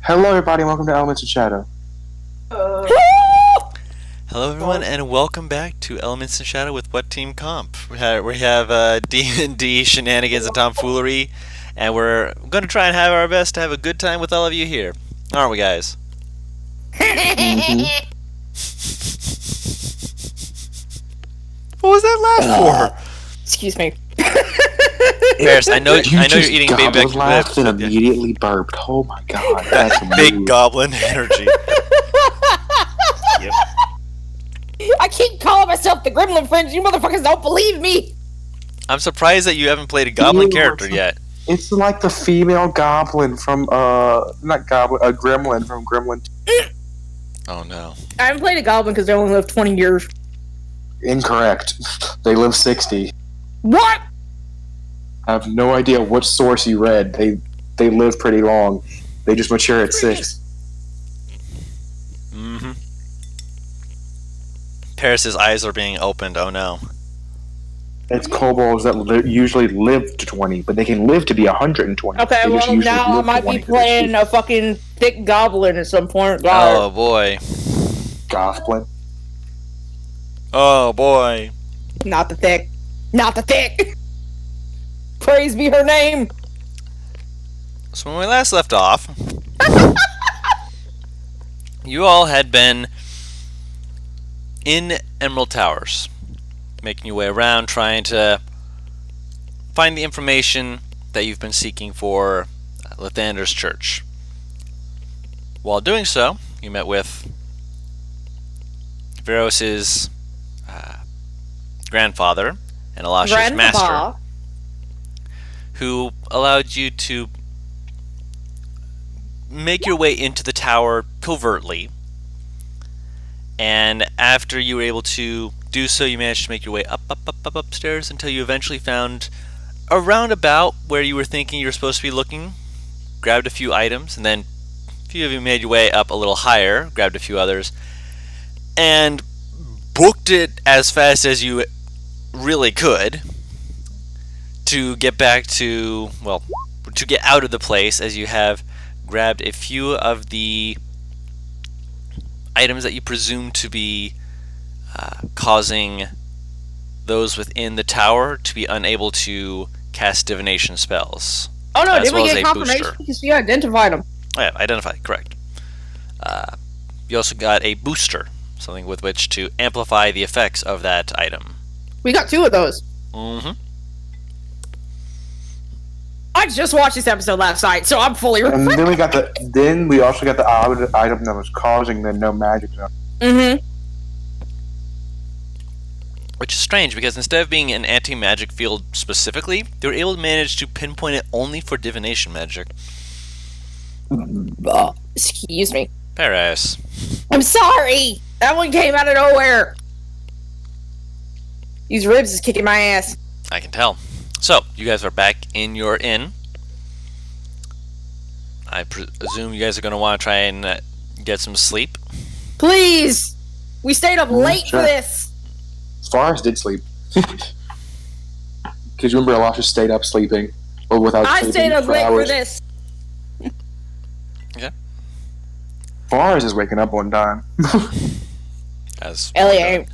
Hello, everybody, and welcome to Elements of Shadow. Hello, everyone, and welcome back to Elements in Shadow with What Team Comp. We have D&D shenanigans and tomfoolery, and we're going to try and have our best to have a good time with all of you here, aren't we, guys? Mm-hmm. What was that laugh for? Excuse me. Paris, I know you're eating baby back goblin laughed and yeah. immediately burped. Oh my god, that's a Big move. goblin energy. Yep. I keep calling myself the Gremlin Friends. You motherfuckers don't believe me. I'm surprised that you haven't played a goblin Ew, character yet. It's like the female goblin from, not goblin, a gremlin from Gremlin. Oh no. I haven't played a Goblin because they only live 20 years. Incorrect. They live 60. What? I have no idea what source you read. They live pretty long. They just mature at 6. Mm-hmm. Paris's eyes are being opened, oh no. It's kobolds that usually live to 20, but they can live to be 120. Okay, They just well, usually now I live to might be 20 'cause they're playing a fucking thick Goblin at some point. Oh boy. goblin. Oh boy. Not the thick. Not the thick. Praise be her name. So when we last left off, you all had been in Emerald Towers, making your way around, trying to find the information that you've been seeking for Lathander's church. While doing so, you met with Veros's grandfather and Elasha's master, who allowed you to make your way into the tower covertly, and after you were able to do so, you managed to make your way up upstairs until you eventually found a roundabout where you were thinking you were supposed to be looking, grabbed a few items, and then a few of you made your way up a little higher, grabbed a few others, and booked it as fast as you really could to get back to, well, to get out of the place, as you have grabbed a few of the items that you presume to be causing those within the tower to be unable to cast divination spells. Oh no, as did well we as get a confirmation? booster. Because you identified them. Oh yeah, identified, correct. You also got a booster, something with which to amplify the effects of that item. We got 2 of those. Mm-hmm. I just watched this episode last night, so I'm fully And refreshed. then we also got the item that was causing the no magic zone. Mm-hmm. Which is strange, because instead of being an anti-magic field specifically, they were able to manage to pinpoint it only for divination magic. Excuse me. Paris. I'm sorry! That one came out of nowhere! These ribs is kicking my ass. I can tell. So, you guys are back in your inn. I presume you guys are going to want to try and get some sleep. Please! We stayed up late sure. for this! Forrest did sleep. Because you remember Elisha stayed up sleeping. Or without I sleeping stayed up for late hours. for this! Okay. Forrest is waking up one time. As Ellie,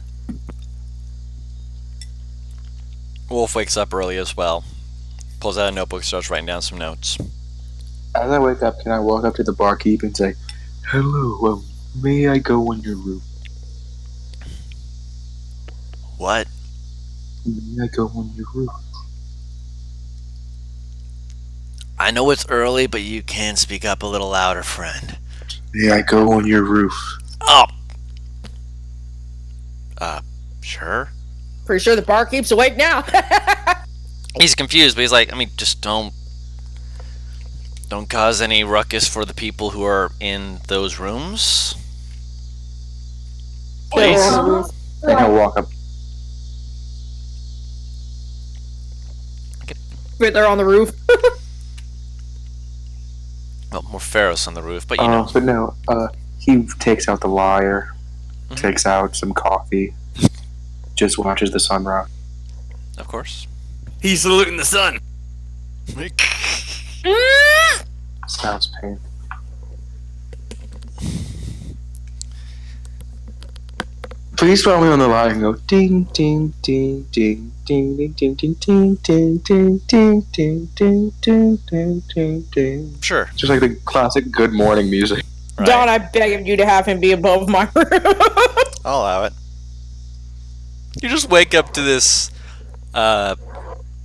Wolf wakes up early as well. Pulls out a notebook, starts writing down some notes. As I wake up, can I walk up to the barkeep and say, "Hello, may I go on your roof? What? May I go on your roof?" I know it's early, but you can speak up a little louder, friend. May I go on your roof? Oh! Sure? pretty sure the barkeep's awake now. He's confused, but he's like, I mean, just don't cause any ruckus for the people who are in those rooms. Please. And he'll walk up. Right there on the roof. Well, more Pharaohs on the roof, but you know. But no, he takes out the lyre, takes out some coffee, just watches the sunrise. Of course. He's saluting the sun. Sounds painful. Please follow me on the line and go ding ding ding ding ding ding ding ding ding ding ding ding ding ding ding ding ding ding. Sure. Just like the classic good morning music. Right. Don, I begged you to have him be above my room. I'll allow it. You just wake up to this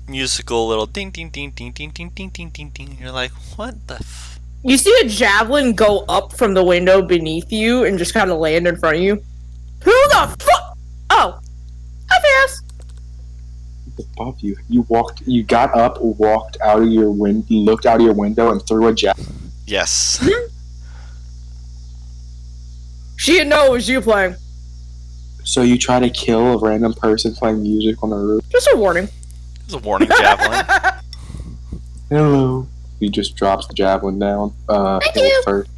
musical little ding ding ding ding ding ding ding ding ding ding. You're like, what the f? You see a javelin go up from the window beneath you and just kind of land in front of you. Who the fuck? Oh, hi, Fast. Above you, you got up, walked out of your looked out of your window, and threw a javelin. Yes. She didn't know it was you playing. So you try to kill a random person playing music on the roof. Just a warning. It's a warning javelin. Hello. He just drops the javelin down. Thank you. First.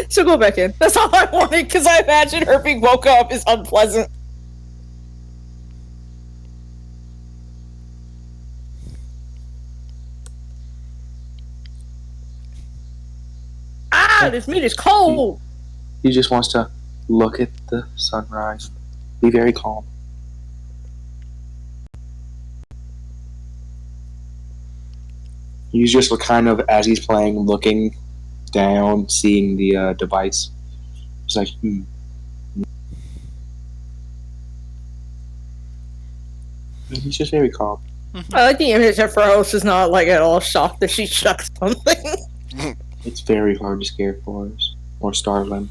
So go back in. That's all I wanted, because I imagine her being woke up is unpleasant. Ah, this meat is cold. He just wants to look at the sunrise. Be very calm. He's just kind of, as he's playing, looking down, seeing the device. He's like, And he's just very calm. I like the image that Frost is not like at all shocked that she chucks something. It's very hard to scare Forrest or Starlin.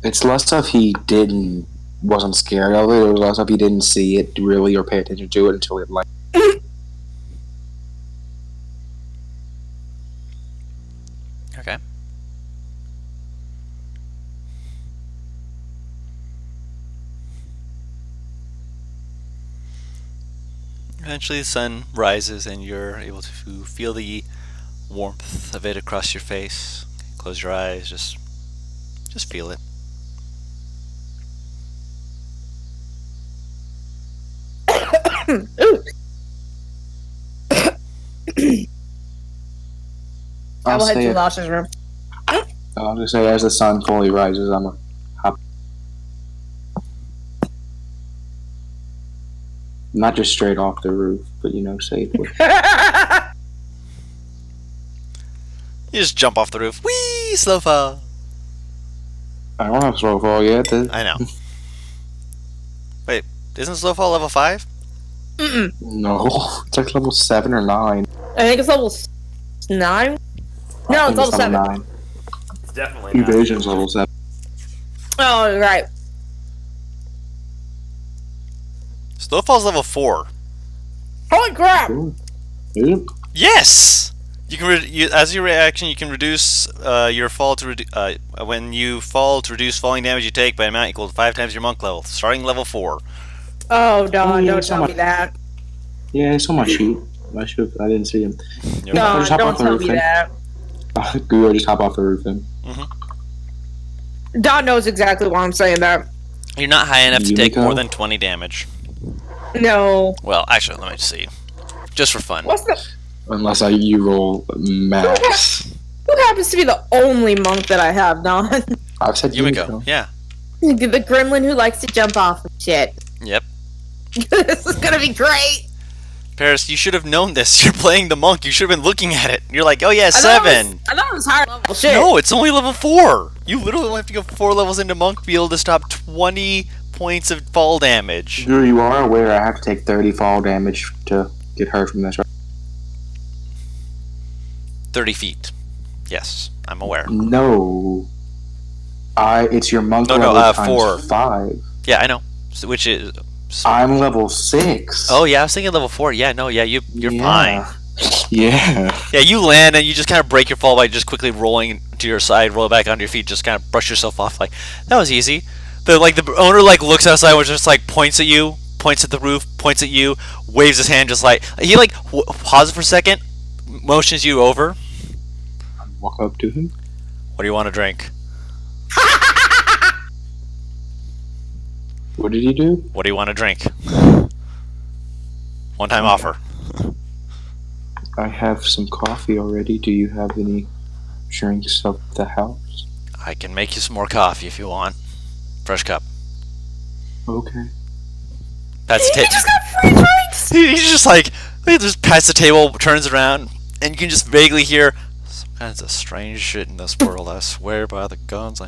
It's less of he wasn't scared of it. It was less of he didn't see it really or pay attention to it until it like. Okay. Eventually the sun rises and you're able to feel the warmth of it across your face. Close your eyes, just feel it. Ooh. I will head to Lash's room. I'll just say, as the sun fully rises, I'm gonna hop. Not just straight off the roof, but safely. You just jump off the roof. Whee! Slow fall. I don't have slow fall yet. I know. Wait, isn't slow fall level 5? No, it's like level 7 or 9. I think it's level 9. No, it's level 7. 9. It's definitely not. Evasion's level 7. Oh, right. Slow fall's level 4. Holy crap! Ooh. Is it? Yes! You can as your reaction, you can reduce your fall to when you fall to reduce falling damage you take by an amount equal to 5 times your monk level, starting level 4. Oh, Don, Oh, yeah, don't tell me that. Yeah, it's on my sheet. I didn't see him. Yep. Don, just hop don't off the tell roof me then. that. Go just hop off the roof then. Don knows exactly why I'm saying that. You're not high enough to take Yumiko? more than 20 damage. No. Well, actually, let me see. Just for fun. What's the... Unless you roll max. Who happens to be the only monk that I have, Don? I've said Yumiko. Yeah. The gremlin who likes to jump off of shit. Yep. This is gonna be great! Paris, you should have known this. You're playing the monk. You should have been looking at it. You're like, oh yeah, I 7. thought it was higher level shit. No, it's only level 4. You literally only have to go 4 levels into monk to be able to stop 20 points of fall damage. Drew, you are aware I have to take 30 fall damage to get hurt from this, right? 30 feet. Yes, I'm aware. No. It's your monk No, level times 4. 5. Yeah, I know. So, which is... I'm level 6. Oh, yeah, I was thinking level 4. Yeah, no, yeah, you're fine. Yeah. Yeah, you land and you just kind of break your fall by just quickly rolling to your side, roll back onto your feet, just kind of brush yourself off. Like, that was easy. The owner looks outside and just points at you, points at the roof, points at you, waves his hand, just he pauses for a second, motions you over. Walk up to him. What do you want to drink? What did he do? What do you want to drink? One-time offer. I have some coffee already. Do you have any drinks of the house? I can make you some more coffee if you want. Fresh cup. Okay. That's He just got free drinks! He's just like, he just pats the table, turns around, and you can just vaguely hear some kinds of strange shit in this world. I swear by the guns,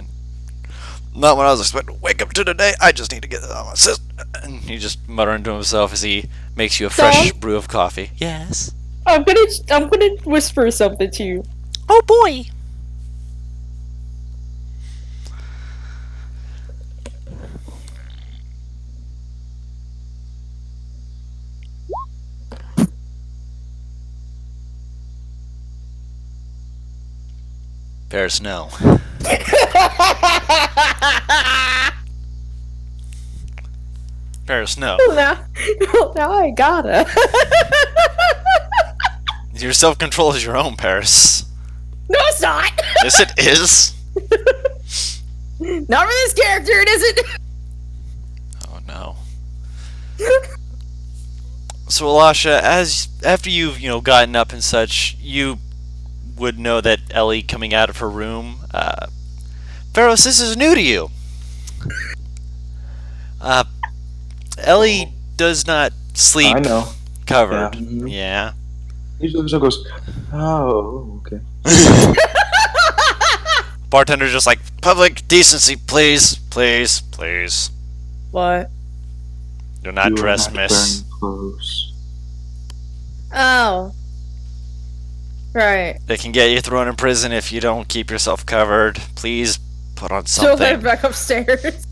not what I was expecting to wake up to today. I just need to get it on my system. And he just muttering to himself as he makes you a fresh brew of coffee. Yes. I'm gonna whisper something to you. Oh boy. Paris, no. Paris, no. Now I gotta. Your self-control is your own, Paris. No, it's not. Yes, it is. Not for this character, it isn't. Oh no. So, Elisha, after you've gotten up and such, you would know that Ellie coming out of her room. Pharaohs, this is new to you. Ellie does not sleep I know. covered. Yeah. Yeah. He just goes, oh, okay. Bartender's just like, public decency, please, please, please. What? You're not You are dressed, not miss. wearing clothes. Oh. Right. They can get you thrown in prison if you don't keep yourself covered. Please put on So then something. back upstairs.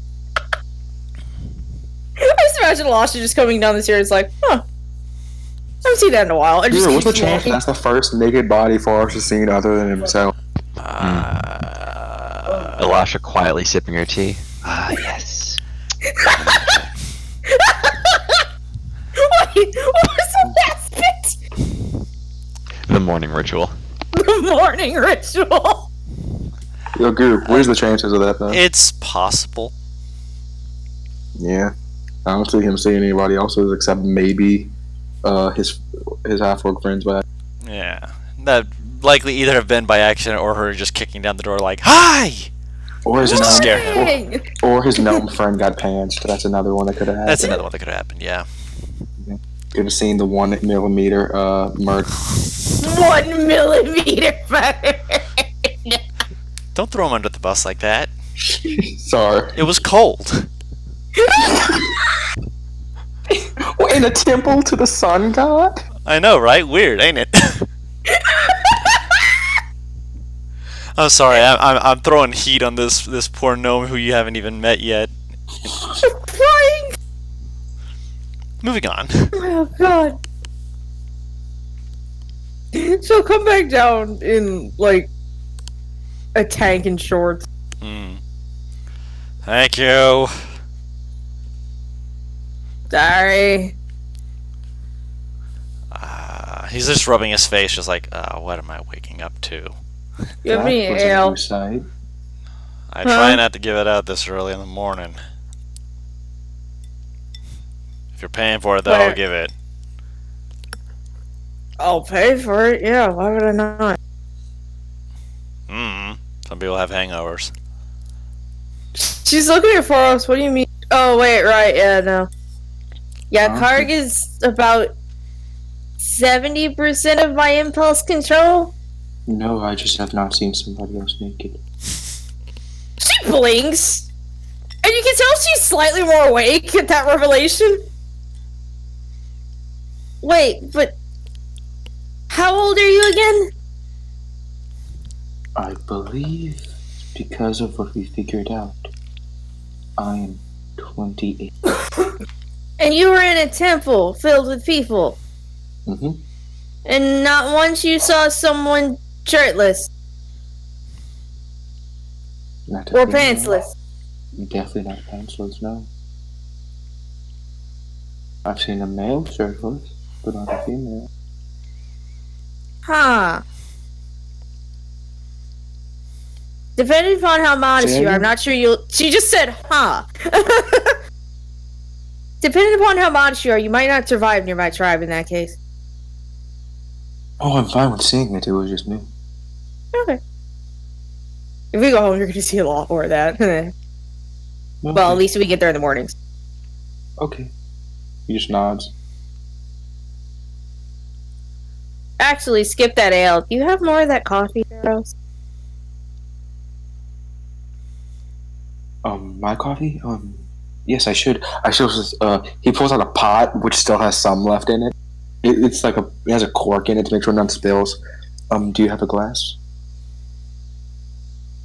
I just imagine Lasha just coming down the stairs like, huh. I haven't seen that in a while. And just Dude, what's the keeps chance walking. that's the first naked body Forrest has seen other than himself? Elisha quietly sipping her tea. Ah, yes. Wait, what was the last bit? The morning ritual. The morning ritual. Yo, Goop, what is the chances of that, though? It's possible. Yeah. I don't see him seeing anybody else's except maybe his half-orc friends back. Yeah. That likely either have been by accident or her just kicking down the door like, hi! Or his Just to gnome, scare him. Morning. or his gnome friend got pantsed. That's another one that could have happened. That's another one that could have happened, yeah. Could have seen the 1 millimeter murder. 1 millimeter fire. Don't throw him under the bus like that. Sorry. It was cold. We're in a temple to the sun god? I know, right? Weird, ain't it? I'm sorry. I'm throwing heat on this poor gnome who you haven't even met yet. Crying. Moving on. Oh god. She'll come back down in like a tank and shorts. Thank you. Sorry. He's just rubbing his face, just like, what am I waking up to? Give me That was a ale. new sight. I try not to give it out this early in the morning. If you're paying for it, though, I'll Where? give it. I'll pay for it. Yeah, why would I not? Some people have hangovers. She's looking at us. What do you mean? Oh wait, right? Yeah, no. Yeah, Huh? Karg is about 70% of my impulse control. No, I just have not seen somebody else naked. She blinks, and you can tell she's slightly more awake at that revelation. Wait, but how old are you again? I believe, because of what we figured out, I am 28. And you were in a temple filled with people, Mm-hmm. and not once you saw someone shirtless Not or a female. pantsless. Definitely not pantsless, no. I've seen a male shirtless, but not a female. Huh. Depending upon how modest you are, I'm not sure you'll. She just said, huh. Depending upon how modest you are, you might not survive near my tribe in that case. Oh, I'm fine with seeing it. It was just me. Okay. If we go home, you're gonna see a lot more of that. Well, at least we get there in the mornings. Okay. He just nods. Actually, skip that ale. Do you have more of that coffee, Rose? My coffee? Yes, I should. He pulls out a pot, which still has some left in it. It's like it has a cork in it to make sure none spills. Do you have a glass?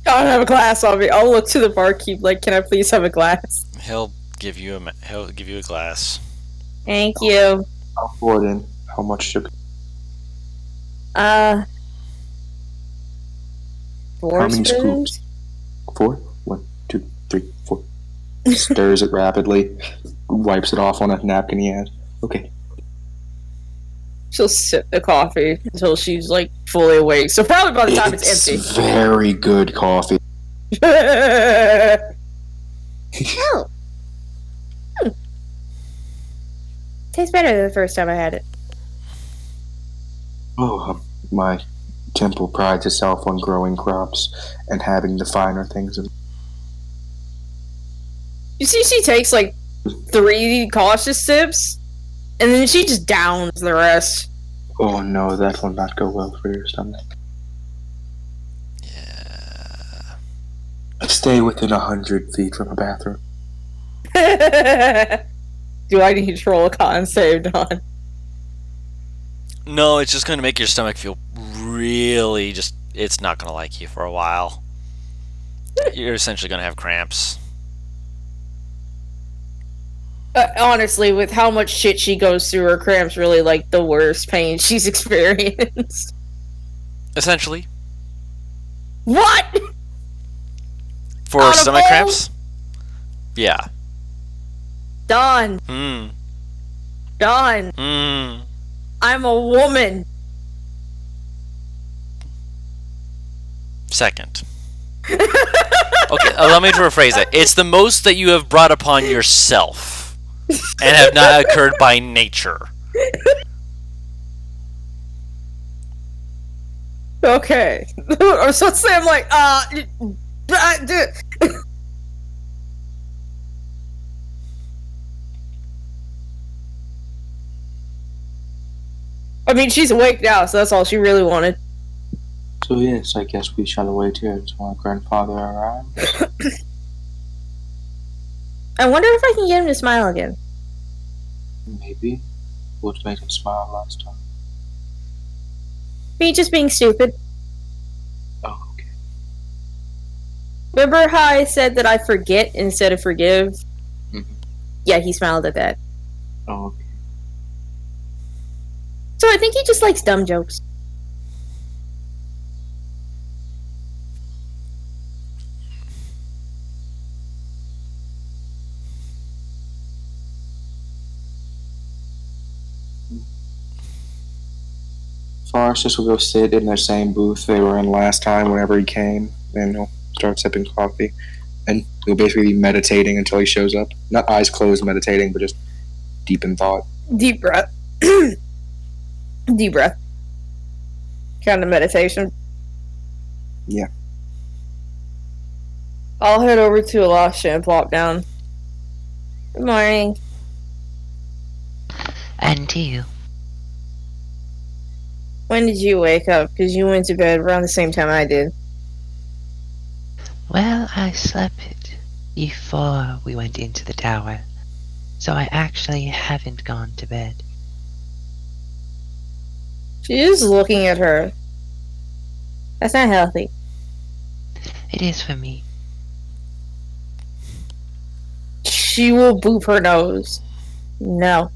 I don't have a glass on me. I'll look to the barkeep like, can I please have a glass? He'll give you a glass. Thank you. I'll pour it in. How much sugar? 4 How many spoons? scoops? 4? 1, 2, 3, 4. Stirs it rapidly. Wipes it off on a napkin he has. Okay. She'll sip the coffee until she's like fully awake. So probably by the time it's empty. Very good coffee. Oh. Tastes better than the first time I had it. Oh, my temple prides itself on growing crops and having the finer things. You see, she takes like 3 cautious sips, and then she just downs the rest. Oh no, that will not go well for your stomach. Yeah. Stay within 100 feet from a bathroom. Do I need to roll a con save, Don? No, it's just going to make your stomach feel really just. It's not going to like you for a while. You're essentially going to have cramps. Honestly, with how much shit she goes through, her cramps really like the worst pain she's experienced. Essentially. What? For Out of stomach all- cramps? Yeah. Don. Don. I'm a woman. Second. Okay, allow me to rephrase it. It's the most that you have brought upon yourself and have not occurred by nature. Okay. So let's say I'm like, I mean, she's awake now, so that's all she really wanted. So yes, I guess we shall wait here until my grandfather arrives. I wonder if I can get him to smile again. Maybe. What made him smile last time? Me just being stupid. Oh, okay. Remember how I said that I forget instead of forgive? Mhm. Yeah, he smiled at that. Oh, okay. So I think he just likes dumb jokes. Forrest will go sit in their same booth they were in last time whenever he came, and he'll start sipping coffee. And he'll basically be meditating until he shows up. Not eyes closed meditating, but just deep in thought. Deep breath. Deep breath. Kind of meditation. Yeah. I'll head over to Elasha and plop down. Good morning. And to you. When did you wake up? Because you went to bed around the same time I did. Well, I slept before we went into the tower, so I actually haven't gone to bed. She is looking at her. That's not healthy. It is for me. She will boop her nose. No.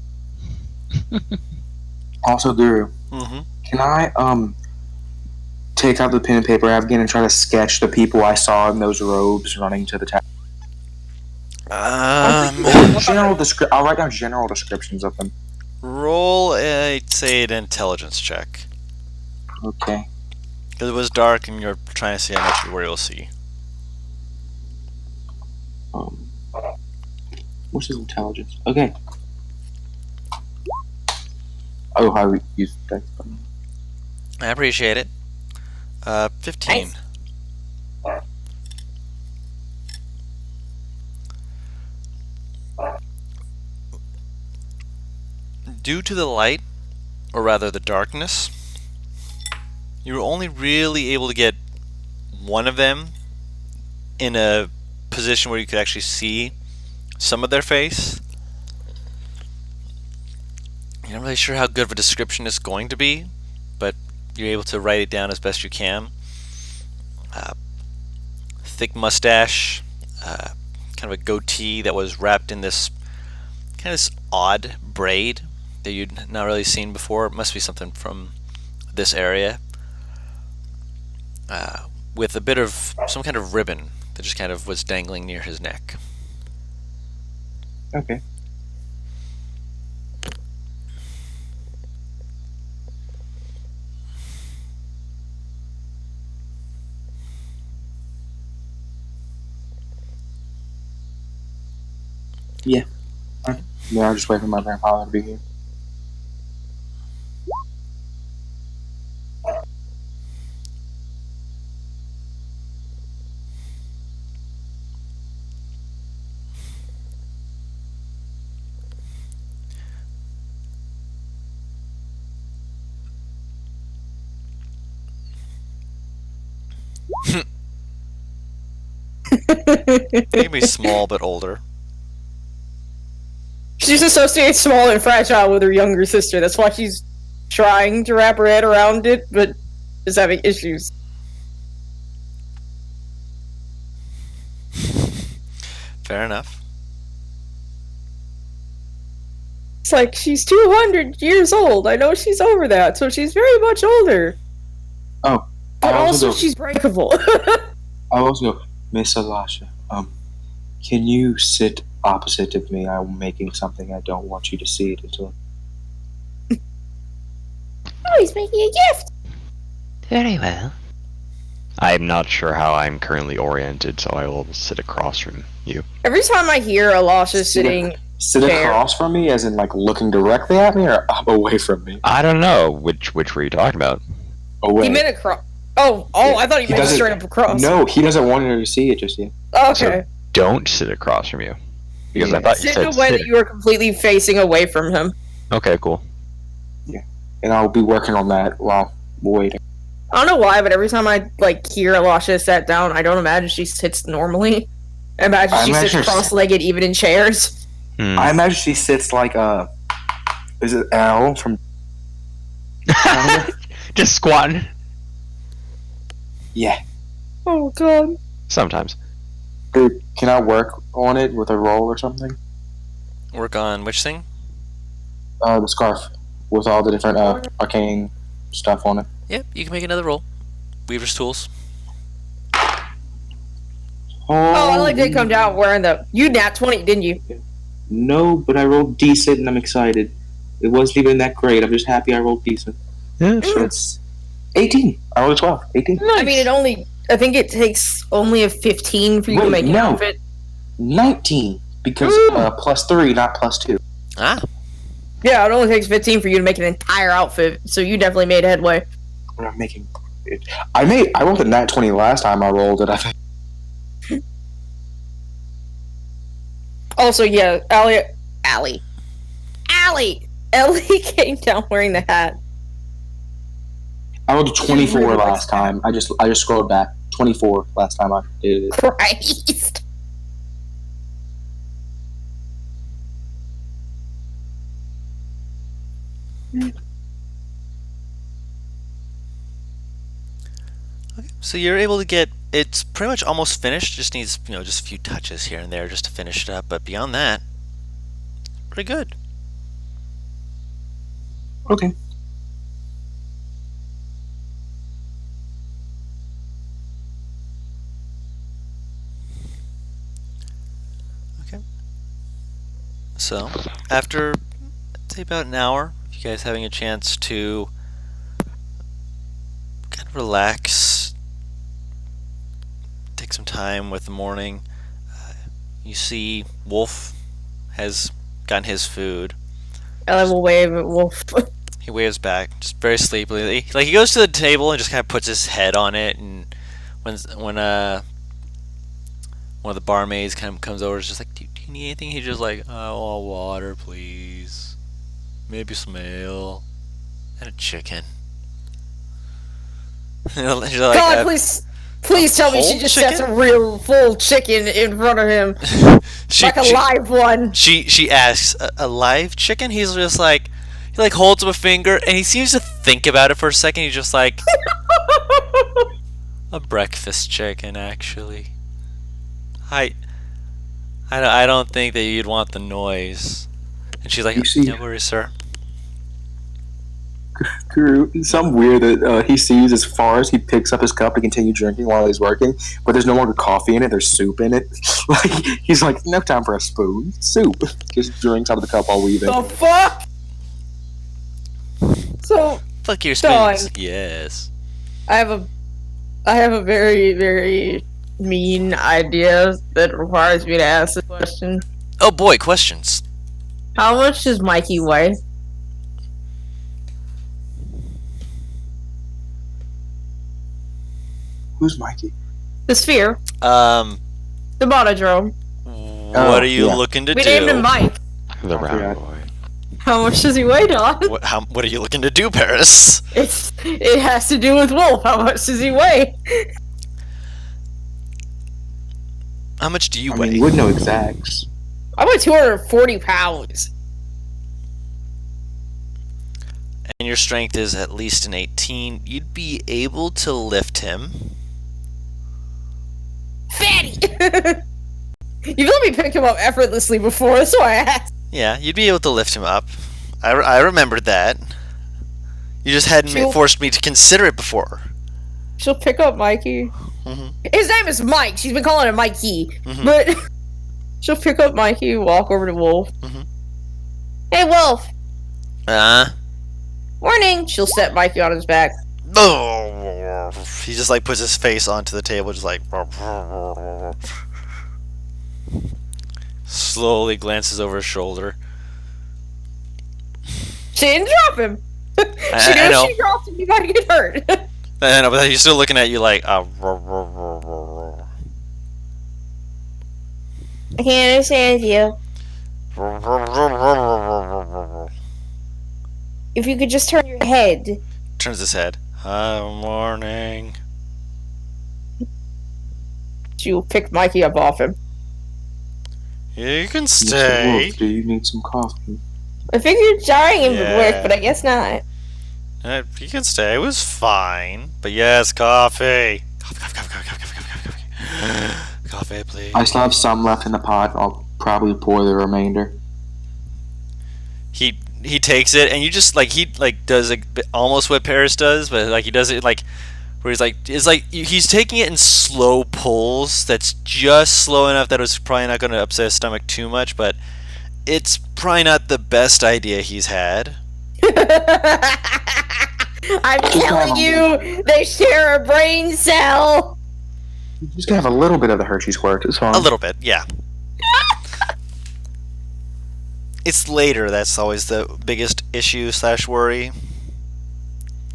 Also, Drew, Mm-hmm. can I take out the pen and paper I have again and try to sketch the people I saw in those robes running to the tower? I'll write down general descriptions of them. Roll say an intelligence check. Okay. Because it was dark and you're trying to see how much you were able to see. What's his intelligence? Okay. Oh, how we use dice button. I appreciate it. 15. Nice. Due to the light, or rather the darkness, you were only really able to get one of them in a position where you could actually see some of their face. You're not really sure how good of a description it's going to be, but you're able to write it down as best you can. Thick mustache, kind of a goatee that was wrapped in this kind of this odd braid that you'd not really seen before. It must be something from this area. With a bit of some kind of ribbon that just kind of was dangling near his neck. Okay. Yeah. Alright. Yeah, I'll just wait for my grandfather to be here. He can be small but older. She's associated small and fragile with her younger sister. That's why she's trying to wrap her head around it, but is having issues. Fair enough. It's like she's 200 years old. I know she's over that, so she's very much older. Oh. But I also, go, she's breakable. I also go, Miss Alasha, can you sit opposite of me? I'm making something. I don't want you to see it until... Oh, he's making a gift! Very well. I'm not sure how I'm currently oriented, so I will sit across from you. Every time I hear Alasha sitting... Sit Fair. across from me, as in, like, looking directly at me, or up away from me? I don't know which were you talking about. Away. He meant across. Oh, I thought he meant doesn't- straight up across. No, he doesn't want her to see it just yet. Okay. So don't sit across from you, because I Yeah. thought you Sit said in a way sit. that you are completely facing away from him. Okay, cool. And I'll be working on that while waiting. I don't know why, but every time I hear Alasha sat down, I don't imagine she sits normally. I imagine she sits imagine- cross-legged, even in chairs. I imagine she sits like is it Al from... Just squatting. Yeah. Oh god. Sometimes. Dude, can I work on it with a roll or something? Work on which thing? The scarf. With all the different arcane stuff on it. Yep, you can make another roll. Weaver's tools. Oh, I like they come down wearing the... You nat 20, didn't you? No, but I rolled decent and I'm excited. It wasn't even that great. I'm just happy I rolled decent. Yeah, So it's 18. I rolled a 12. 18. I mean, I think it takes only a 15 for you to Wait, make an no. outfit. 19. Because plus 3, not plus 2. Ah, Yeah, it only takes 15 for you to make an entire outfit, so you definitely made headway. I'm making it. I rolled a nat 20 last time I rolled it, I think. Also, yeah, Ellie came down wearing the hat. I rolled a 24 last time. I just scrolled back. 24 last time I did it. Christ. so you're able to get. It's pretty much almost finished. Just needs just a few touches here and there just to finish it up. But beyond that, pretty good. Okay. So after I'd say about an hour, if you guys having a chance to kind of relax, take some time with the morning, you see Wolf has gotten his food. I will wave at Wolf. He waves back, just very sleepily. Like he goes to the table and just kind of puts his head on it, and when one of the barmaids kind of comes over, is just like, do you need anything? He's just like, I want water, please. Maybe some ale and a chicken. She's like, God, please tell me she whole just chicken? sets a real full chicken in front of him, like a live one. She asks, a live chicken? He's just like, he like holds up a finger, and he seems to think about it for a second. He's just like, a breakfast chicken, actually. I don't think that you'd want the noise. And she's like, You see- no worries, sir. Guru, some weird that he sees as far as he picks up his cup to continue drinking while he's working, but there's no longer coffee in it, there's soup in it. Like, he's like, no time for a spoon. Soup. Just drinks out of the cup while weaving. The fuck? So, Fuck your Dog. spoons. Yes. I have a very, very mean idea that requires me to ask this question. Oh boy, questions. How much does Mikey weigh? Who's Mikey? The sphere. Um, The monodrome. what are you yeah. looking to We do? named him Mike. The forgot. round boy. How much does he weigh, Don? What are you looking to do, Paris? It has to do with Wolf. How much does he weigh? How much do you I weigh? mean, you would know exacts. I weigh 240 pounds. And your strength is at least an 18. You'd be able to lift him. Fatty! You've let me pick him up effortlessly before, that's why I asked. Yeah, you'd be able to lift him up. I remembered that. You just hadn't She'll- forced me to consider it before. She'll pick up Mikey. Mhm. His name is Mike. She's been calling him Mikey. Mhm. But she'll pick up Mikey, walk over to Wolf. Mhm. Hey, Wolf. Uh. Morning. She'll set Mikey on his back. He just like puts his face onto the table, just like slowly glances over his shoulder. She didn't drop him. She knew I know. if she dropped him, you gotta get hurt. I know, but he's still looking at you like, I can't understand you. If you could just turn your head. turns his head. Morning. She'll pick Mikey up off him. You can Mr. stay. Wolf, do you need some coffee? I figured jarring him would Yeah. work, but I guess not. You can stay. It was fine. But yes, coffee. Coffee, please. I still have some left in the pot. I'll probably pour the remainder. He takes it, and you just like he like does a bit, almost what Paris does, but like he does it like where he's like it's like he's taking it in slow pulls. That's just slow enough that it's probably not going to upset his stomach too much, but it's probably not the best idea he's had. I'm telling you, they share a brain cell. You just gotta have a little bit of the Hershey squirt. It's fine. A little bit, yeah. It's later that's always the biggest issue / worry.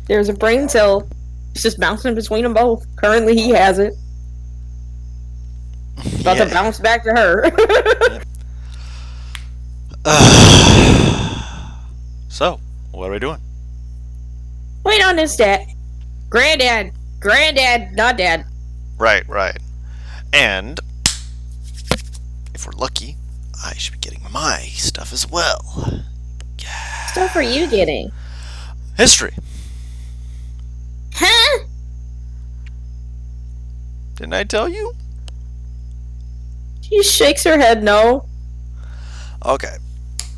There's a brain cell. It's just bouncing between them both. Currently, he has it. About to Yeah. bounce back to her. So, what are we doing? Wait on this, Dad. Granddad. Granddad, not Dad. Right. And if we're lucky, I should be getting my stuff as well. Stuff are you getting? History. Huh? Didn't I tell you? She shakes her head no. Okay.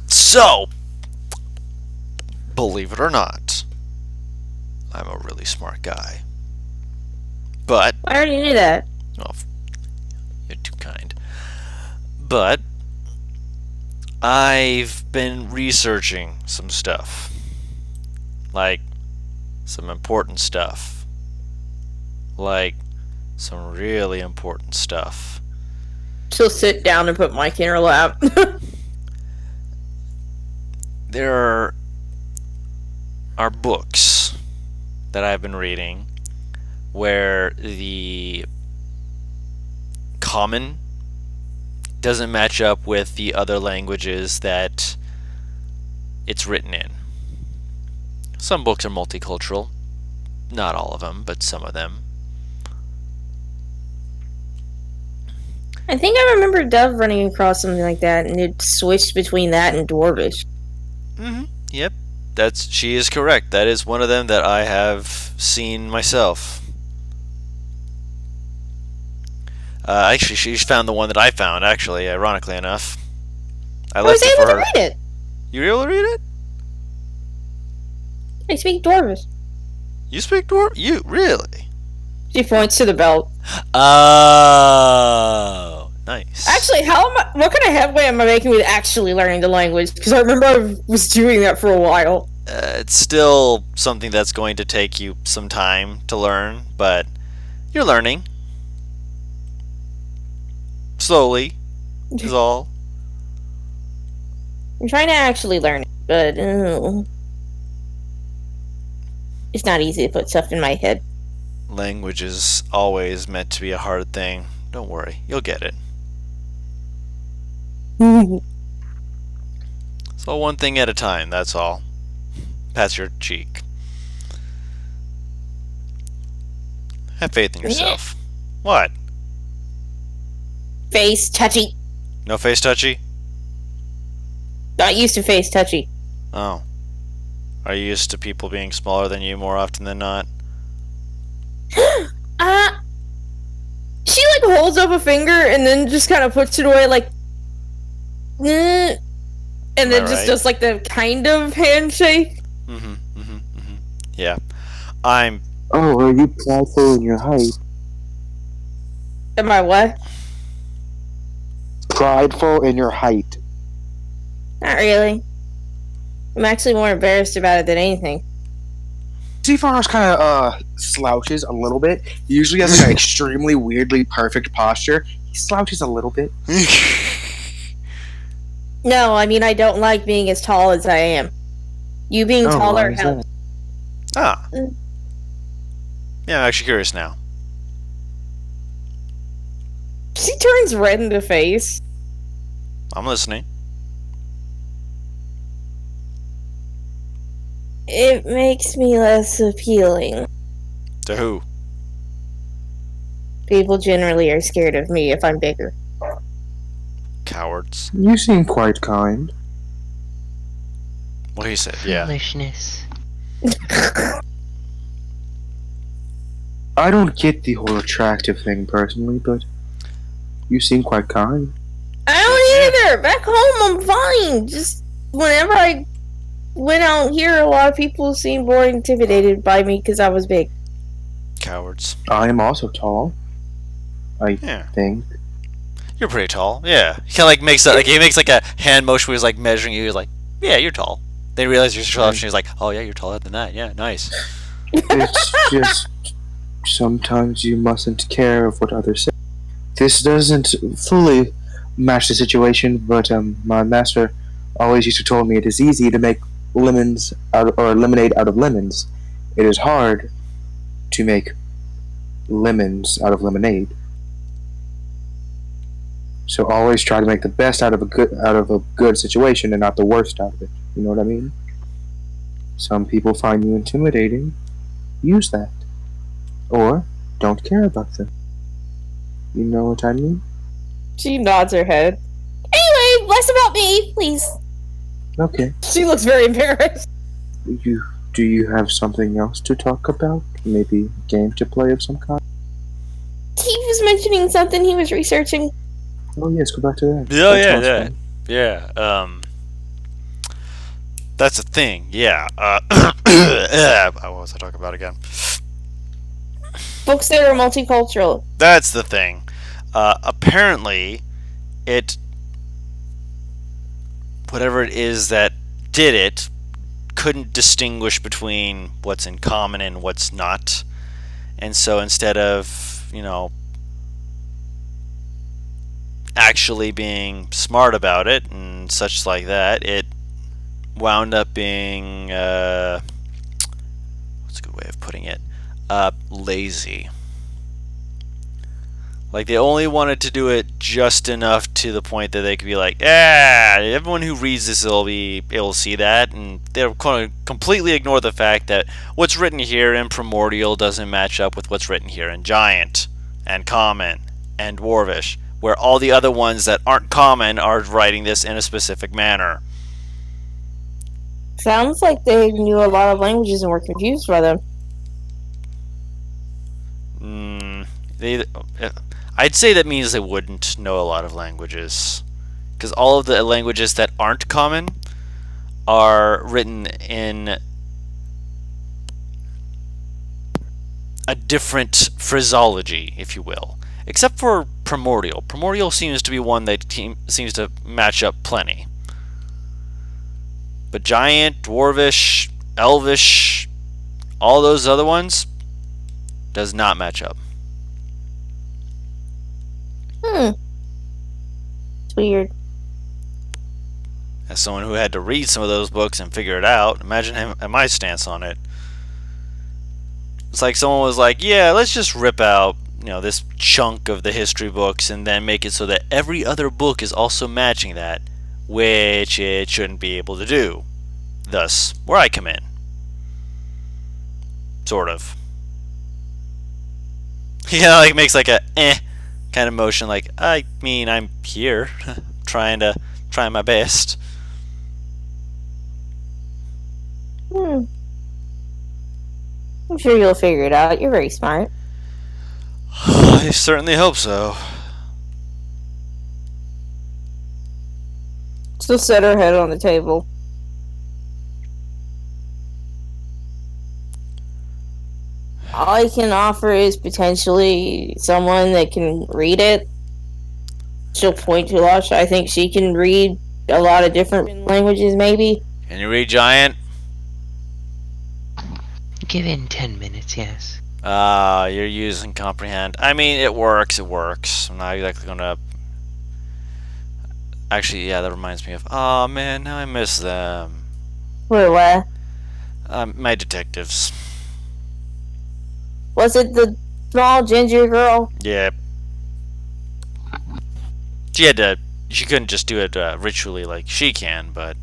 So, believe it or not, I'm a really smart guy. But, I already knew that. well, you're too kind. But, I've been researching some stuff. Like, some important stuff. Like, some really important stuff. She'll sit down and put Mike in her lap. There are are books that I've been reading where the common doesn't match up with the other languages that it's written in. Some books are multicultural. Not all of them, but some of them. I think I remember Dove running across something like that, and it switched between that and Dwarvish. Yep. She is correct. That is one of them that I have seen myself. Actually, she's found the one that I found, actually, ironically enough. I I was left it able for to her. read it. You were able to read it? I speak Dwarvish. You speak Dwarf? You? Really? She points to the belt. Oh, nice. Actually, what kind of headway am I making with actually learning the language? Because I remember I was doing that for a while. It's still something that's going to take you some time to learn, but you're learning. Slowly, is all. I'm trying to actually learn it, but it's not easy to put stuff in my head. Language is always meant to be a hard thing. Don't worry, you'll get it. So one thing at a time, that's all. Pass your cheek. Have faith in yourself. What? Face touchy. No face touchy? Not used to face touchy. Oh. Are you used to people being smaller than you more often than not? She like holds up a finger and then just kind of puts it away like, and then just does like the kind of handshake. Yeah. I'm. Oh, are you prideful in your height? Am I what? Prideful in your height. Not really. I'm actually more embarrassed about it than anything. Seafar's kind of slouches a little bit. He usually has like an extremely weirdly perfect posture. He slouches a little bit. No, I mean I don't like being as tall as I am. You being taller helps. Ah. Yeah, I'm actually curious now. She turns red in the face. I'm listening. It makes me less appealing. To who? People generally are scared of me if I'm bigger. Cowards. You seem quite kind. Well, he said, yeah. Foolishness. I don't get the whole attractive thing personally, but you seem quite kind. I don't either. Back home, I'm fine. Just whenever I went out here, a lot of people seemed more intimidated by me because I was big. Cowards. I am also tall. I think. You're pretty tall. Yeah. He kind of like makes a, he makes like a hand motion where he's like measuring you. He's like, yeah, you're tall. They realize you're tall, and he's like, oh yeah, you're taller than that. Yeah, nice. It's just sometimes you mustn't care of what others say. This doesn't fully match the situation, but my master always used to tell me it is easy to make lemons out or lemonade out of lemons. It is hard to make lemons out of lemonade. So always try to make the best out of a good situation and not the worst out of it. You know what I mean? Some people find you intimidating. Use that. Or don't care about them. You know what I mean? She nods her head. Anyway, less about me, please. Okay. She looks very embarrassed. Do you have something else to talk about? Maybe a game to play of some kind? He was mentioning something he was researching. Oh yes, go back to that. Yeah. That's a thing. Yeah. What was I talking about again? Books that are multicultural. That's the thing. Apparently, whatever it is that did it, couldn't distinguish between what's in common and what's not. And so instead of, actually being smart about it and such like that, it wound up being putting it? Lazy. Like, they only wanted to do it just enough to the point that they could be like, everyone who reads this will be able to see that, and they're going to completely ignore the fact that what's written here in Primordial doesn't match up with what's written here in Giant, and Common, and Dwarvish, where all the other ones that aren't common are writing this in a specific manner. Sounds like they knew a lot of languages and were confused by them. I'd say that means they wouldn't know a lot of languages, because all of the languages that aren't common are written in a different phraseology, if you will, except for Primordial. Primordial seems to be one that seems to match up plenty. But Giant, Dwarvish, Elvish, all those other ones does not match up. It's weird. As someone who had to read some of those books and figure it out, imagine my stance on it. It's like someone was like, yeah, let's just rip out, this chunk of the history books and then make it so that every other book is also matching that, which it shouldn't be able to do. Thus, where I come in. Sort of. Like makes like a kind of motion, like, I mean, I'm here, trying my best. I'm sure you'll figure it out. You're very smart. I certainly hope so. She'll set her head on the table. All I can offer is potentially someone that can read it. She'll point to Lush. I think she can read a lot of different languages, maybe. Can you read Giant? Given 10 minutes, yes. You're using comprehend. I mean, it works. I'm not exactly gonna... Actually, yeah, that reminds me of... Oh, man, now I miss them. Wait, what? My detectives. Was it the small ginger girl? Yeah. She couldn't just do it ritually like she can, but...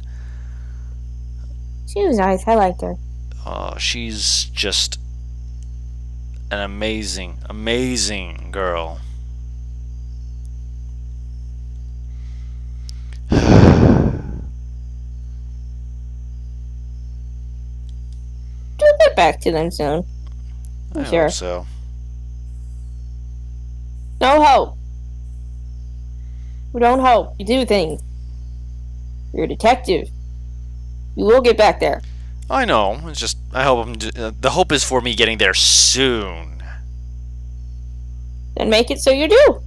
She was nice. I liked her. She's just an amazing, amazing girl. We'll get back to them soon. I Sure. hope so. No hope. We don't hope. You do things. You're a detective. You will get back there. I know. It's just I hope the hope is for me getting there soon. Then make it so you do.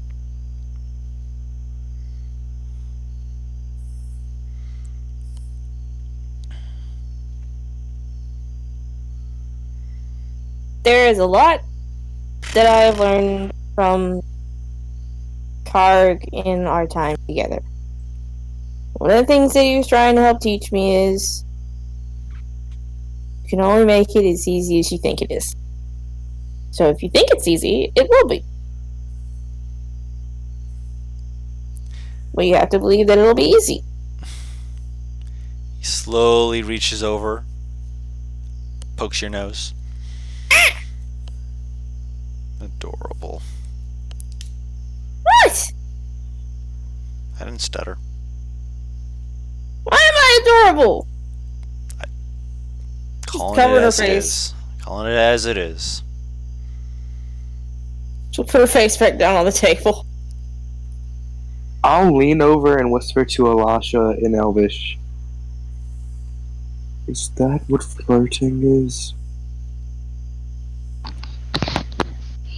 There is a lot that I have learned from Karg in our time together. One of the things that he was trying to help teach me is you can only make it as easy as you think it is. So if you think it's easy, it will be. But you have to believe that it'll be easy. He slowly reaches over, pokes your nose. Adorable. What? I didn't stutter. Why am I adorable? Calling covered it her as it face. is. Calling it as it is. She'll put her face back down on the table. I'll lean over and whisper to Alasha in Elvish. Is that what flirting is?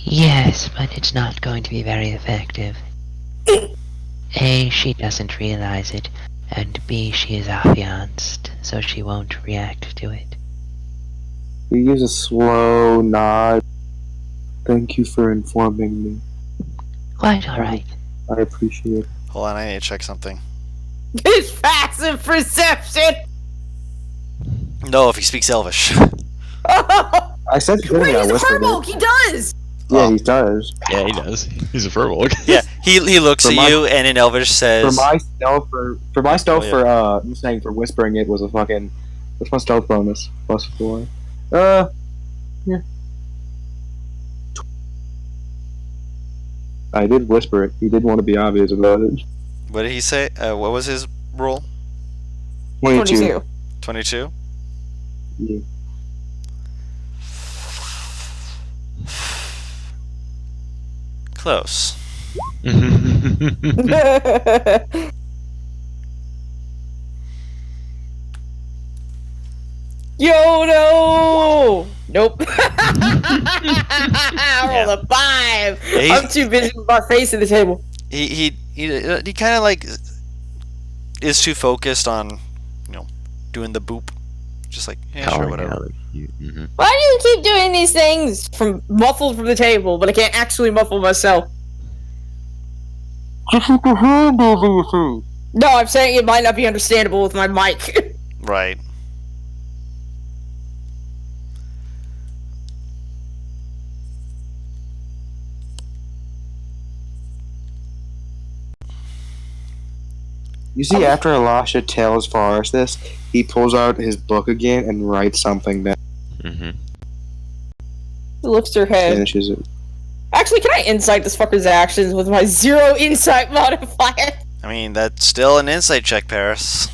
Yes, but it's not going to be very effective. A, she doesn't realize it, and B, she is affianced, so she won't react to it. He gives a slow nod. Thank you for informing me. Quite alright. I appreciate it. Hold on, I need to check something. It's passive perception! No, if he speaks Elvish. I said Wait, I he's a whispered Furbolg! it. He does! Yeah, he does. Yeah, he does. He's a Furbolg. Yeah, he looks For at my- you and in Elvish For says, my stealth, Oh, yeah. I'm saying for whispering it was a fucking. What's my stealth bonus? +4. Yeah. I did whisper it. He did want to be obvious about it. what did he say? What was his roll? 22. 22? Yeah. Close. Yo, no! Nope. I rolled a 5. Yeah, I'm too busy with my face in the table. He kind of like is too focused on, doing the boop. Just like, yeah, sure, whatever. Why do you keep doing these things muffled from the table, but I can't actually muffle myself? Just put your hand over your face. No, I'm saying it might not be understandable with my mic. Right. You see, after Elisha tells Forrest this, he pulls out his book again and writes something down. Looks her head. Finishes it. Actually, can I insight this fucker's actions with my 0 insight modifier? I mean, that's still an insight check, Paris.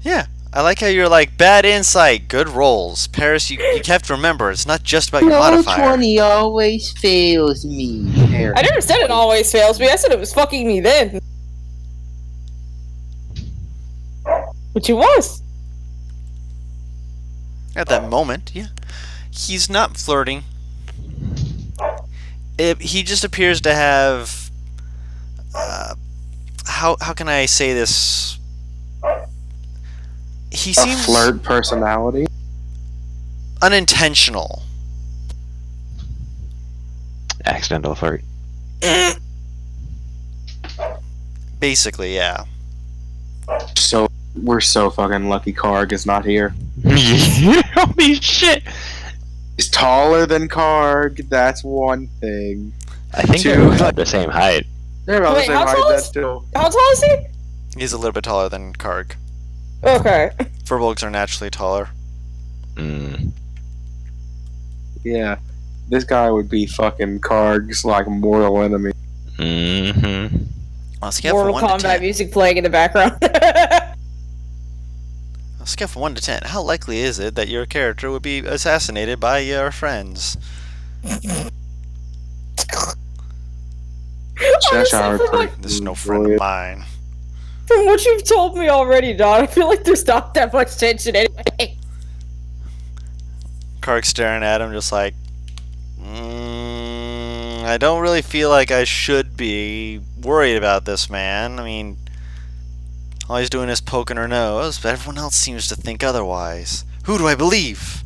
Yeah, I like how you're like, bad insight, good rolls. Paris, you have to remember, it's not just about your modifier. 20 always fails me. I never said it always fails me. I said it was fucking me then. Which it was. At that moment, yeah. He's not flirting. He just appears to have... how can I say this? He seems... A flirt personality? Unintentional. Accidental flirt. Basically, yeah. So, we're so fucking lucky Karg is not here. Holy shit! He's taller than Karg, that's one thing. I think Two. they're about the same height. They're about Wait, the same how height, tall that's is- still... How tall is he? He's a little bit taller than Karg. Okay. Furbolgs are naturally taller. Yeah. This guy would be fucking Karg's, like, mortal enemy. On a scale from Mortal 1 to Kombat 10. music playing in the background. On a scale from 1 to 10, how likely is it that your character would be assassinated by your friends? Cheshire from, pretty This is no friend of mine. From what you've told me already, Don, I feel like there's not that much tension anyway. Karg staring at him just like, I don't really feel like I should be worried about this man. I mean, all he's doing is poking her nose, but everyone else seems to think otherwise. Who do I believe?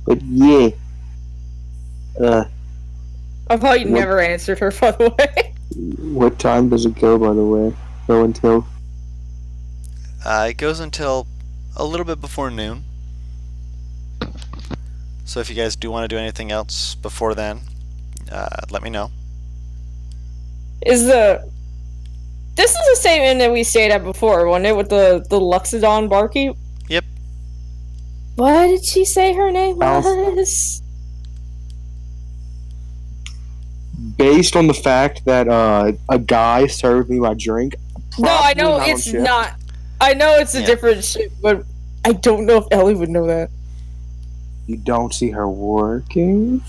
But yeah. I thought you What- never answered her, by the way. What time does it go, by the way? Go until? It goes until a little bit before noon. So if you guys do want to do anything else before then, let me know. This is the same inn that we stayed at before, wasn't it? With the Luxodon barkeep? Yep. What did she say her name Alf. was? Based on the fact that a guy served me my drink. No, I probably know not on it's shift. not. I know it's a Yeah. different ship, but I don't know if Ellie would know that. You don't see her working?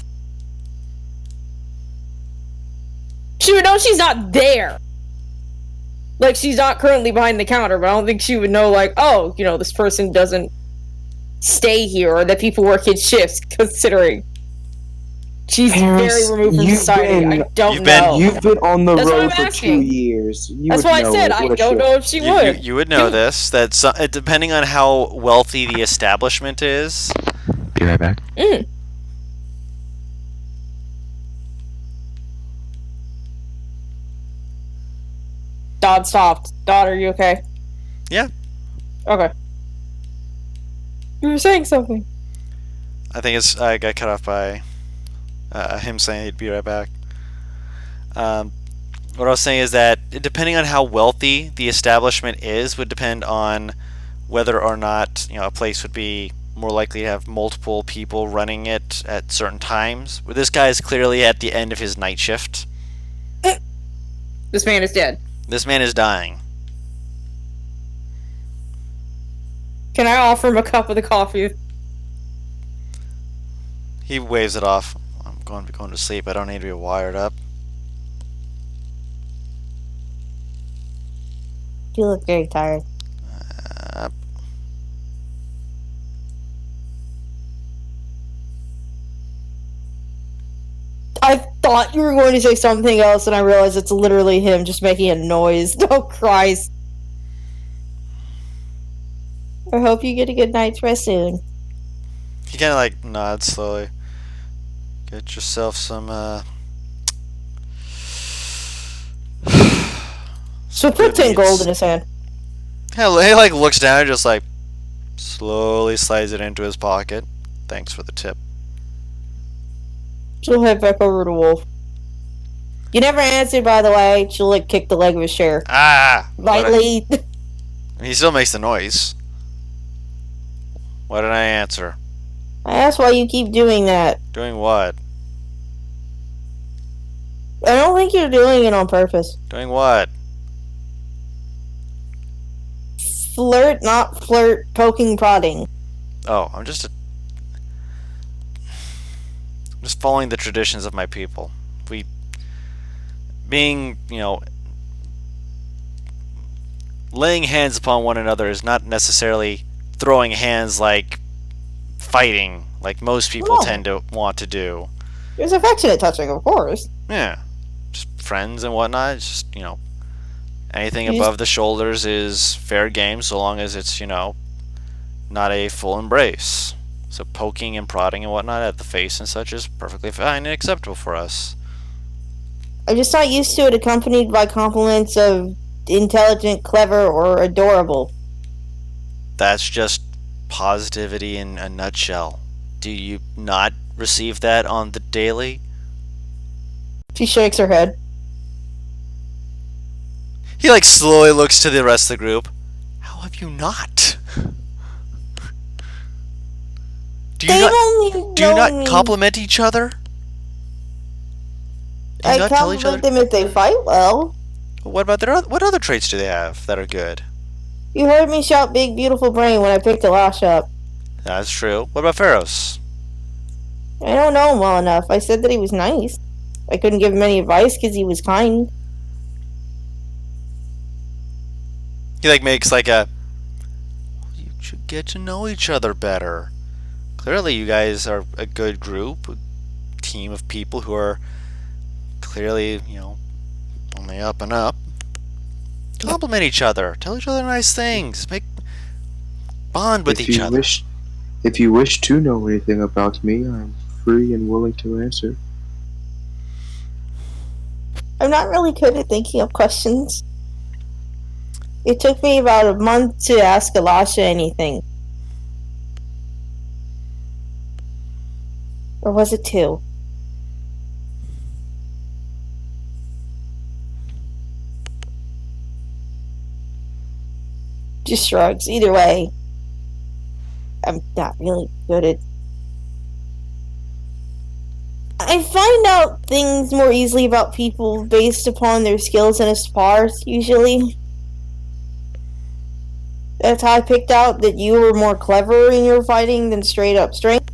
She would know she's not there. Like, she's not currently behind the counter, but I don't think she would know, like, oh, this person doesn't stay here, or that people work in shifts, considering she's Paris, very removed from you've society. I been- don't you've been- know. You've been on the That's what road I'm for asking. 2 years. You That's would why I know said it. I What a don't shit. know if she would. You would know this, that depending on how wealthy the establishment is, Be right back. Dodd stopped. Dodd, are you okay? Yeah. Okay. You were saying something. I got cut off by him saying he'd be right back. What I was saying is that depending on how wealthy the establishment is would depend on whether or not a place would be more likely to have multiple people running it at certain times. Where this guy is clearly at the end of his night shift. This man is dead. This man is dying. Can I offer him a cup of the coffee? He waves it off. I'm going to be going to sleep. I don't need to be wired up. You look very tired. I thought you were going to say something else, and I realized it's literally him just making a noise. Oh, Christ. I hope you get a good night's rest soon. He kind of like nods slowly. Get yourself some So put 10 gold in his hand. He like looks down and just like slowly slides it into his pocket. Thanks for the tip. She'll head back over to Wolf. You never answered, by the way. She'll like kick the leg of his chair. Ah! Lightly. He still makes the noise. Why did I answer? I asked why you keep doing that. Doing what? I don't think you're doing it on purpose. Doing what? Flirt, not flirt, poking, prodding. Oh, I'm just following the traditions of my people. Being, laying hands upon one another is not necessarily throwing hands like fighting, like most people tend to want to do. There's affectionate touching, of course. Yeah. Just friends and whatnot. It's just, anything above the shoulders is fair game so long as it's, not a full embrace. So poking and prodding and whatnot at the face and such is perfectly fine and acceptable for us. I'm just not used to it accompanied by compliments of intelligent, clever, or adorable. That's just positivity in a nutshell. Do you not receive that on the daily? She shakes her head. He like slowly looks to the rest of the group. How have you not? Do you not compliment each other? I compliment them if they fight well. What about what other traits do they have that are good? You heard me shout big beautiful brain when I picked Elash up. That's true. What about Pharaohs? I don't know him well enough. I said that he was nice. I couldn't give him any advice because he was kind. He like makes like a... You should get to know each other better. Clearly you guys are a good group. A team of people who are clearly, on the up and up. Compliment each other. Tell each other nice things. Bond with each other. If you wish to know anything about me, I'm free and willing to answer. I'm not really good at thinking of questions. It took me about a month to ask Elisha anything. Or was it 2? Just shrugs. Either way, I'm not really good at... I find out things more easily about people based upon their skills in a spars, usually. That's how I picked out that you were more clever in your fighting than straight up strength.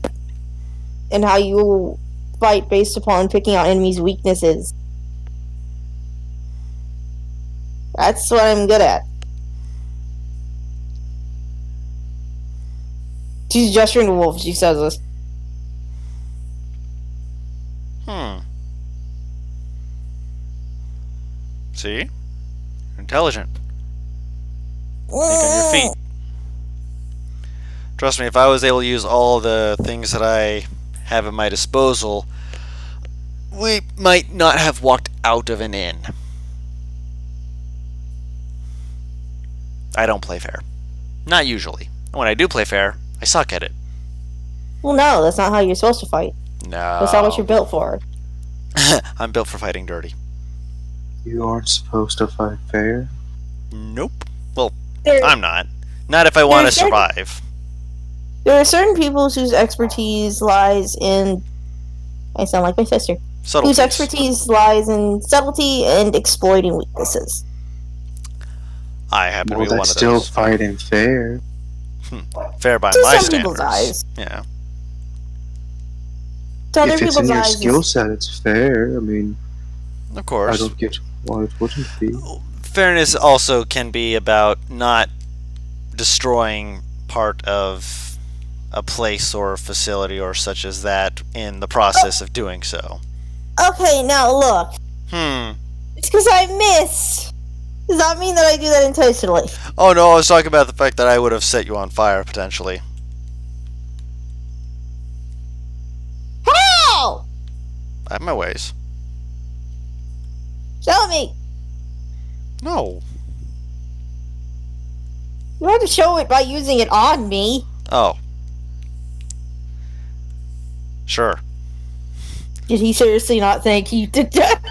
And how you fight based upon picking out enemies' weaknesses. That's what I'm good at. She's gesturing to Wolf. She says this. See? You're intelligent. Think on your feet. Trust me, if I was able to use all the things that I have at my disposal, we might not have walked out of an inn. I don't play fair. Not usually. And when I do play fair, I suck at it. Well, no, that's not how you're supposed to fight. No. That's not what you're built for. I'm built for fighting dirty. You aren't supposed to fight fair. Nope. Well, There, I'm not. Not if I want to There's certain- survive. there are certain people whose expertise lies in. I sound like my sister. Subtleties. Whose expertise lies in subtlety and exploiting weaknesses. I happen to Well, be one that's of still those. fighting fair. Fair by To my some people's standards. eyes. Yeah. To other If it's people's in your eyes, skill set, it's fair. I mean, Of I course. don't get why it wouldn't be. Fairness also can be about not destroying part of a place or facility or such as that in the process of doing so. okay, now look. It's because I missed. Does not mean that I do that intentionally. Oh no, I was talking about the fact that I would have set you on fire potentially. How? I have my ways. Show me. No. You have to show it by using it on me. Oh. Sure. Did he seriously not think he did that?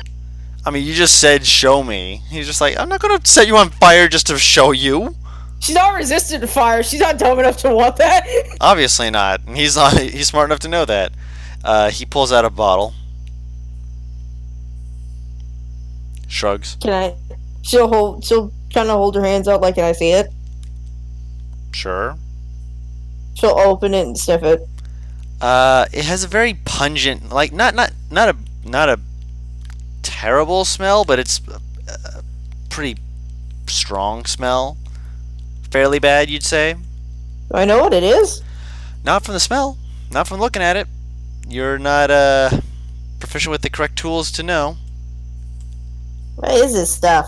I mean, you just said show me. He's just like, I'm not gonna set you on fire just to show you. She's not resistant to fire. She's not dumb enough to want that. Obviously not. And he's not. He's smart enough to know that. He pulls out a bottle. Shrugs. Can I? She'll kind of hold her hands out like, can I see it? Sure. She'll open it and sniff it. It has a very pungent, like not a terrible smell, but it's a pretty strong smell. Fairly bad, you'd say. Do I know what it is? Not from the smell. Not from looking at it. You're not proficient with the correct tools to know. What is this stuff?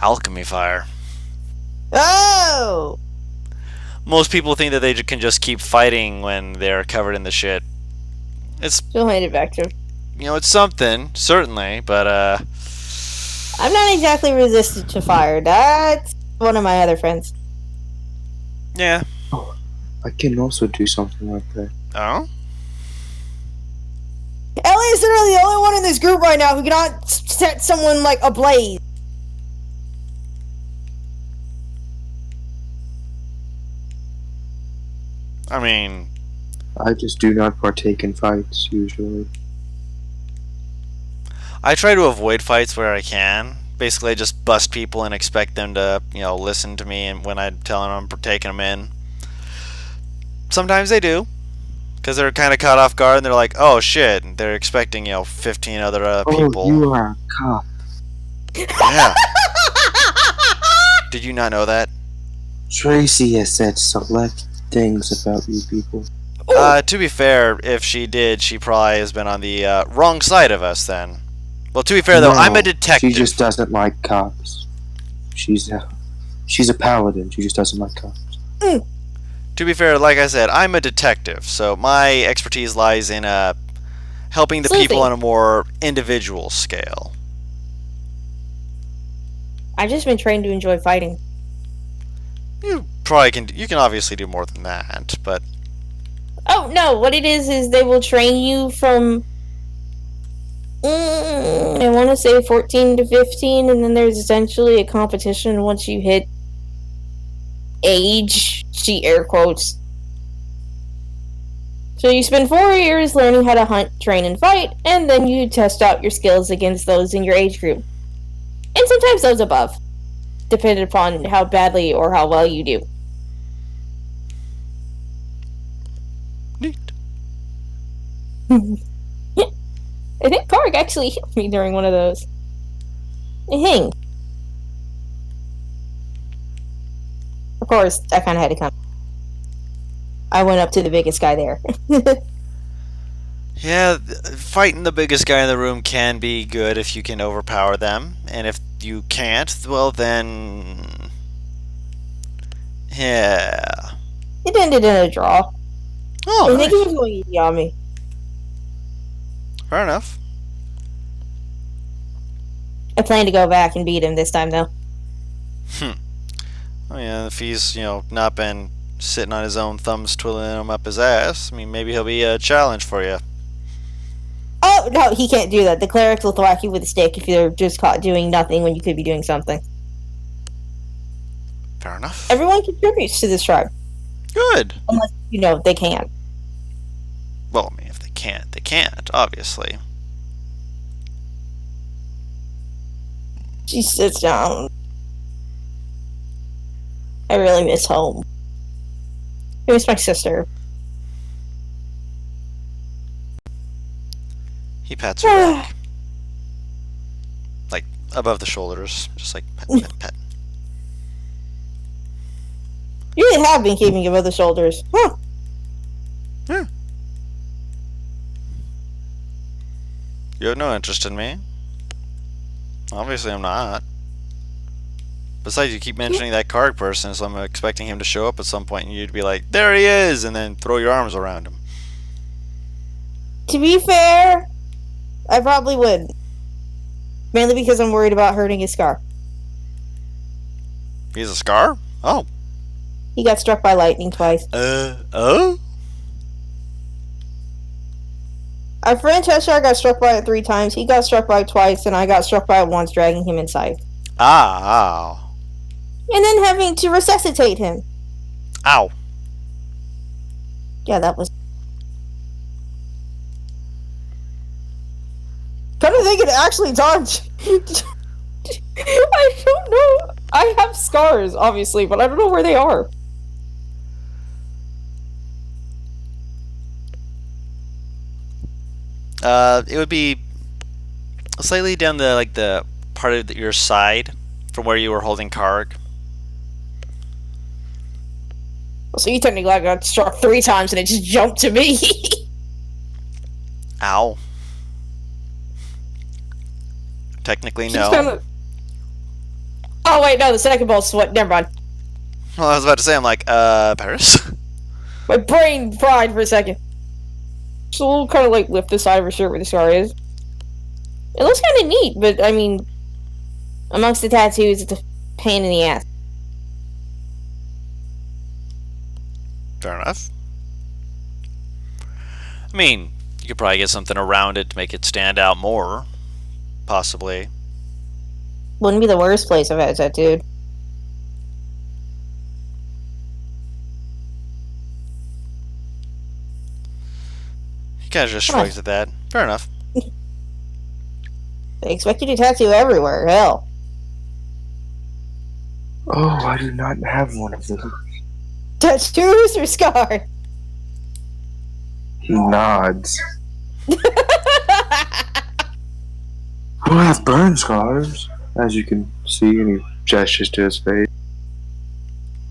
Alchemy fire. Oh! Most people think that they can just keep fighting when they're covered in the shit. It's, She'll hand it back to her. it's something, certainly, but I'm not exactly resistant to fire. That's one of my other friends. yeah. I can also do something like that. Oh? Ellie is literally the only one in this group right now who cannot set someone like ablaze. I mean, I just do not partake in fights usually. I try to avoid fights where I can. Basically, I just bust people and expect them to, listen to me and when I tell them I'm taking them in. Sometimes they do, because they're kind of caught off guard and they're like, "Oh shit!" And they're expecting 15 other people. Oh, you are a cop. Yeah. Did you not know that? Tracy has said select things about you people. To be fair, if she did, she probably has been on the wrong side of us then. Well, to be fair though, No, I'm a detective. She just doesn't like cops. She's a paladin. She just doesn't like cops. To be fair, like I said, I'm a detective, so my expertise lies in helping the people Sleuthing. on a more individual scale. I've just been trained to enjoy fighting. You probably can. You can obviously do more than that, but Oh no, what it is they will train you from I want to say 14 to 15, and then there's essentially a competition once you hit age, she air quotes. So you spend 4 years learning how to hunt, train, and fight, and then you test out your skills against those in your age group. And sometimes those above, depending upon how badly or how well you do. neat. I think Karg actually hit me during one of those. Hang. Of course, I kind of had to come. I went up to the biggest guy there. Yeah, fighting the biggest guy in the room can be good if you can overpower them, and if you can't, well then, yeah. It ended in a draw. Oh, I think nice. he was going easy on me. Fair enough. I plan to go back and beat him this time, though. I mean, if he's, not been sitting on his own thumbs twiddling them up his ass, I mean, maybe he'll be a challenge for you. Oh, no, he can't do that. The clerics will thwack you with a stick if you're just caught doing nothing when you could be doing something. Fair enough. Everyone contributes to this tribe. Good. Unless, they can't. Well, I mean, if they can't, they can't, obviously. She sits down. I really miss home. I miss my sister. He pats her back. Like, above the shoulders. Just like, pet, pet, pet. You really have been keeping above the shoulders. Huh. Yeah. You have no interest in me. Obviously, I'm not. Besides, you keep mentioning that card person, so I'm expecting him to show up at some point and you'd be like, there he is, and then throw your arms around him. To be fair, I probably would. Mainly because I'm worried about hurting his scar. He's a scar? Oh. He got struck by lightning twice. Oh? Our friend Cheshire got struck by it 3 times. He got struck by it twice, and I got struck by it once, dragging him inside. Ow. And then having to resuscitate him. Ow. Yeah, that was... Come to think it actually dodge. I don't know. I have scars, obviously, but I don't know where they are. It would be slightly down the part of your side from where you were holding Karg. So you technically got struck 3 times and it just jumped to me. Ow. Technically, no. Kinda... Oh wait, no, the second ball's sweat. Never mind. Well, I was about to say, I'm like, Paris? My brain fried for a second. So we'll kind of lift the side of her shirt where the scar is. It looks kind of neat, but I mean, amongst the tattoos, it's a pain in the ass. Fair enough. I mean, you could probably get something around it to make it stand out more. Possibly. Wouldn't be the worst place I've had tattooed. He kind of just shrugs at that. Fair enough. They expect you to tattoo everywhere, hell. Oh, I do not have one of them. Tattoos or scar? He nods. I have burn scars, as you can see, and he gestures to his face.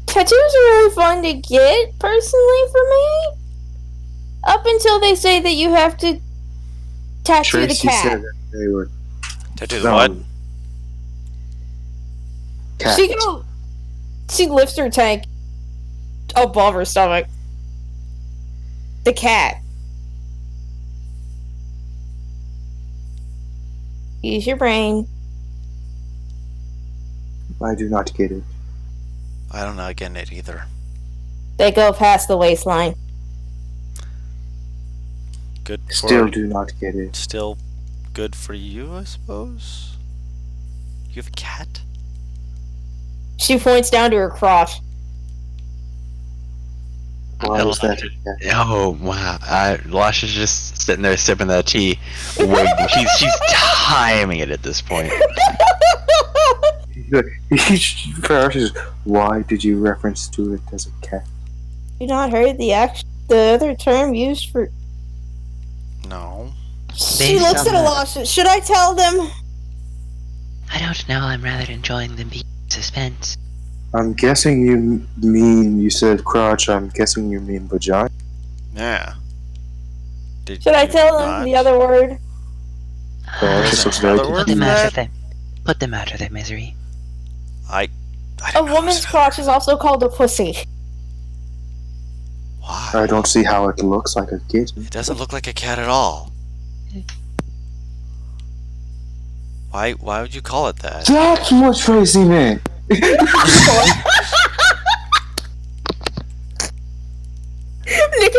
Tattoos are really fun to get, personally, for me. Up until they say that you have to tattoo the Tracy cat. said that they were Tattoo the what? Cats. She lifts her tank above her stomach. The cat. Use your brain. I do not get it. I don't know getting it either. They go past the waistline. Good for Still do not get it. Still good for you, I suppose? You have a cat? She points down to her crotch. Why was that? Oh wow! Lash is just sitting there sipping that tea, waiting. she's timing it at this point. Paris says, why did you reference to it as a cat? You not heard the other term used for... No. She Based looks on at the- Elisha. Should I tell them? I don't know, I'm rather enjoying the suspense. I'm guessing you said crotch, I'm guessing you mean vagina. Yeah. Should I tell them the other word? This looks very Another word Put them for out that? of their, put them out of their misery. I A didn't woman's notice that. crotch is also called a pussy. Why? I don't see how it looks like a kitten. It doesn't look like a cat at all. Why would you call it that? That's what Tracy meant!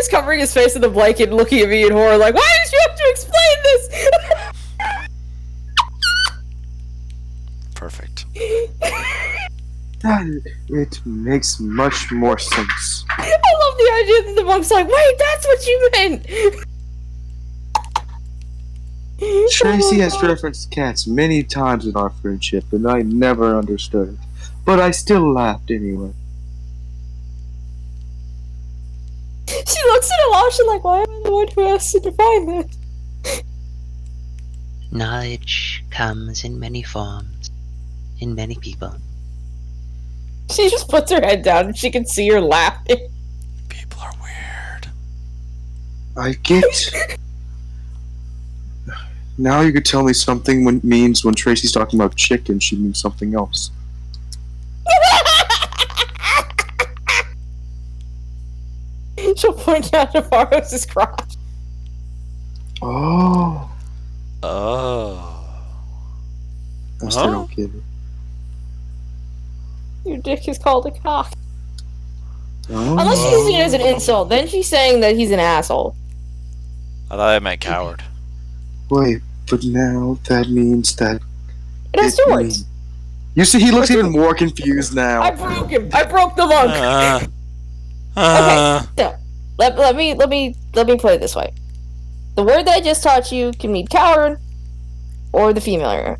just covering his face in the blanket and looking at me in horror like, why did you have to explain this? Perfect. It makes much more sense. I love the idea that the monk's like, wait, that's what you meant! Tracy has referenced cats many times in our friendship, and I never understood it. But I still laughed anyway. She looks at Elisha like, why am I the one who has to define this? Knowledge comes in many forms, in many people. She just puts her head down and she can see her laughing. People are weird. I get. Now you could tell me something means when Tracy's talking about chicken, she means something else. She'll point out to Faros' crotch. Oh. Oh. I still don't get it. Your dick is called a cock. Oh. Unless she's using it as an insult, then she's saying that he's an asshole. I thought I meant coward. Wait, but now that means that. It has two words. You see, he looks even more confused now. I broke him. I broke the monk. Okay, so let me play it this way. The word that I just taught you can mean coward or the female.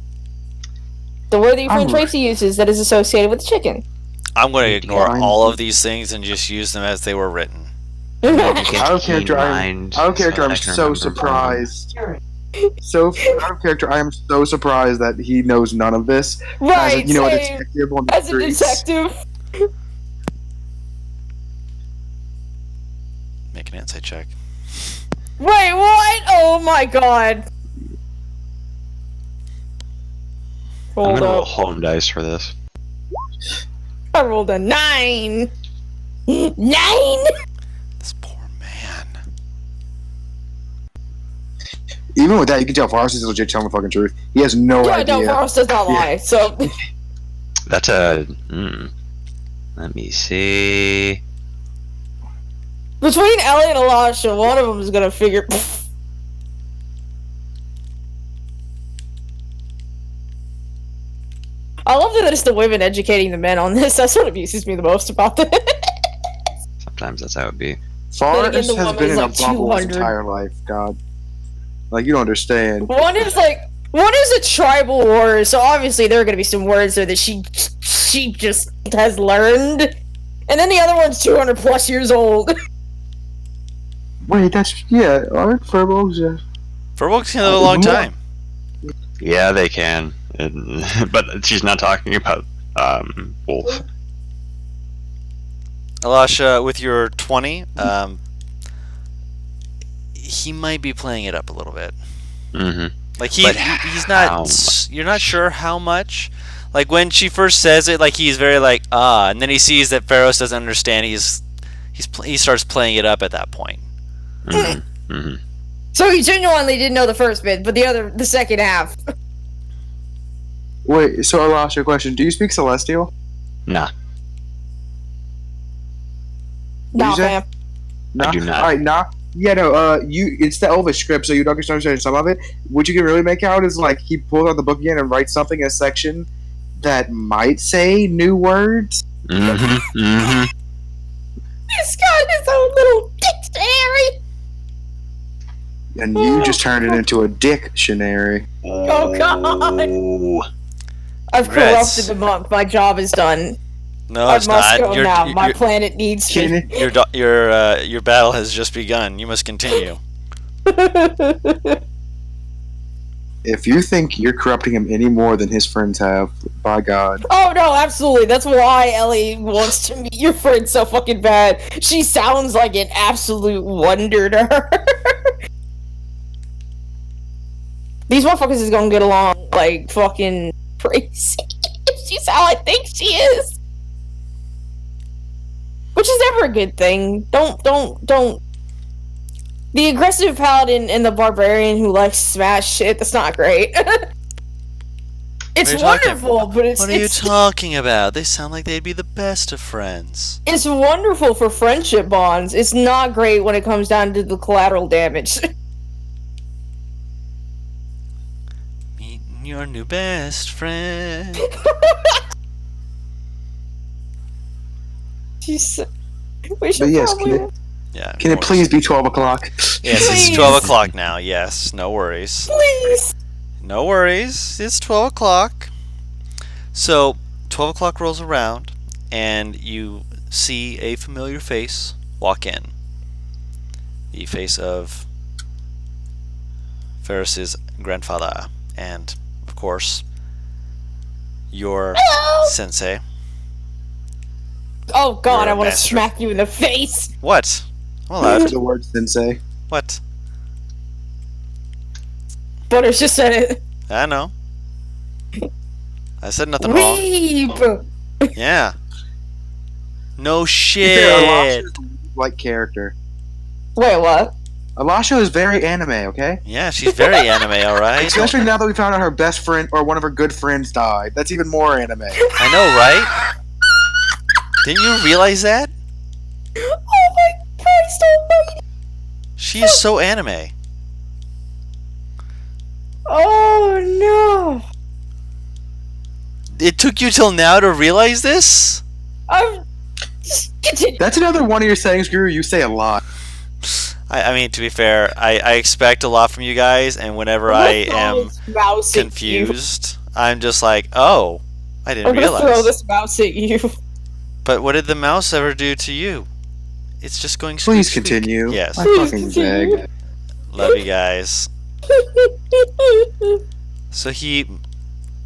The word that your friend Tracy uses that is associated with chicken. I'm going to ignore all of these things and just use them as they were written. Out of character, I'm so surprised. Out of character, I am so surprised that he knows none of this. Right, as a detective on the as streets. a detective. Make an insight check. Wait, what? Oh my god. I'm Hold gonna roll up. home dice for this. I rolled a 9. 9? This poor man. Even with that, you can tell Faros is legit telling the fucking truth. He has no Yeah, idea. no, Faros does not lie. So That's a. Let me see. between Ellie and Elisha, one of them is gonna figure. I love that it's the women educating the men on this. That's what amuses me the most about this. Sometimes that's how it be. Faros Then again, the has woman been is in a like bubble his 200. entire life, God. Like, you don't understand. One is a tribal war, so obviously there are gonna be some words there that she just has learned, and then the other one's 200 plus years old. Wait, aren't furbolgs? Furbolgs can live a long time. Yeah, they can. But she's not talking about Wolf. Elisha, with your 20, he might be playing it up a little bit. Mm-hmm. Like But he's not. You're not sure how much. Like when she first says it, like he's very like and then he sees that Faros doesn't understand. He starts playing it up at that point. Mm-hmm. Mm-hmm. So he genuinely didn't know the first bit, but the second half. Wait, so I lost your question. Do you speak Celestial? Nah, Nah, you say? fam. Nah? I do not. Alright, nah. Yeah, no, it's the Elvish script, so you don't understand some of it. What you can really make out is, like, he pulls out the book again and writes something in a section that might say new words. Mm-hmm. Mm-hmm. He's got his own little dictionary. And you just turned it into a dictionary. Oh god. Oh. I've Congrats. corrupted the monk. My job is done. No, I it's must not. go now. My planet needs me. Your battle has just begun. You must continue. If you think you're corrupting him any more than his friends have, by God. Oh no, absolutely. That's why Ellie wants to meet your friend so fucking bad. She sounds like an absolute wonder to her. These motherfuckers is gonna get along like fucking crazy. She's how I think she is. Which is never a good thing. Don't. The aggressive paladin and the barbarian who likes to smash shit, that's not great. It's What are you talking wonderful, but What are you talking about? They sound like they'd be the best of friends. it's wonderful for friendship bonds. It's not great when it comes down to the collateral damage. Meeting your new best friend. Jeez. We But should yes, probably... Yeah. can it please be 12 o'clock? Yes, it's Please. 12 o'clock now. Yes, no worries. Please! No worries. It's 12 o'clock. So, 12 o'clock rolls around, and you see a familiar face walk in. The face of Ferris's grandfather, and, of course, your Hello! sensei. Oh god, You're a I want to master. smack you in the face! What? I'm allowed. The word sensei. What? Butters just said it. I know. I said nothing wrong. Weeb! Yeah. No Alasha shit. is a like character. Wait, what? Alasha is very anime, okay? Yeah, she's very anime, alright? Especially now that we found out her best friend or one of her good friends died. That's even more anime. I know, right? Didn't you realize that? Oh my Christ almighty! She is so anime. Oh no! It took you till now to realize this? I'm... Continue. That's another one of your sayings, Guru. You say a lot. I mean, to be fair, I expect a lot from you guys, and whenever I am confused, I'm just like, oh, I didn't I'm gonna throw realize. this mouse at you. But what did the mouse ever do to you? It's just going squeak, Please squeak. continue. Yes. I Please fucking continue. beg. Love you guys. So he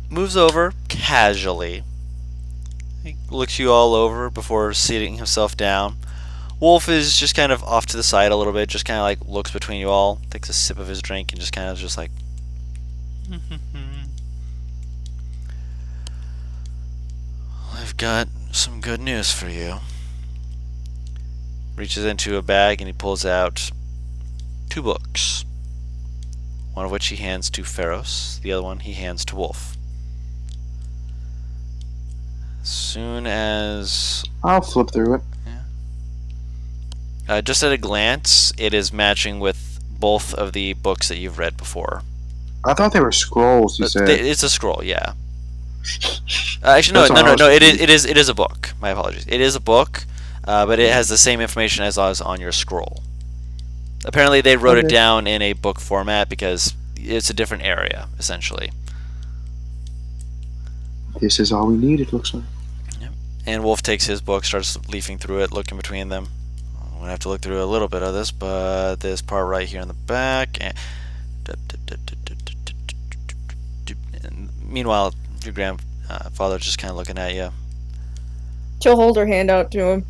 moves over casually. He looks you all over before seating himself down. Wolf is just kind of off to the side a little bit, just kind of like looks between you all, takes a sip of his drink, and just kind of just like. I've got some good news for you. Reaches into a bag and he pulls out 2 books. One of which he hands to Pharos, the other one he hands to Wolf. As soon as I'll flip through it. just at a glance, it is matching with both of the books that you've read before. I thought they were scrolls, you said. It's a scroll, yeah. Actually, no, That's what I was no. It thinking. is a book. My apologies. It is a book, but it has the same information as on your scroll. Apparently, they wrote it Okay. down in a book format because it's a different area, essentially. This is all we need, it looks like. And Wolf takes his book, starts leafing through it, looking between them. I'm gonna have to look through a little bit of this, but this part right here in the back. And meanwhile, your grandfather's just kind of looking at you. She'll hold her hand out to him.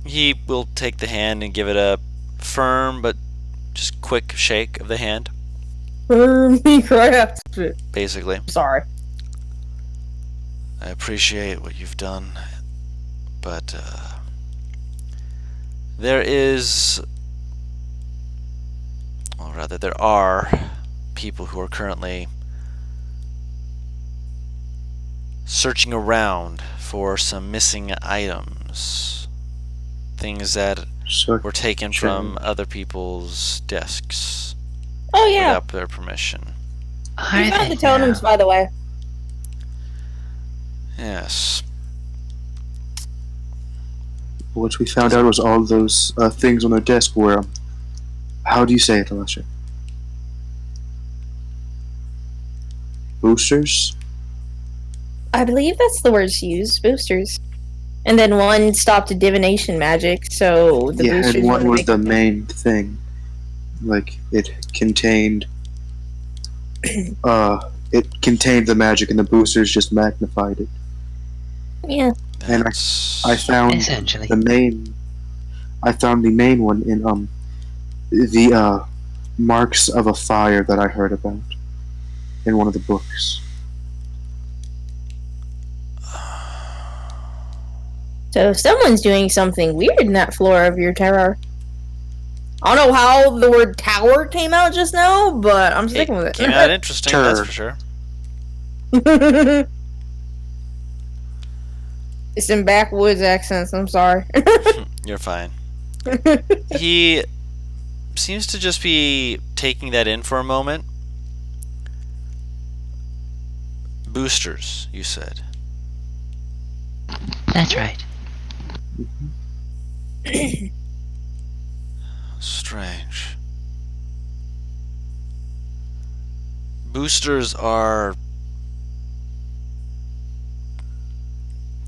He will take the hand and give it a firm but just quick shake of the hand, He grasps it. basically. Sorry. I appreciate what you've done, but there are people who are currently searching around for some missing items, things that So, were taken from other people's desks Oh yeah. without their permission. Are We found they the totems, now? by the way. Yes. what we found out was all those things on their desk were, how do you say it, Alasha? Boosters? I believe that's the words used. Boosters. And then one stopped a divination magic, so the Yeah, boosters and one would was make- the main thing. Like, it contained the magic and the boosters just magnified it. Yeah. And That's I found Essentially. the main one in the marks of a fire that I heard about in one of the books. So someone's doing something weird in that floor of your tower. I don't know how the word tower came out just now, but I'm it sticking with it. came out interesting, that's Sure. for sure. It's in backwoods accents. I'm sorry. You're fine. He seems to just be taking that in for a moment. Boosters, you said. That's right. Strange. Boosters are.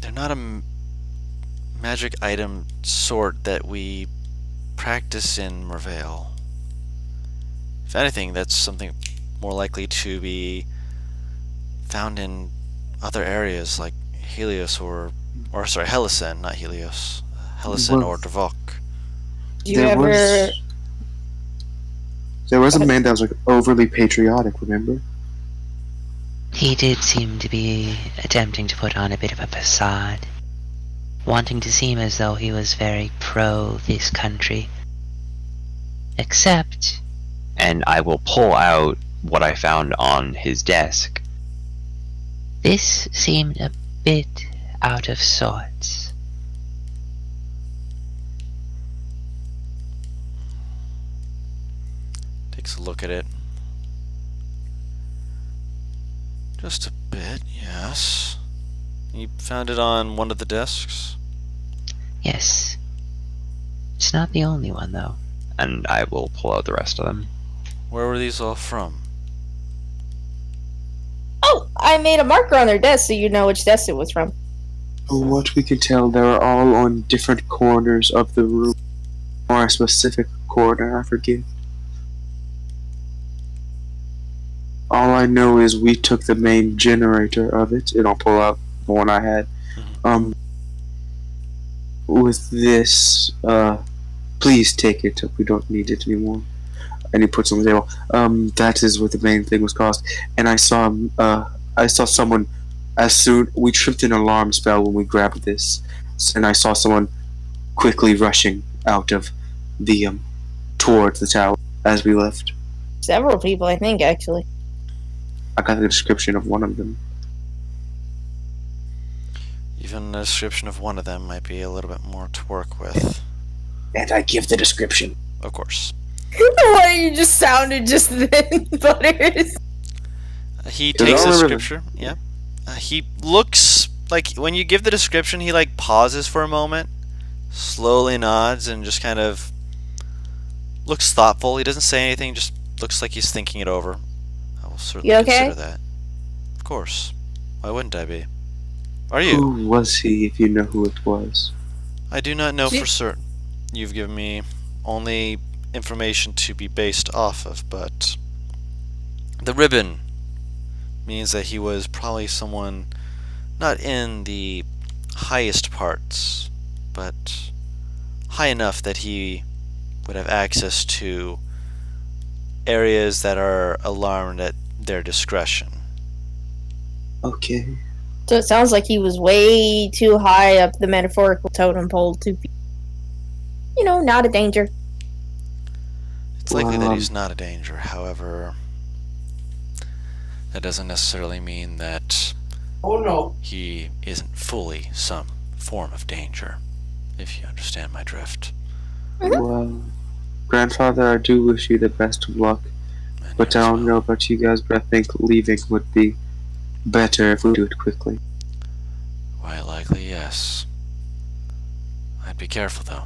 They're not a magic item sort that we practice in Mervale. If anything, that's something more likely to be found in other areas like Helios or sorry, Helisen, not Helios. Helisen Well, or Dvok. Do you there ever? was a man that was like overly patriotic. Remember? He did seem to be attempting to put on a bit of a facade, wanting to seem as though he was very pro this country. Except, And I will pull out what I found on his desk. this seemed a bit out of sorts. Takes a look at it. Just a bit, yes. You found it on one of the desks? Yes. It's not the only one, though. And I will pull out the rest of them. Where were these all from? Oh, I made a marker on their desk so you know which desk it was from. From what we could tell, they were all on different corners of the room, or a specific corner. I forget. All I know is we took the main generator of it, and I'll pull out the one I had. With this, please take it. We don't need it anymore. And he puts it on the table. That is what the main thing was caused. And I saw someone. As soon we tripped an alarm spell when we grabbed this, and I saw someone quickly rushing out of the towards the tower as we left. Several people, I think, actually. I got the description of one of them. Even a description of one of them might be a little bit more to work with. And I give the description. Of course. The way you just sounded just then, Butters. He Did takes I the remember description. Yeah. He looks like when you give the description, he like pauses for a moment, slowly nods, and just kind of looks thoughtful. He doesn't say anything, just looks like he's thinking it over. I will certainly You okay? consider that. Of course. Why wouldn't I be? Are you? Who was he, if you know who it was? I do not know for certain. You've given me only information to be based off of, but the ribbon means that he was probably someone not in the highest parts, but high enough that he would have access to areas that are alarmed at their discretion. Okay. So it sounds like he was way too high up the metaphorical totem pole to be, not a danger. It's likely that he's not a danger, however, that doesn't necessarily mean that he isn't fully some form of danger, if you understand my drift. Well, Grandfather, I do wish you the best of luck. And But you I as don't well. know about you guys, but I think leaving would be better if we do it quickly. Quite likely, yes. I'd be careful, though.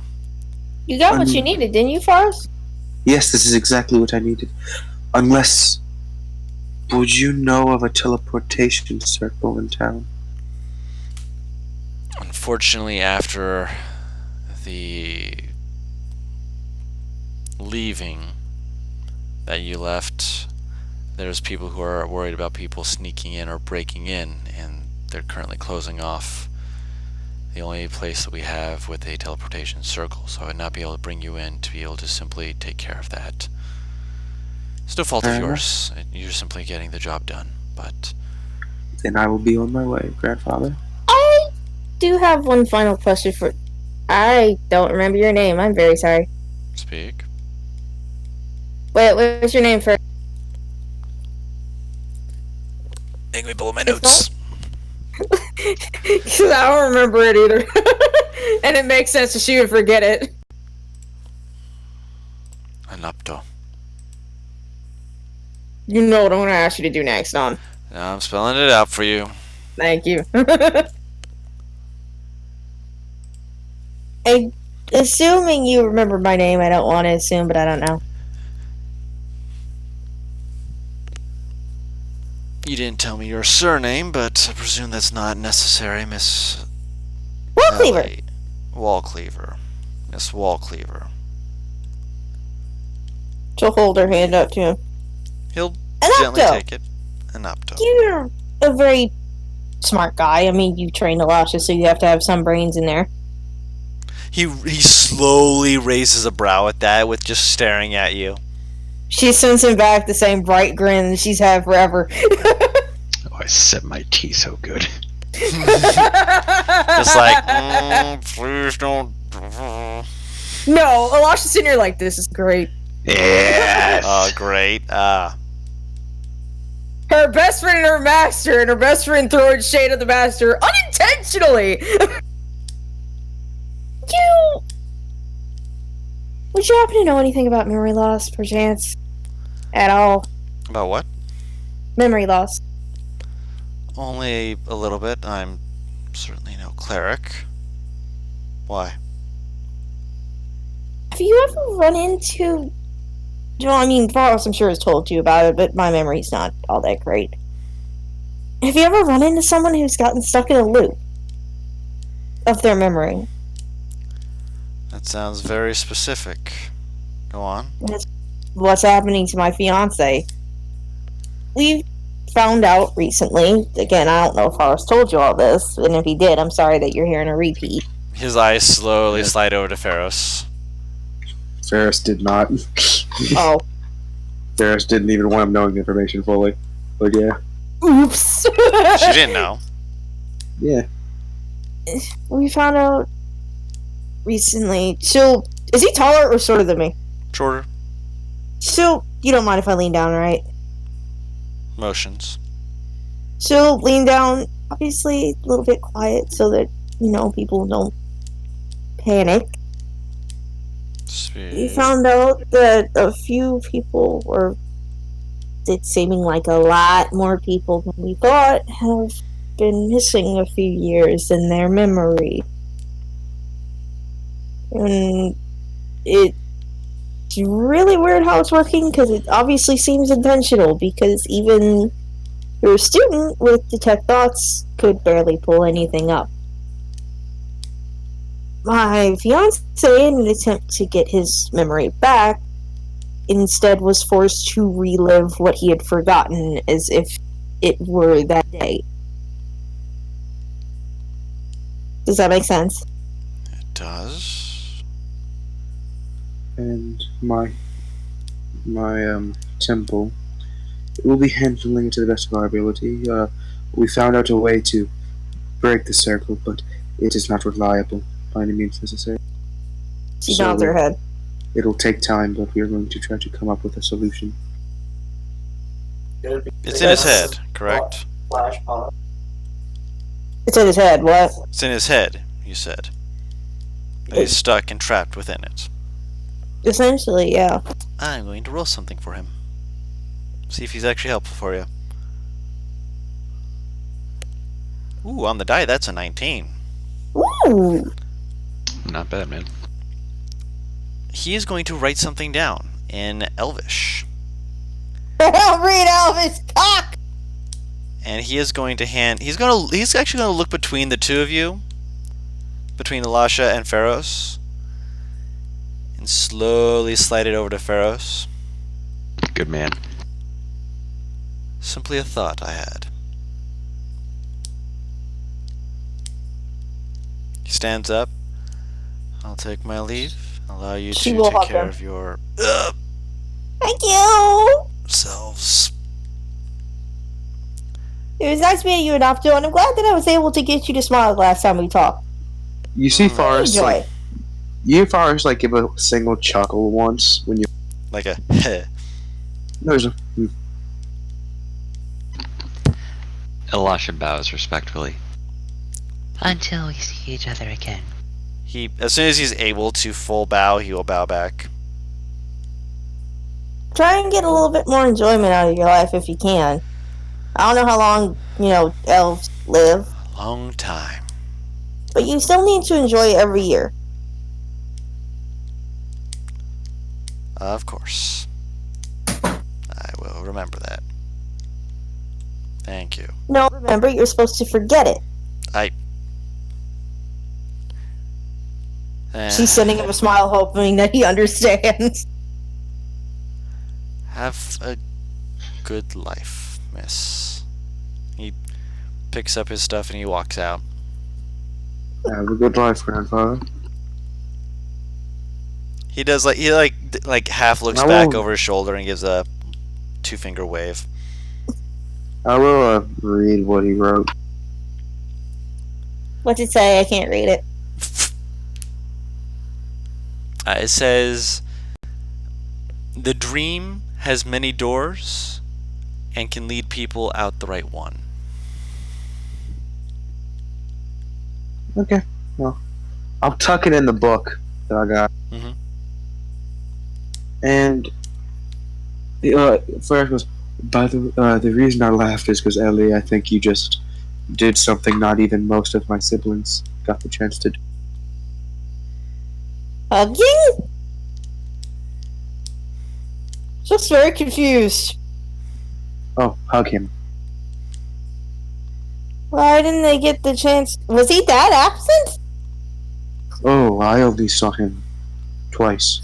You got what you needed, didn't you, Forrest? Yes, this is exactly what I needed. Unless, would you know of a teleportation circle in town? Unfortunately, after the leaving that you left, there's people who are worried about people sneaking in or breaking in, and they're currently closing off the only place that we have with a teleportation circle, so I would not be able to bring you in to be able to simply take care of that. It's no fault of Fair yours. You're simply getting the job done, but Then I will be on my way, Grandfather. I do have one final question for. I don't remember your name. I'm very sorry. speak. Wait, what's your name first? Make me pull up my It's notes. Because I don't remember it either. And it makes sense that she would forget it. Anapto. You know what I'm going to ask you to do next, Don. Now I'm spelling it out for you. Thank you. Assuming you remember my name, I don't want to assume, but I don't know. You didn't tell me your surname, but I presume that's not necessary, Miss Wallcleaver. Ellie. Wallcleaver. Miss Wallcleaver. She'll hold her hand up to him. He'll An gently Opto. take it. Anapto. You're a very smart guy. I mean, you trained a lot, so you have to have some brains in there. He slowly raises a brow at that with just staring at you. She sends him back the same bright grin she's had forever. Oh, I set my tea so good. Just like, please don't. No, Elisha's sitting here like, this is great. Yes. Oh, great. Her best friend and her master, and her best friend throwing shade at the master unintentionally. Would you happen to know anything about memory loss, perchance? At all? About what? Memory loss. Only a little bit. I'm certainly no cleric. Why? Have you ever run into... Well, I mean, Voss, I'm sure, has told you about it, but my memory's not all that great. Have you ever run into someone who's gotten stuck in a loop of their memory? That sounds very specific. Go on. That's what's happening to my fiance. We found out recently, again, I don't know if Forrest told you all this, and if he did, I'm sorry that you're hearing a repeat. His eyes slowly slide over to Pharos. Ferris did not. Oh. Ferris didn't even want him knowing the information fully. But yeah. Oops. She didn't know. Yeah. We found out recently. So, is he taller or shorter than me? Shorter. So, you don't mind if I lean down, right? Motions. So, lean down, obviously a little bit quiet so that, people don't panic. We found out that a few people, or it's seeming like a lot more people than we thought, have been missing a few years in their memory. And it's really weird how it's working, because it obviously seems intentional, because even your student with Detect Thoughts could barely pull anything up. My fiance, in an attempt to get his memory back, instead was forced to relive what he had forgotten as if it were that day. Does that make sense? It does. And my temple, we'll be handling it to the best of our ability. We found out a way to break the circle, but it is not reliable by any means necessary. She nods her head. It'll take time, but we are going to try to come up with a solution. It's in his head, correct? It's in his head, what? It's in his head, you said. But he's stuck and trapped within it. Essentially, yeah. I'm going to roll something for him. See if he's actually helpful for you. Ooh, on the die, that's a 19. Ooh! Not bad, man. He is going to write something down in Elvish. Read Elvis cock! And he is going to he's actually going to look between the two of you, between Elisha and Pharos, and slowly slide it over to Pharos. Good man. Simply a thought I had. He stands up. I'll take my leave. Allow you She to will take hug care him. of your Thank you! selves. It was nice meeting you, Adopto, and I'm glad that I was able to get you to smile the last time we talked. You see Forrest, Enjoy. like, give a single chuckle once when you. Like a heh. There's a. Elisha bows respectfully. Until we see each other again. As soon as he's able to full bow, he will bow back. Try and get a little bit more enjoyment out of your life if you can. I don't know how long, elves live, Long time. but you still need to enjoy it every year. Of course. I will remember that. Thank you. No, remember, you're supposed to forget it. She's sending him a smile, hoping that he understands. Have a good life, miss. He picks up his stuff and he walks out. Have a good life, grandfather. He does like half looks I back will- over his shoulder and gives a 2-finger wave. I will read what he wrote. What's it say? I can't read it. It says, "The dream has many doors and can lead people out the right one." Okay. Well, I'll tuck it in the book that I got. Mhm. And first was, by the reason I laughed is because Ellie, I think you just did something not even most of my siblings got the chance to do. Hugging? Just very confused. Oh, hug him. Why didn't they get the chance? Was he that absent? Oh, I only saw him twice.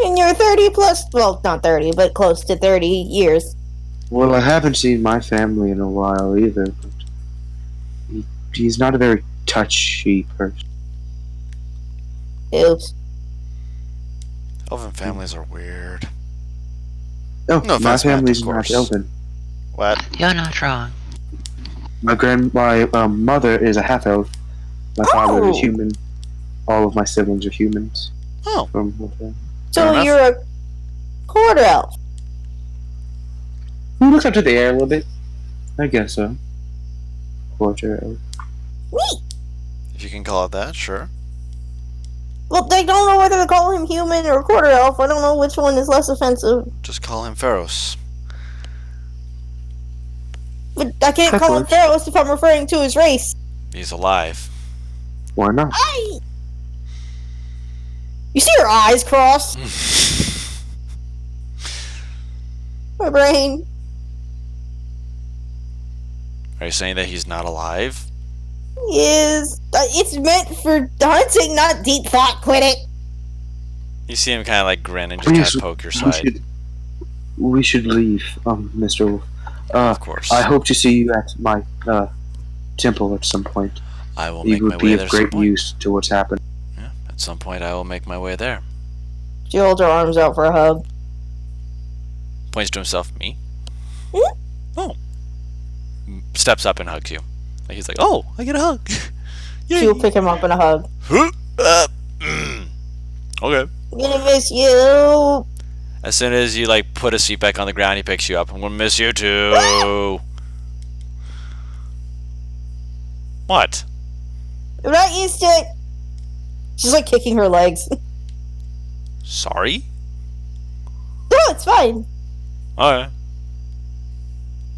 In your 30 plus, well, not 30, but close to 30 years. Well, I haven't seen my family in a while either. But he's not a very touchy person. Oops. Elven families are weird. Oh, No my offense meant, family's of not course. elven. What? You're not wrong. My mother is a half elf. My father is Oh. human. All of my siblings are humans. Oh. From what, So enough. you're a quarter elf. He looks up to the air a little bit. I guess so. Quarter elf. Neat. If you can call it that, sure. Well, they don't know whether to call him human or quarter elf. I don't know which one is less offensive. Just call him Pharos. But I can't call him Theros if I'm referring to his race. He's alive. Why not? You see her eyes cross? My brain. Are you saying that he's not alive? Is it's meant for hunting, not deep thought. Quit it. You see him kind of like grin and just kind Please, of poke your side. we should leave, Mr. Wolf. Of course. I hope to see you at my temple at some point. I will You make my would way be there of some great point. use to what's happened. Yeah, at some point I will make my way there. She holds her arms out for a hug. Points to himself. Me? Hmm? Oh. Steps up and hugs you. Like he's like, oh, I get a hug. Yay. She'll pick him up in a hug. Okay. I'm gonna miss you. As soon as you like put a seat back on the ground, he picks you up. I'm gonna miss you too. What? I'm not used to it. She's like kicking her legs. Sorry? No, it's fine. Alright.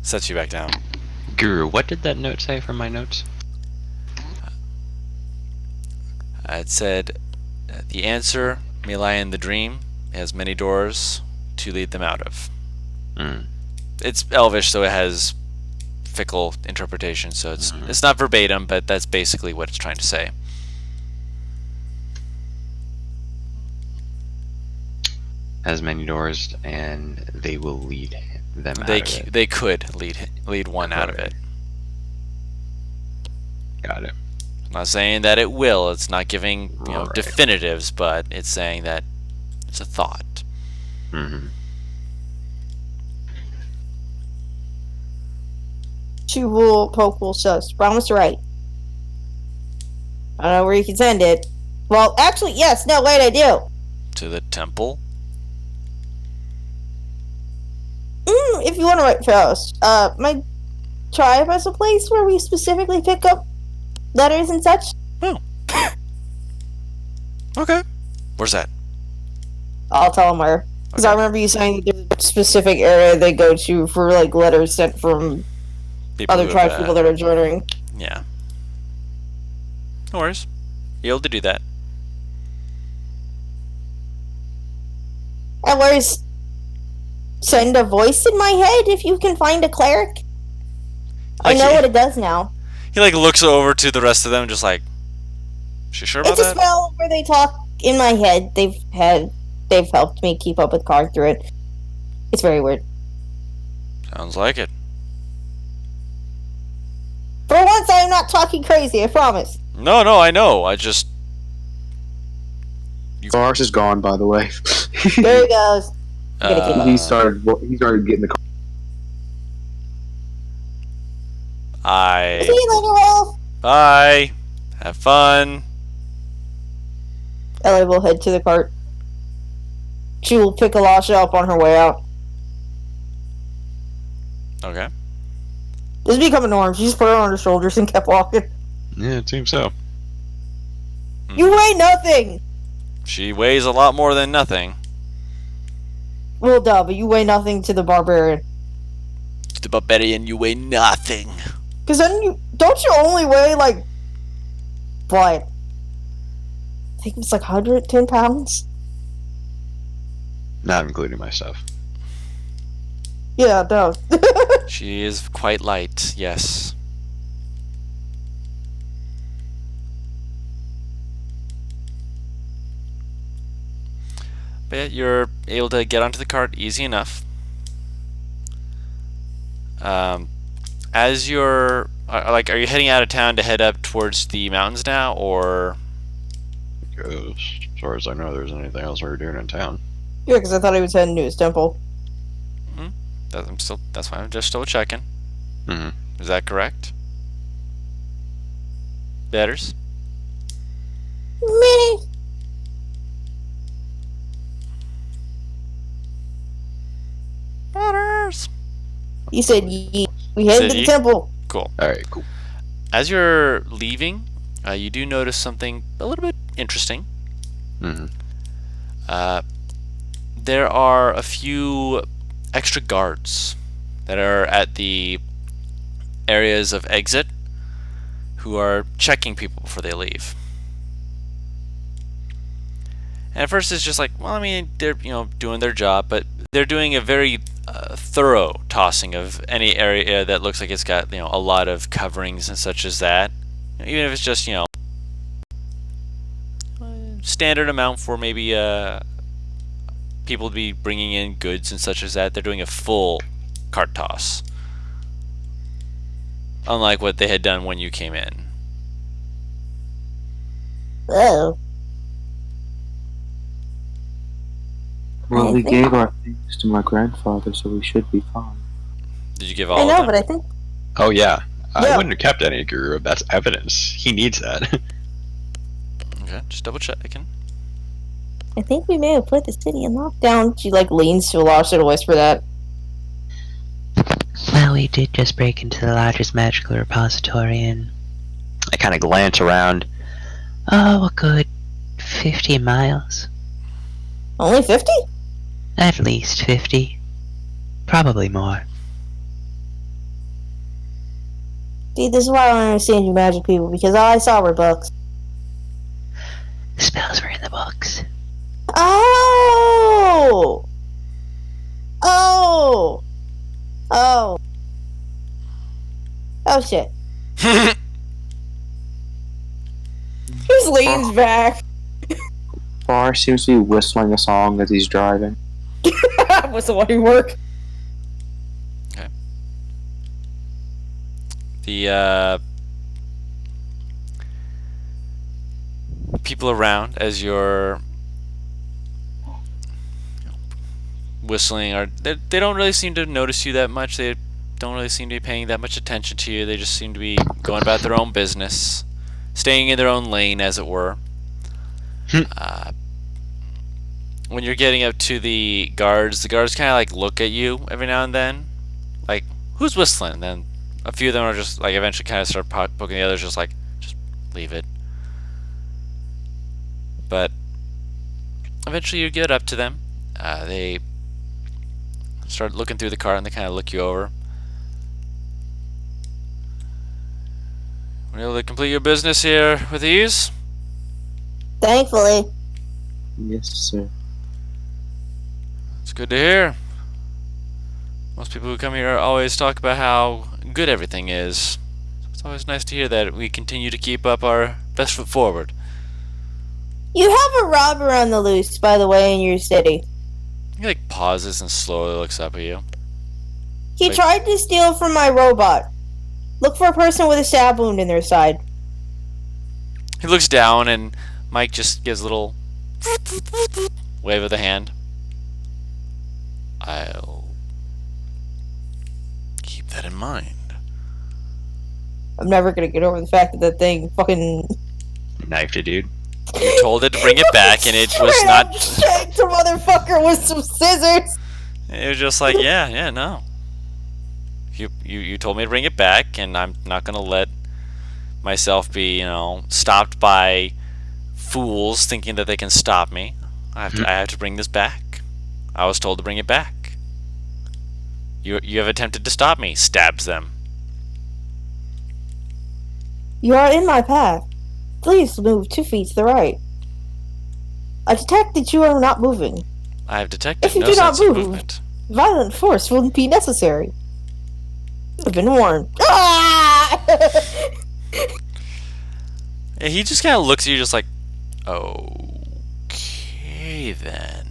Sets you back down. Guru, what did that note say from my notes? It said, the answer may lie in the dream. It has many doors to lead them out of. Mm. It's Elvish, so it has fickle interpretation. So it's not verbatim, but that's basically what it's trying to say. Has many doors, and they will lead them out of it. They could lead one out of it. Got it. I'm not saying that it will. It's not giving Right. definitives, but it's saying that it's a thought. Mm-hmm. Poke will says, promise to write. I don't know where you can send it. Well, actually, yes. No, wait, I do. To the temple. if you want to write fast, my tribe has a place where we specifically pick up letters and such. Oh. Okay. Where's that? I'll tell them where. Because I remember you saying there's a specific area they go to for like letters sent from other tribes people that are joining. Yeah. No worries. You're able to do that. And where's send a voice in my head if you can find a cleric? I know what it does now. He like looks over to the rest of them, just like, "She sure about that?" It's a spell where they talk in my head. They've helped me keep up with Karg through it. It's very weird. Sounds like it. For once, I am not talking crazy. I promise. No, I know. I just. Lars is gone, by the way. There he goes. He started getting the car. See you later, Wolf. Bye. Have fun. Ellie will head to the cart. She will pick Alasha up on her way out. Okay. This is becoming norm. She just put her on her shoulders and kept walking. Yeah, it seems so. You weigh nothing! She weighs a lot more than nothing. Well, duh, but you weigh nothing to the barbarian. To the barbarian, you weigh nothing. Because then don't you only weigh, like, what? I think it's like 110 pounds? Not including my stuff. Yeah, no. She is quite light, yes. But you're able to get onto the cart easy enough. As you're are you heading out of town to head up towards the mountains now, or? Because as far as I know, there's anything else we're doing in town. Yeah, because I thought he was heading to his temple. That's fine. I'm just still checking. Mm-hmm. Is that correct? Betters? Me. Betters. You said ye. We headed to the temple. Cool. Alright, cool. As you're leaving, you do notice something a little bit interesting. Mm-hmm. There are a few extra guards that are at the areas of exit who are checking people before they leave. And at first it's just like, well, I mean, they're doing their job, but they're doing a very thorough tossing of any area that looks like it's got a lot of coverings and such as that. Even if it's just standard amount for maybe people to be bringing in goods and such as that, they're doing a full cart toss. Unlike what they had done when you came in. Oh. Well, we gave our things to my grandfather, so we should be fine. Did you give all I of know, them? but I think... Oh, yeah. I Yeah. wouldn't have kept any Guru. That's evidence. He needs that. Okay, just double checking. I think we may have put the city in lockdown. She, like, leans to Alasha to whisper that. Well, we did just break into the largest magical repository and I kind of glance around. a good 50 miles. Only 50? At least 50. Probably more. See, this is why I don't understand you magic people, because all I saw were books. The spells were in the books. Oh! Oh! Oh. Oh, shit. Just leans back. Bar seems to be whistling a song as he's driving. What's the one work? Okay. The people around as you're whistling they don't really seem to notice you that much. They don't really seem to be paying that much attention to you. They just seem to be going about their own business, staying in their own lane, as it were. When you're getting up to the guards kind of like look at you every now and then, like, who's whistling? And then a few of them are just like eventually kind of start poking the others, just like, just leave it. But eventually you get up to them. They start looking through the cart and they kind of look you over. Were you able to complete your business here with ease? Thankfully. Yes, sir. It's good to hear. Most people who come here always talk about how good everything is. It's always nice to hear that we continue to keep up our best foot forward. You have a robber on the loose, by the way, in your city. He like pauses and slowly looks up at you. He Like- tried to steal from my robot. Look for a person with a stab wound in their side. He looks down and Mike just gives a little wave of the hand. I'll keep that in mind. I'm never gonna get over the fact that that thing fucking Knifed a dude. You told it to bring it back, and it was straight not. up shanked a motherfucker with some scissors. It was just like, yeah, no. You told me to bring it back, and I'm not gonna let myself be, stopped by fools thinking that they can stop me. I have to bring this back. I was told to bring it back. You have attempted to stop me. Stabs them. You are in my path. Please move 2 feet to the right. I detect that you are not moving. I have detected If you no do not sense of move, movement. violent force will be necessary. I've been warned. Ah! And he just kind of looks at you, just like, okay then.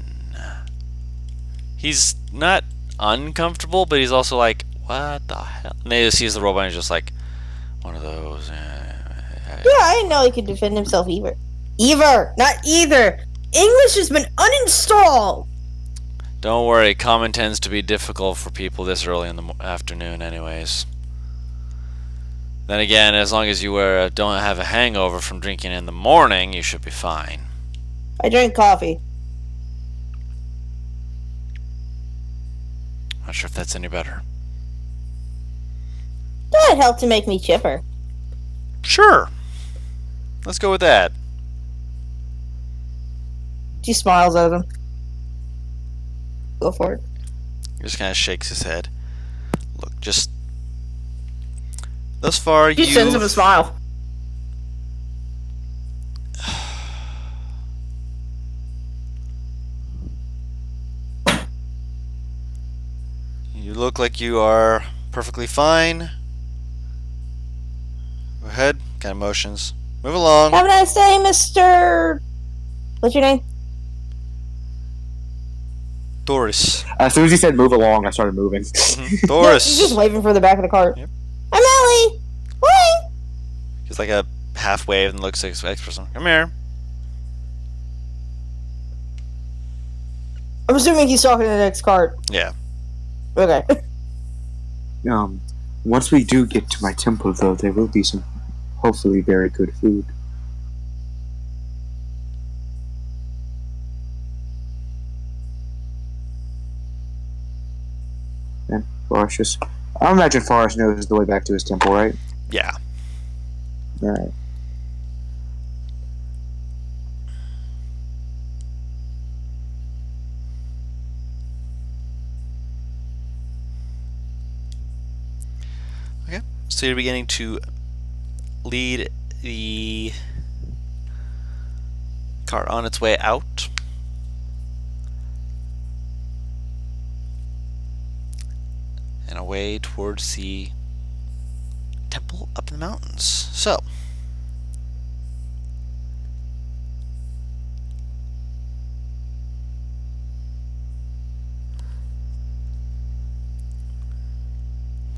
He's not uncomfortable, but he's also like, what the hell? And then he sees the robot and he's just like, one of those. Yeah, I didn't know he could defend himself either. Not either. English has been uninstalled. Don't worry, common tends to be difficult for people this early in the afternoon, anyways. Then again, as long as you don't have a hangover from drinking in the morning, you should be fine. I drink coffee. Not sure if that's any better. That helped to make me chipper. Sure. Let's go with that. She smiles at him. Go for it. He just kind of shakes his head. Look, just thus far She sends him a smile. You look like you are perfectly fine. Go ahead, kind of motions. Move along. Have a nice day, Mr. What's your name? Doris. As soon as he said move along, I started moving. Doris. He's just waving for the back of the cart. Yep. I'm Ellie. Hi. He's like a half wave and looks like X person. Come here. I'm assuming he's talking to the next cart. Yeah. Okay. Once we do get to my temple, though, there will be some, hopefully, very good food. And Forrest just... I imagine Forrest knows the way back to his temple, right? Yeah. Alright. Okay. So you're beginning to lead the cart on its way out. And away towards the temple up in the mountains. So,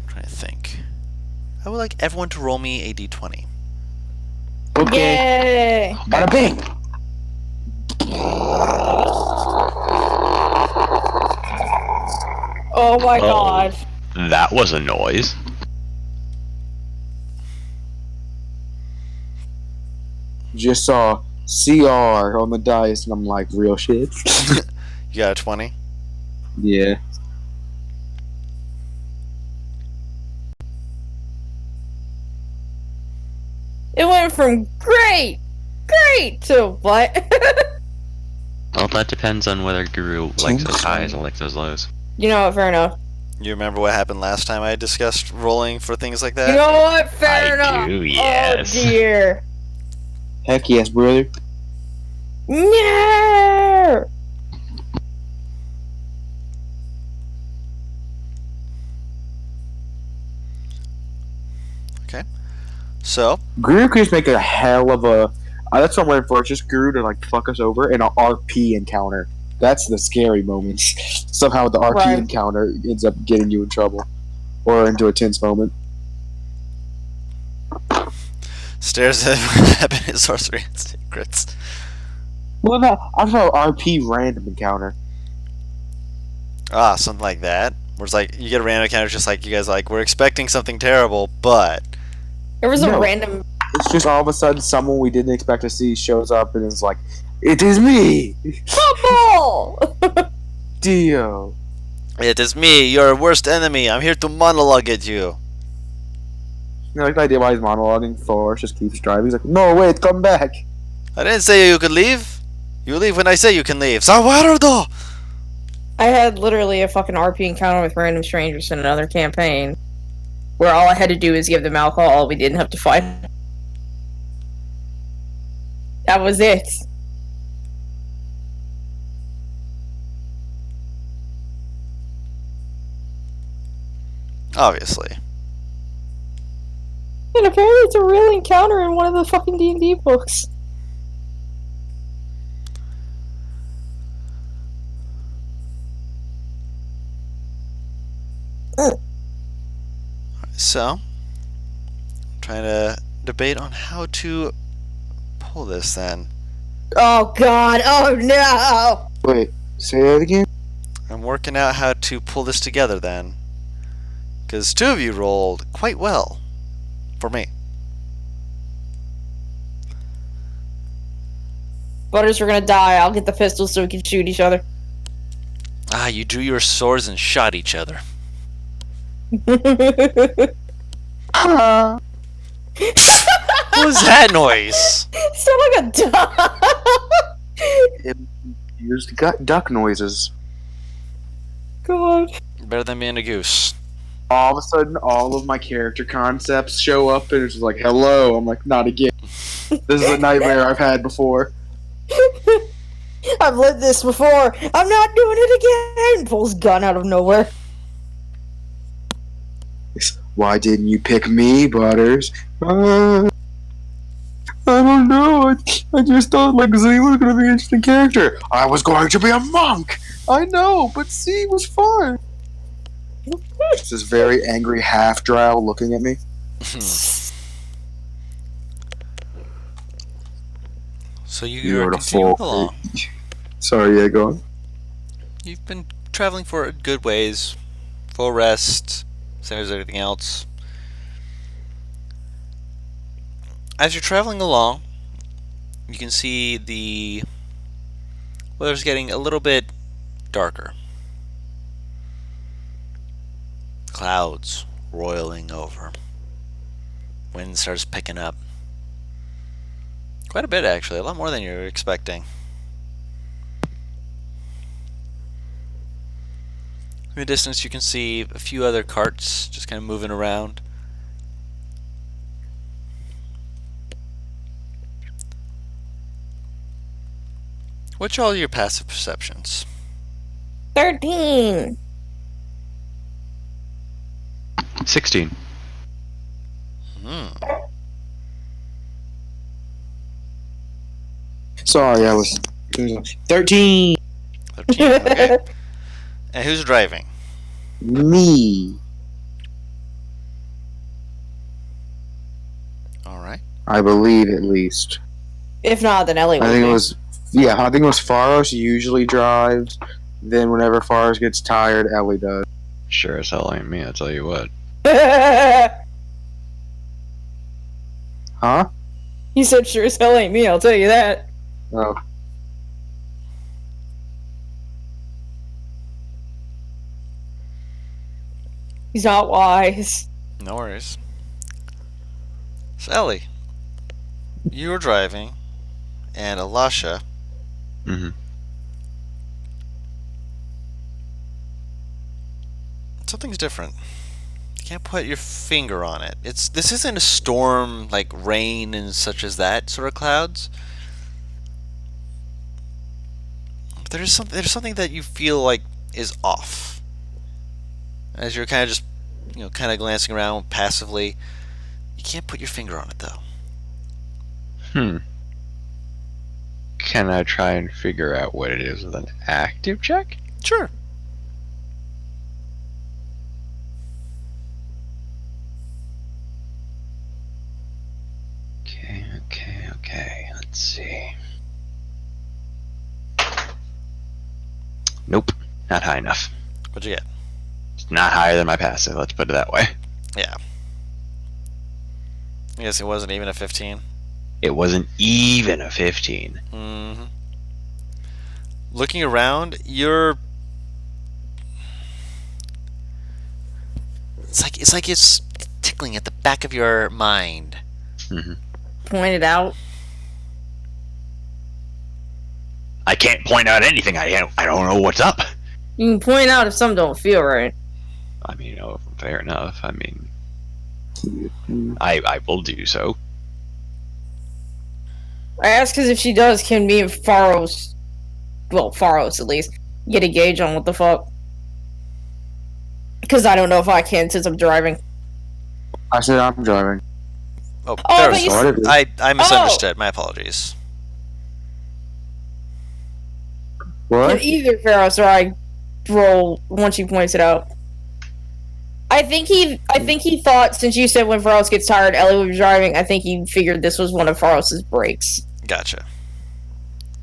I'm trying to think. I would like everyone to roll me a d20. Okay. Yay. Bada bing! Oh my god. That was a noise. Just saw CR on the dice, and I'm like, real shit? You got a 20? Yeah. It went from great to what? Well, that depends on whether Guru likes those highs or likes those lows. You know what? Fair enough. You remember what happened last time I discussed rolling for things like that? You know what? Fair I enough. do, yes. Oh dear. Heck yes, brother. No. So, Guru could just make a hell of a. That's what I'm waiting for. It's just Guru to like fuck us over in an RP encounter. That's the scary moments. Somehow the RP Right. encounter ends up getting you in trouble or into a tense moment. Stairs have been his sorcery and secrets. Well, no, I'm talking about RP random encounter. Ah, something like that. Where it's like, you get a random encounter just like, you guys are like, we're expecting something terrible, but... There was a No. random. It's just all of a sudden someone we didn't expect to see shows up and is like, "It is me, Bubble. Dio." It is me, your worst enemy. I'm here to monologue at you. You know, like the idea why he's monologuing. Forrest just keeps driving. He's like, "No, wait, come back." I didn't say you could leave. You leave when I say you can leave. Sawardo! I had literally a fucking RP encounter with random strangers in another campaign, where all I had to do is give them alcohol. We didn't have to fight. That was it. Obviously. And apparently it's a real encounter in one of the fucking D&D books. So, I'm trying to debate on how to pull this then. Oh god, oh no! Wait, say that again. I'm working out how to pull this together then. Because two of you rolled quite well for me. Butters are gonna die, I'll get the pistols so we can shoot each other. Ah, you drew your swords and shot each other. What was that noise? Sound like a duck! It used duck noises. God. Better than being a goose. All of a sudden, all of my character concepts show up, and it's just like, "Hello." I'm like, "Not again." This is a nightmare I've had before. I've lived this before. I'm not doing it again. Pulls gun out of nowhere. Why didn't you pick me, Butters? I don't know. I just thought like Z was gonna be an interesting character. I was going to be a monk. I know, but Z was fun. Just this very angry half drow looking at me. So you're continuing Beautiful. along. Sorry, yeah, go on. You've been traveling for a good ways. Full rest, same as everything else. As you're traveling along, you can see the weather's getting a little bit darker. Clouds roiling over. Wind starts picking up. Quite a bit, actually. A lot more than you were expecting. In the distance, you can see a few other carts just kind of moving around. What's all your passive perceptions? 13. 16. Sorry, I was 13. 13. Okay. And who's driving? Me. Alright. I believe, at least. If not, then Ellie will. I think it was. Yeah, I think it was Faros usually drives. Then whenever Faros gets tired, Ellie does. Sure as hell ain't me, I'll tell you what. Huh? You said sure as hell ain't me, I'll tell you that. Oh. He's not wise. No worries. So, Ellie, You're driving, and Alasha. Mm-hmm. Something's different. You can't put your finger on it. This isn't a storm like rain and such as that sort of clouds. But there's something that you feel like is off. As you're kind of just, kind of glancing around passively. You can't put your finger on it though. Can I try and figure out what it is with an active check? Sure. Okay. Let's see. Nope, not high enough. What'd you get? It's not higher than my passive, let's put it that way. Yeah. I guess it wasn't even a 15. It wasn't even a 15. Mm-hmm. Looking around, you're... It's like it's tickling at the back of your mind. Mm-hmm. Point it out. I can't point out anything. I don't know what's up. You can point out if something don't feel right. I mean, fair enough. I mean, I will do so. I ask because if she does, can me and Faros, well, Faros at least, get a gauge on what the fuck? Because I don't know if I can since I'm driving. I said I'm driving. Oh, Oh, there's... but I misunderstood. My apologies. Can What? either Faros or I roll once she points it out. I think he thought since you said when Faros gets tired, Ellie would be driving. I think he figured this was one of Faros's breaks. Gotcha.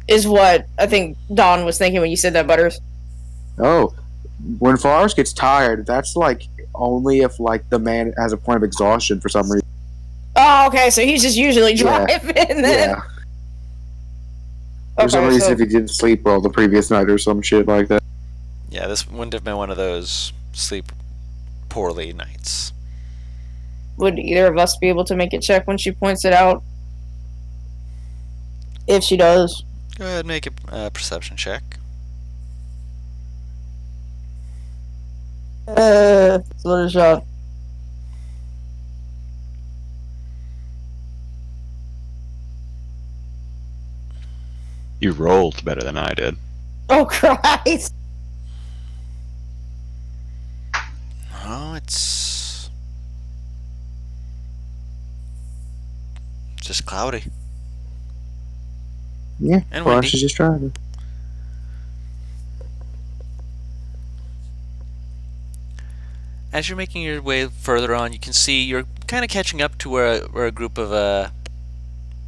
Is what I think Don was thinking when you said that, Butters. Oh, when Forrest gets tired, that's like only if like the man has a point of exhaustion for some reason. Oh, okay, so he's just usually Yeah. driving then. Yeah. For some reason, if he didn't sleep well the previous night or some shit like that. Yeah, this wouldn't have been one of those sleep poorly nights. Would either of us be able to make a check when she points it out? If she does. Go ahead and make a perception check. Let's let it shot. You rolled better than I did. Oh, Christ! Oh, it's just cloudy. Yeah, And Forrest windy. is just driving. As you're making your way further on, you can see you're kind of catching up to where a group of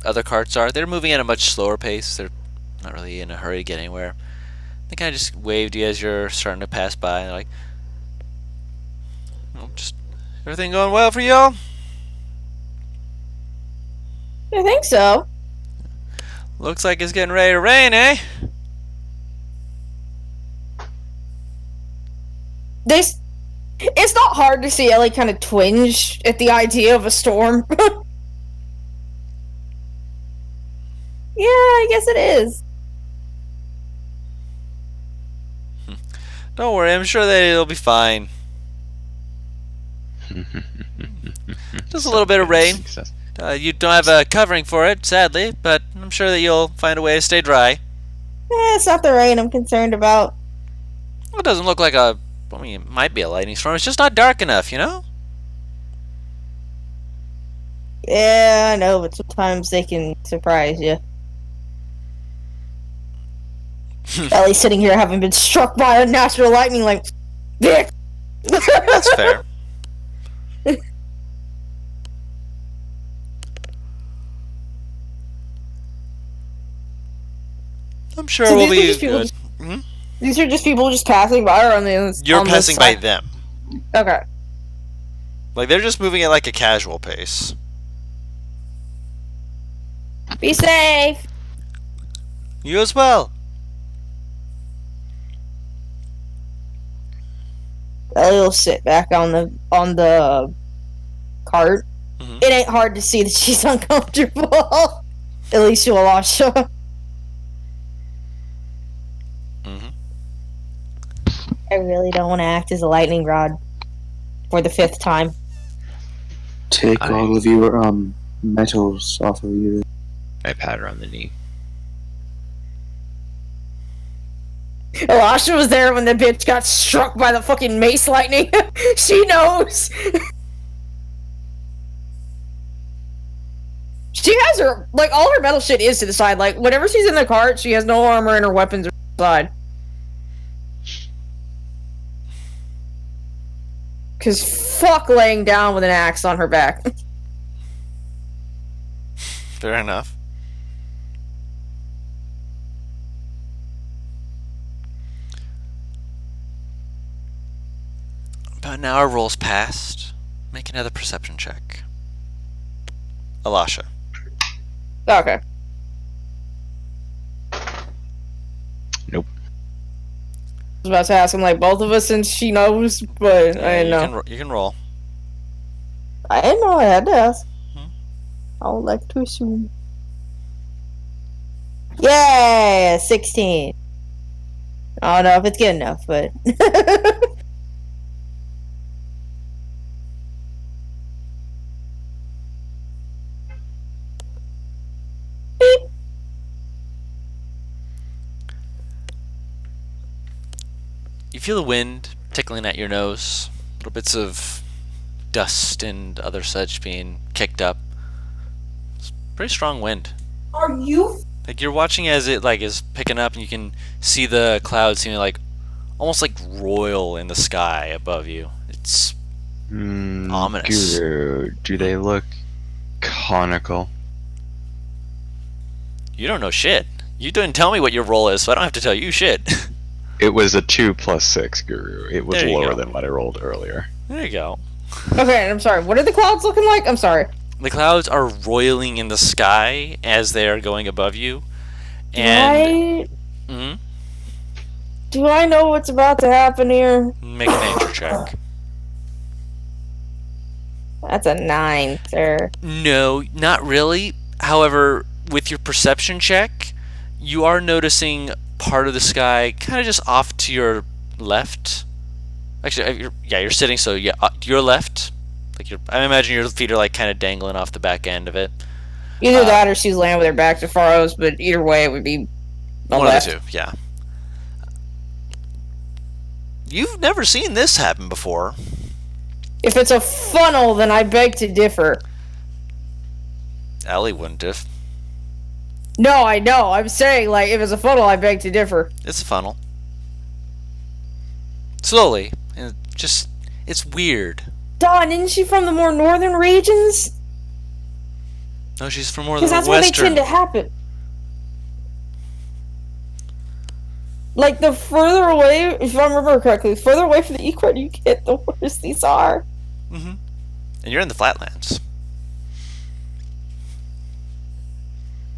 other carts are. They're moving at a much slower pace. They're not really in a hurry to get anywhere. They kind of just waved you as you're starting to pass by. They're like, just everything going well for y'all? I think so. Looks like it's getting ready to rain, eh? It's not hard to see Ellie kind of twinge at the idea of a storm. Yeah, I guess it is. Don't worry, I'm sure that it'll be fine. Just a little bit of rain. Success. You don't have a covering for it, sadly, but I'm sure that you'll find a way to stay dry. It's not the rain I'm concerned about. Well, it doesn't look like a... I mean, it might be a lightning storm. It's just not dark enough, you know? Yeah, I know, but sometimes they can surprise you. Ellie's sitting here having been struck by a natural lightning, like, Vic! That's fair. I'm sure So we'll these are be just people good. just- These are just people just passing by or on the You're on passing this by side? them. Okay. Like, they're just moving at like a casual pace. Be safe! You as well. Ellie'll sit back on the cart. Mhm. It ain't hard to see that she's uncomfortable. At least to Alasha. Mm-hmm. I really don't want to act as a lightning rod for the 5th time. Take all of your metals off of you. I pat her on the knee. Alasha was there when the bitch got struck by the fucking mace lightning. She knows. She has her, like, all her metal shit is to the side. Like, whenever she's in the cart, she has no armor and her weapons are to the side. Because fuck laying down with an axe on her back. Fair enough. About an hour rolls past. Make another perception check. Alasha. Okay. Nope. I was about to ask him, like, both of us since she knows, but I didn't know. You can roll. I didn't know I had to ask. Hmm. I would like to assume. Yeah, 16. I don't know if it's good enough, but... You feel the wind tickling at your nose. Little bits of dust and other such being kicked up. It's pretty strong wind. Are you? Like you're watching as it like is picking up, and you can see the clouds seeming like almost like royal in the sky above you. It's ominous. Guru, do they look conical? You don't know shit. You didn't tell me what your roll is, so I don't have to tell you shit. It was a 2 + 6, Guru. It was There you lower go. than what I rolled earlier. There you go. Okay, I'm sorry. What are the clouds looking like? I'm sorry. The clouds are roiling in the sky as they are going above you. And Mhm. Do I know what's about to happen here? Make a nature check. That's a 9, sir. No, not really. However, with your perception check, you are noticing part of the sky kind of just off to your left. Actually, you're sitting, so yeah, your left. Like I imagine your feet are like kind of dangling off the back end of it. Either that or she's laying with her back to Faros, but either way it would be on One left. of the two, yeah. You've never seen this happen before. If it's a funnel, then I beg to differ. Allie wouldn't have. No, I know. I'm saying, like, if it's a funnel, I beg to differ. It's a funnel. Slowly. And just, it's weird. Dawn, isn't she from the more northern regions? No, she's from more of the Because that's where they western. tend to happen. Like, the further away, if I remember correctly, the further away from the equator you get, the worse these are. Mm-hmm. And you're in the flatlands.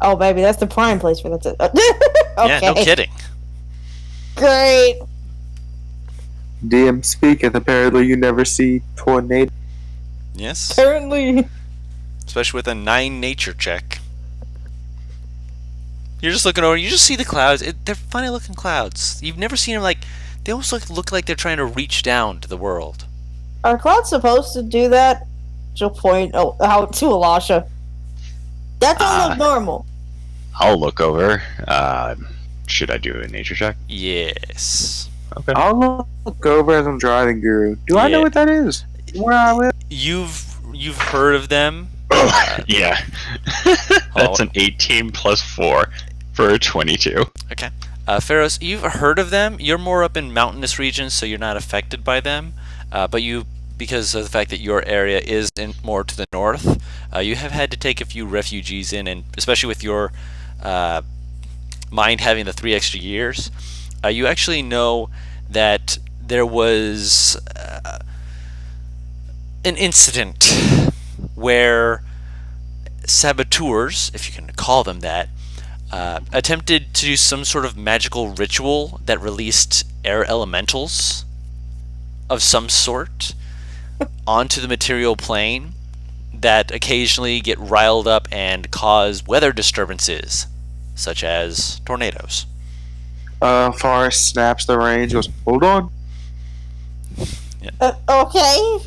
Oh, baby, that's the prime place for that. Okay. Yeah, no kidding. Great. DM speaketh, apparently you never see tornado. Yes. Apparently. Especially with a 9 nature check. You're just looking over, you just see the clouds. They're funny looking clouds. You've never seen them like, they almost look like they're trying to reach down to the world. Are clouds supposed to do that? She'll point out to Alasha. That don't look normal. I'll look over. Should I do a nature check? Yes. Okay. I'll look over as I'm driving, Guru. Do I know Yeah. what that is? Where I live? You've heard of them. Yeah. That's an 18 + 4 for a 22. Okay. Pharaohs, you've heard of them. You're more up in mountainous regions, so you're not affected by them. But you, because of the fact that your area is more to the north, you have had to take a few refugees in, and especially with your mind having the 3 extra years, you actually know that there was an incident where saboteurs, if you can call them that, attempted to do some sort of magical ritual that released air elementals of some sort onto the material plane that occasionally get riled up and cause weather disturbances, such as tornadoes. Forrest snaps the reins. Goes, hold on. Okay.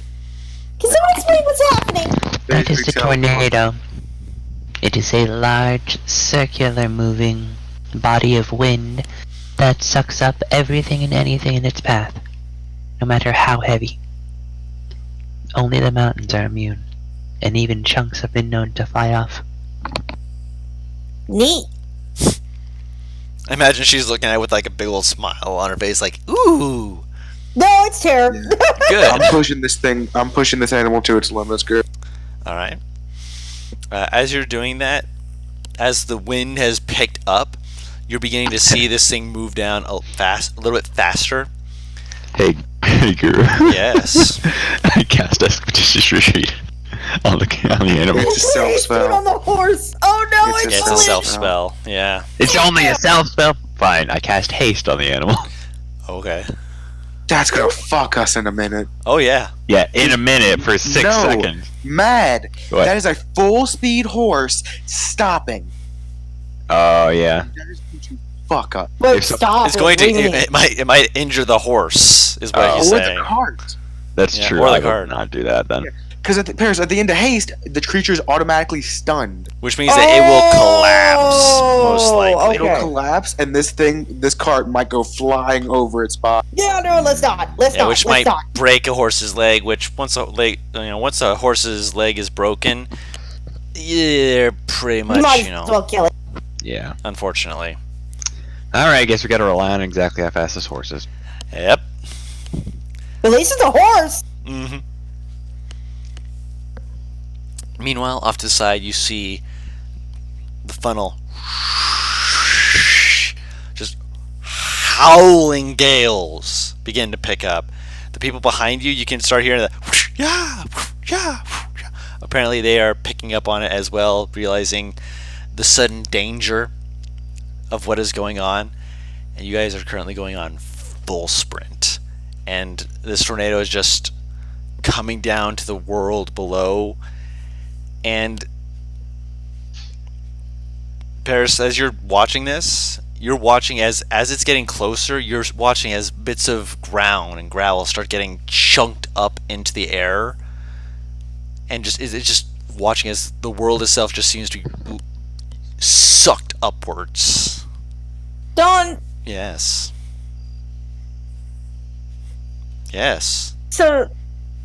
Can someone explain what's happening? That is the tornado. It is a large, circular moving body of wind that sucks up everything and anything in its path, no matter how heavy. Only the mountains are immune, and even chunks have been known to fly off. Neat. I imagine she's looking at it with like a big old smile on her face, like, ooh. No, it's terrible. Yeah. Good. I'm pushing this animal to its limits, good. All right. As you're doing that, as the wind has picked up, you're beginning to see this thing move down a little bit faster. Hey, Guru. Yes. I cast Expeditious Retreat on the animal. It's a self spell. on the horse. Oh no, It's a it's It's a Self self spell. spell. Yeah. It's only a self spell. Fine, I cast Haste on the animal. Okay. That's gonna fuck us in a minute. Oh yeah. Yeah, in a minute for 6 No. seconds. Mad. What? That is a full speed horse stopping. Oh yeah. That is going to fuck up. Wait, If so- stop. It's going to. What do you mean? It might injure the horse. Is what Oh. he's Or saying. the cart. That's Yeah, true. or the I would card. not do that then. Because at the end of haste, the creature's automatically stunned. Which means that it will collapse, most likely. Okay. It'll collapse, and this cart might go flying over its body. Yeah, no, let's not. Let's Yeah, not. which let's might not. break a horse's leg. Which once a horse's leg is broken, they're pretty You much, might you as know, well kill it. Yeah. unfortunately. Alright, I guess we gotta rely on exactly how fast this horse is. Yep. At least it's a horse. Mm-hmm. Meanwhile, off to the side, you see the funnel just howling gales begin to pick up. The people behind you can start hearing the yeah, yeah. Apparently, they are picking up on it as well, realizing the sudden danger of what is going on. And you guys are currently going on full sprint. And this tornado is just coming down to the world below. And Paris, as you're watching this, you're watching as it's getting closer, you're watching as bits of ground and gravel start getting chunked up into the air. And it's just watching as the world itself just seems to be sucked upwards. Don. Yes. Yes. So,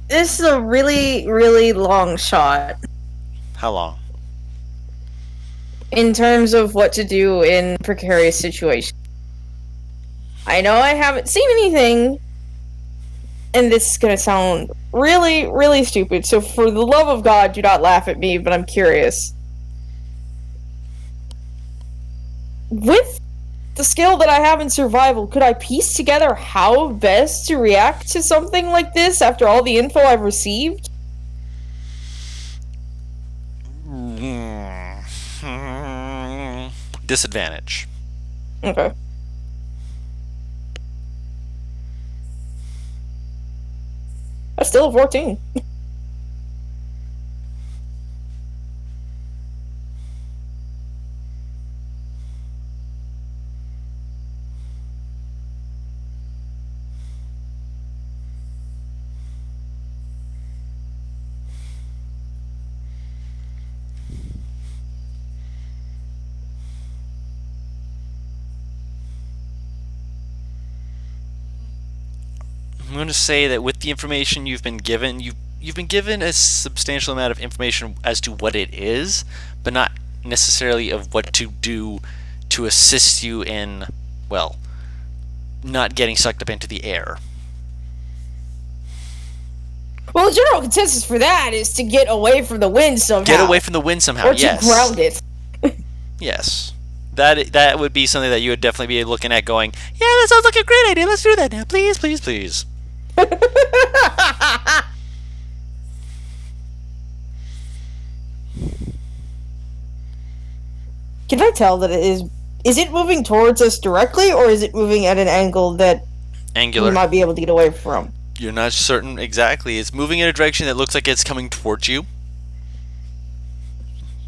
this is a really, really long shot How long? in terms of what to do in precarious situations. I know I haven't seen anything, and this is gonna sound really, really stupid, so for the love of God, do not laugh at me, but I'm curious. With the skill that I have in survival, could I piece together how best to react to something like this after all the info I've received? Disadvantage. Okay. That's still a 14. I'm going to say that with the information you've been given, you've been given a substantial amount of information as to what it is, but not necessarily of what to do to assist you in, well, not getting sucked up into the air. Well, the general consensus for that is to get away from the wind somehow. Get away from the wind somehow. Or to Yes. ground it. Yes. That would be something that you would definitely be looking at going, yeah, that sounds like a great idea. Let's do that now. Please, please, please. Can I tell that it is it moving towards us directly, or is it moving at an angle that Angular. we might be able to get away from? You're not certain exactly. It's moving in a direction that looks like it's coming towards you.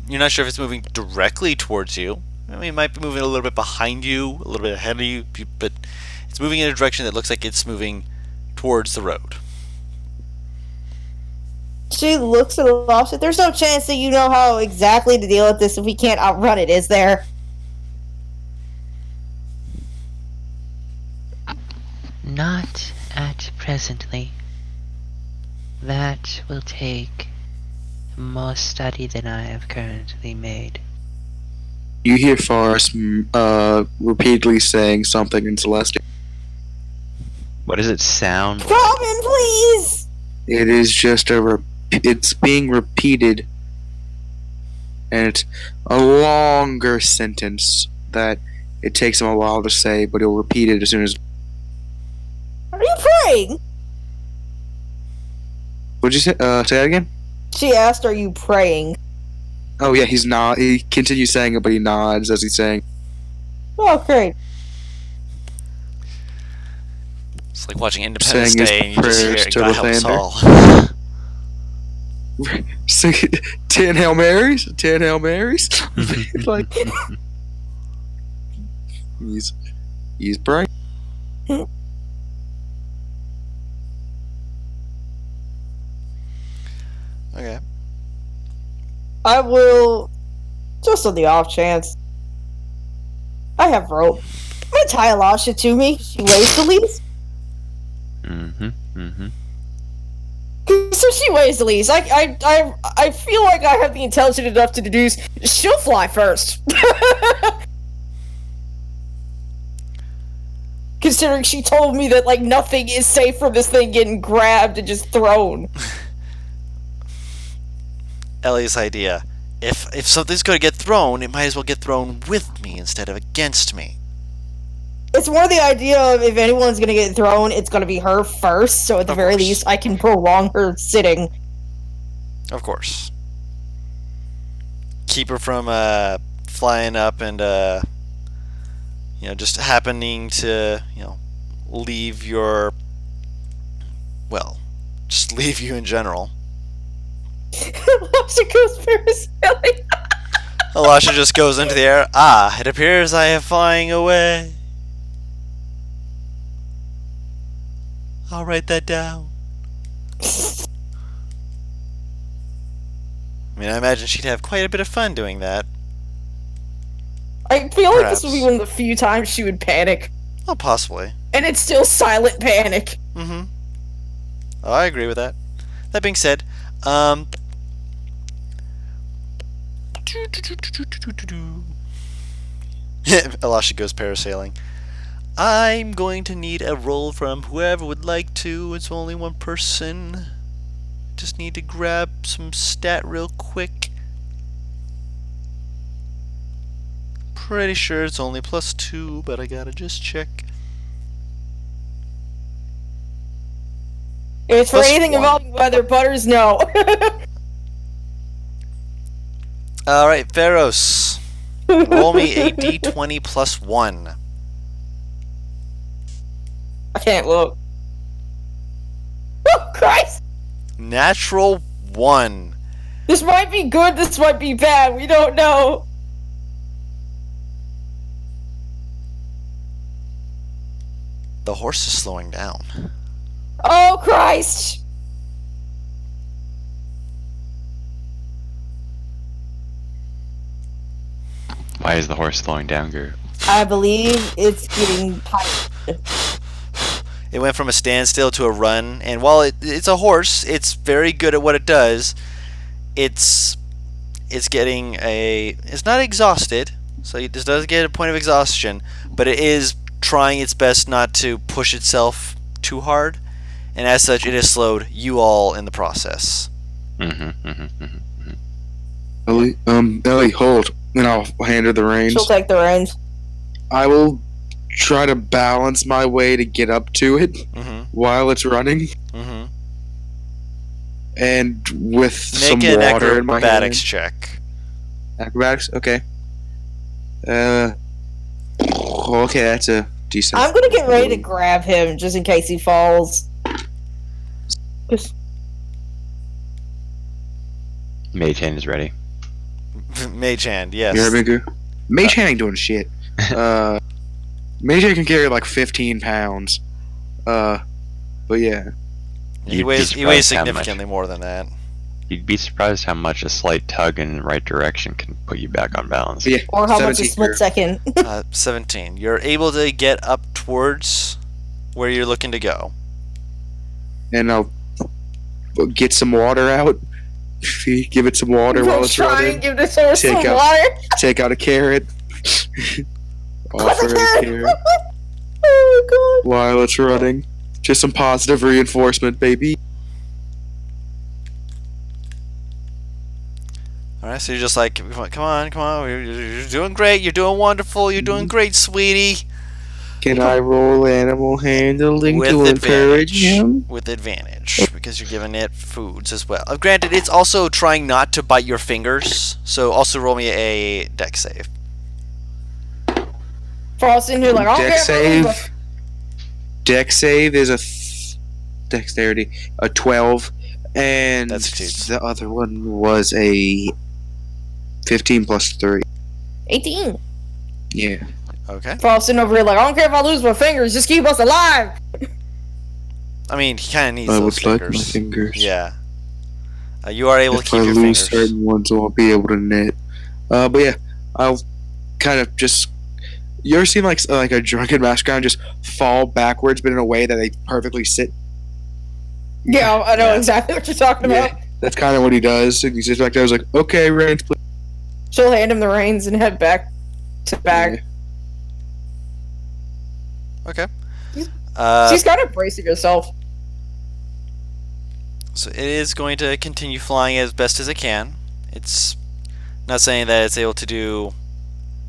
You're not sure if it's moving directly towards you. I mean, it might be moving a little bit behind you, a little bit ahead of you, but it's moving in a direction that looks like it's moving towards the road. She looks at Elisha. There's no chance that you know how exactly to deal with this if we can't outrun it, is there? Not at presently. That will take more study than I have currently made. You hear Forrest repeatedly saying something in Celestial. What does it sound? Common, please! It is just it's being repeated, and it's a longer sentence that it takes him a while to say, but he'll repeat it as soon as. Are you praying? What'd you say? Say that again? She asked, are you praying? Oh yeah, he's not. He continues saying it, but he nods as he's saying. Oh, great. It's like watching Independence Saying his Day and you just hear prayers it, to God the help us thunder. all. So, 10 Hail Marys? 10 Hail Marys? Like, he's praying. Okay. I will, just on the off chance. I have rope. I'm gonna tie Elisha to me. She weighs the least. So she weighs the least. I feel like I have the intelligence enough to deduce she'll fly first. Considering she told me that, like, nothing is safe from this thing getting grabbed and just thrown. Ellie's idea. If something's going to get thrown, it might as well get thrown with me instead of against me. It's more the idea of if anyone's gonna get thrown, it's gonna be her first, so at the very least, I can prolong her sitting. Of course. Keep her from flying up and, just happening to, leave your... Well, just leave you in general. Elisha goes parasailing. Elisha just goes into the air. It appears I am flying away. I'll write that down. I mean, I imagine she'd have quite a bit of fun doing that. I feel like this would be one of the few times she would panic. Oh, possibly. And it's still silent panic. Mm-hmm. Oh, I agree with that. That being said, Elisha goes parasailing. I'm going to need a roll from whoever would like to. It's only one person. Just need to grab some stat real quick. Pretty sure it's only +2, but I gotta just check. If it's for anything involving weather, Butters, no. Alright, Pharos. Roll me a d20 +1. I can't look. Oh, Christ! Natural 1. This might be good, this might be bad, we don't know. The horse is slowing down. Oh, Christ! Why is the horse slowing down, Guru? I believe it's getting tired. It went from a standstill to a run, and while it's a horse, it's very good at what it does. It's getting it's not exhausted, so it just doesn't get a point of exhaustion, but it is trying its best not to push itself too hard, and as such, it has slowed you all in the process. Ellie, hold, and I'll hand her the reins. She'll take the reins. I will try to balance my way to get up to it while it's running. And with some Make an water in my hand. acrobatics check. Acrobatics? Okay. Okay, that's a decent. I'm gonna get ready to grab him just in case he falls. Mage hand is ready. Mage hand, You heard yes. me, Goo? Mage hand ain't doing shit. Mage hand can carry like 15 pounds. But yeah. He You'd be weighs surprised how significantly more than that. You'd be surprised how much a slight tug in the right direction can put you back on balance. But yeah. Or how much a 17 split Goo. second. 17. You're able to get up towards where you're looking to go. And I'll get some water out. Give it some water while it's Try running. and give this horse some Take out- water. Take out a carrot. Offer it a carrot Oh god. while it's running. Just some positive reinforcement, baby. Alright, so you're just like, come on, you're doing great, you're doing wonderful, you're doing great, sweetie. Can I roll animal handling With to encourage advantage. him? With advantage, because you're giving it foods as well. Granted, it's also trying not to bite your fingers, so also roll me a dex save. Frost in here like, I don't Dex care if I lose save. Dex save is a dexterity, a 12, and That succeeds. the other one was a 15 plus 3. 18. Yeah. Okay. Frost in over here like, I don't care if I lose my fingers, just keep us alive. I mean, he kind of needs I those would like fingers. my fingers. Yeah. You are able to If keep I your lose fingers. certain ones, I won't be able to knit. But yeah, I'll kind of just. You ever seen like a drunken master kind of just fall backwards, but in a way that they perfectly sit? Yeah, I know Yeah. exactly what you're talking about. Yeah, that's kind of what he does. And he sits back there. I was like, okay, reins, please. She'll hand him the reins and head back to bag. Okay. She's Uh, kind of bracing herself. so it is going to continue flying as best as it can. It's not saying that it's able to do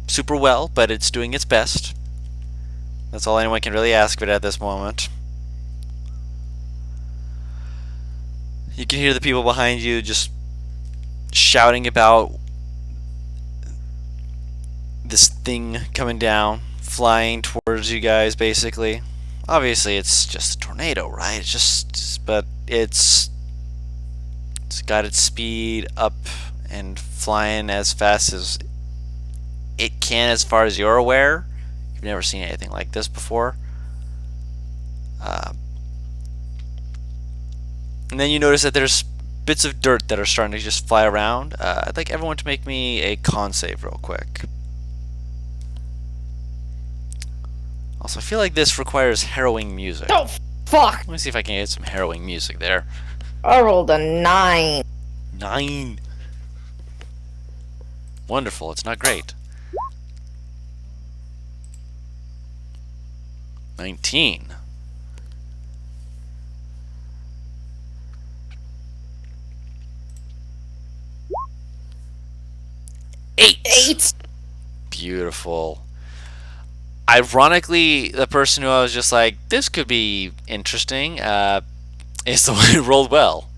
super well, but it's doing its best. That's all anyone can really ask of it at this moment. You can hear the people behind you just shouting about this thing coming down, flying towards you guys, basically. Obviously, it's just a tornado, right? But it's got its speed up and flying as fast as it can, as far as you're aware. You've never seen anything like this before. And then you notice that there's bits of dirt that are starting to just fly around. I'd like everyone to make me a con save real quick. Also, I feel like this requires harrowing music. Oh, fuck. Let me see if I can get some harrowing music there. I rolled a 9. 9. Wonderful, it's not great. 19. Eight. Beautiful. Ironically, the person who I was just like, this could be interesting, is the one who rolled well.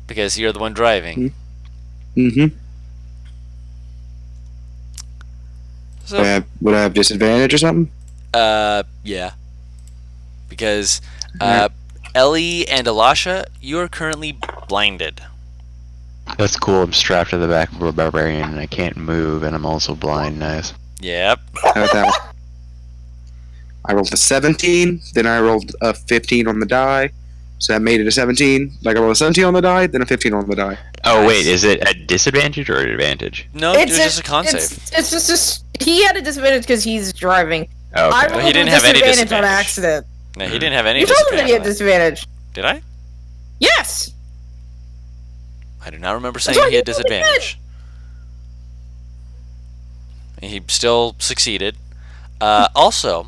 Because you're the one driving. Mm-hmm. So, Would I have disadvantage or something? yeah. Because, Ellie and Elisha, you are currently blinded. That's cool. I'm strapped to the back of a barbarian and I can't move, and I'm also blind. Nice. Yep. How about that one? I rolled a 17, then I rolled a 15 on the die, so that made it a 17. Like I rolled a 17 on the die, then a 15 on the die. Oh Nice. wait, is it a disadvantage or an advantage? No, it was just a con save. It's just he had a disadvantage because he's driving. Oh, I okay. rolled he didn't a have any disadvantage on disadvantage. accident. No, he didn't have any You told him that he had disadvantage. disadvantage. Did I? Yes. I do not remember saying That's what he had you told me. disadvantage. He still succeeded. Also,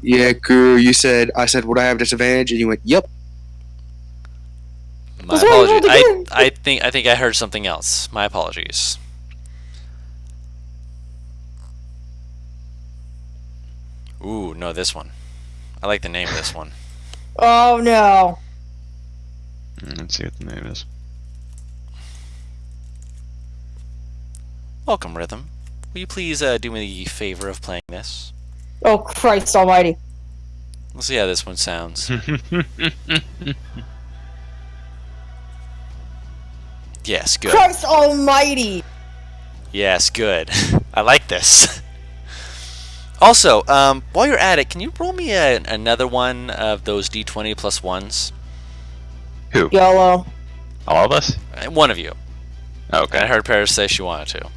Yeah, Guru, I said, would I have disadvantage? And you went, yep. my That's why I apologies. rolled again. I think I heard something else. My apologies. Ooh, no, this one. I like the name of this one. Oh no. Let's see what the name is. Welcome, Rhythm. Will you please do me the favor of playing this? Oh Christ Almighty. Let's see how this one sounds. Yes, good. Christ almighty! Yes, good. I like this. Also, while you're at it, can you roll me another one of those d20 plus ones? Who? YOLO. All of us? One of you. Okay. I heard Paris say she wanted to.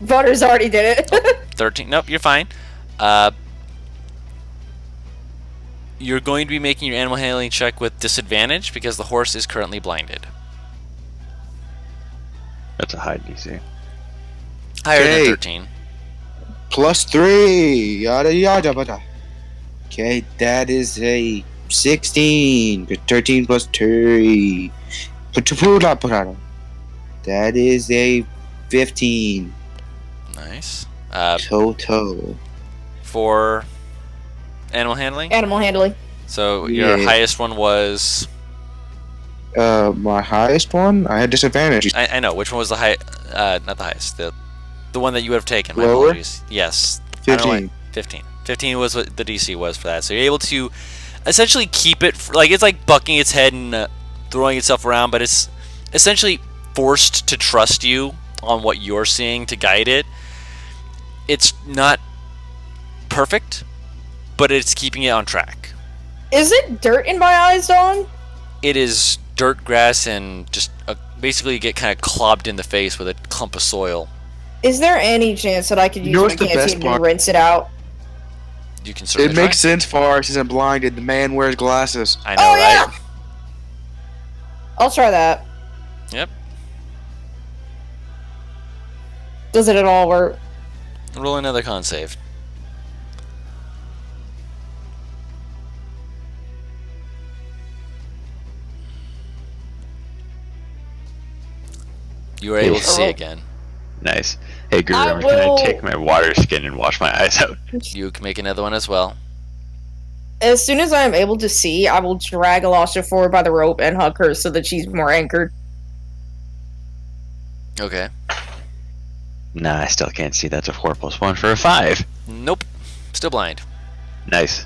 Butters already did it. 13. Nope, you're fine. You're going to be making your animal handling check with disadvantage because the horse is currently blinded. That's a high DC. Higher than Okay. 13. +3. Yada yada yada. Okay, that is a 16. 13 plus 3. That is a 15. Nice. Total. For animal handling? Animal handling. So your Yeah. highest one was... My highest one, I had disadvantage. I know. Which one was the high... not the highest. The one that you would have taken. My Lower? apologies. Yes. I don't know why- 15. 15. 15 was what the DC was for that. So you're able to essentially keep it... Like, it's like bucking its head and throwing itself around, but it's essentially forced to trust you on what you're seeing to guide it. It's not perfect, but it's keeping it on track. Is it dirt in my eyes, Dawn? It is dirt, grass, and just basically get kind of clobbed in the face with a clump of soil. Is there any chance that I could You use know my what's the best canteen to part? rinse it out? You can certainly It makes sense for us. Since I'm blinded. The man wears glasses. try. I know, Oh, right? yeah! I'll try that. Yep. Does it at all work? Roll another con save. You are able to see again. Nice. Hey, Guru, I can will- I take my water skin and wash my eyes out? You can make another one as well. As soon as I am able to see, I will drag Alasha forward by the rope and hug her so that she's more anchored. Okay. Nah, I still can't see. That's a 4 + 1 for a 5. Nope. Still blind. Nice.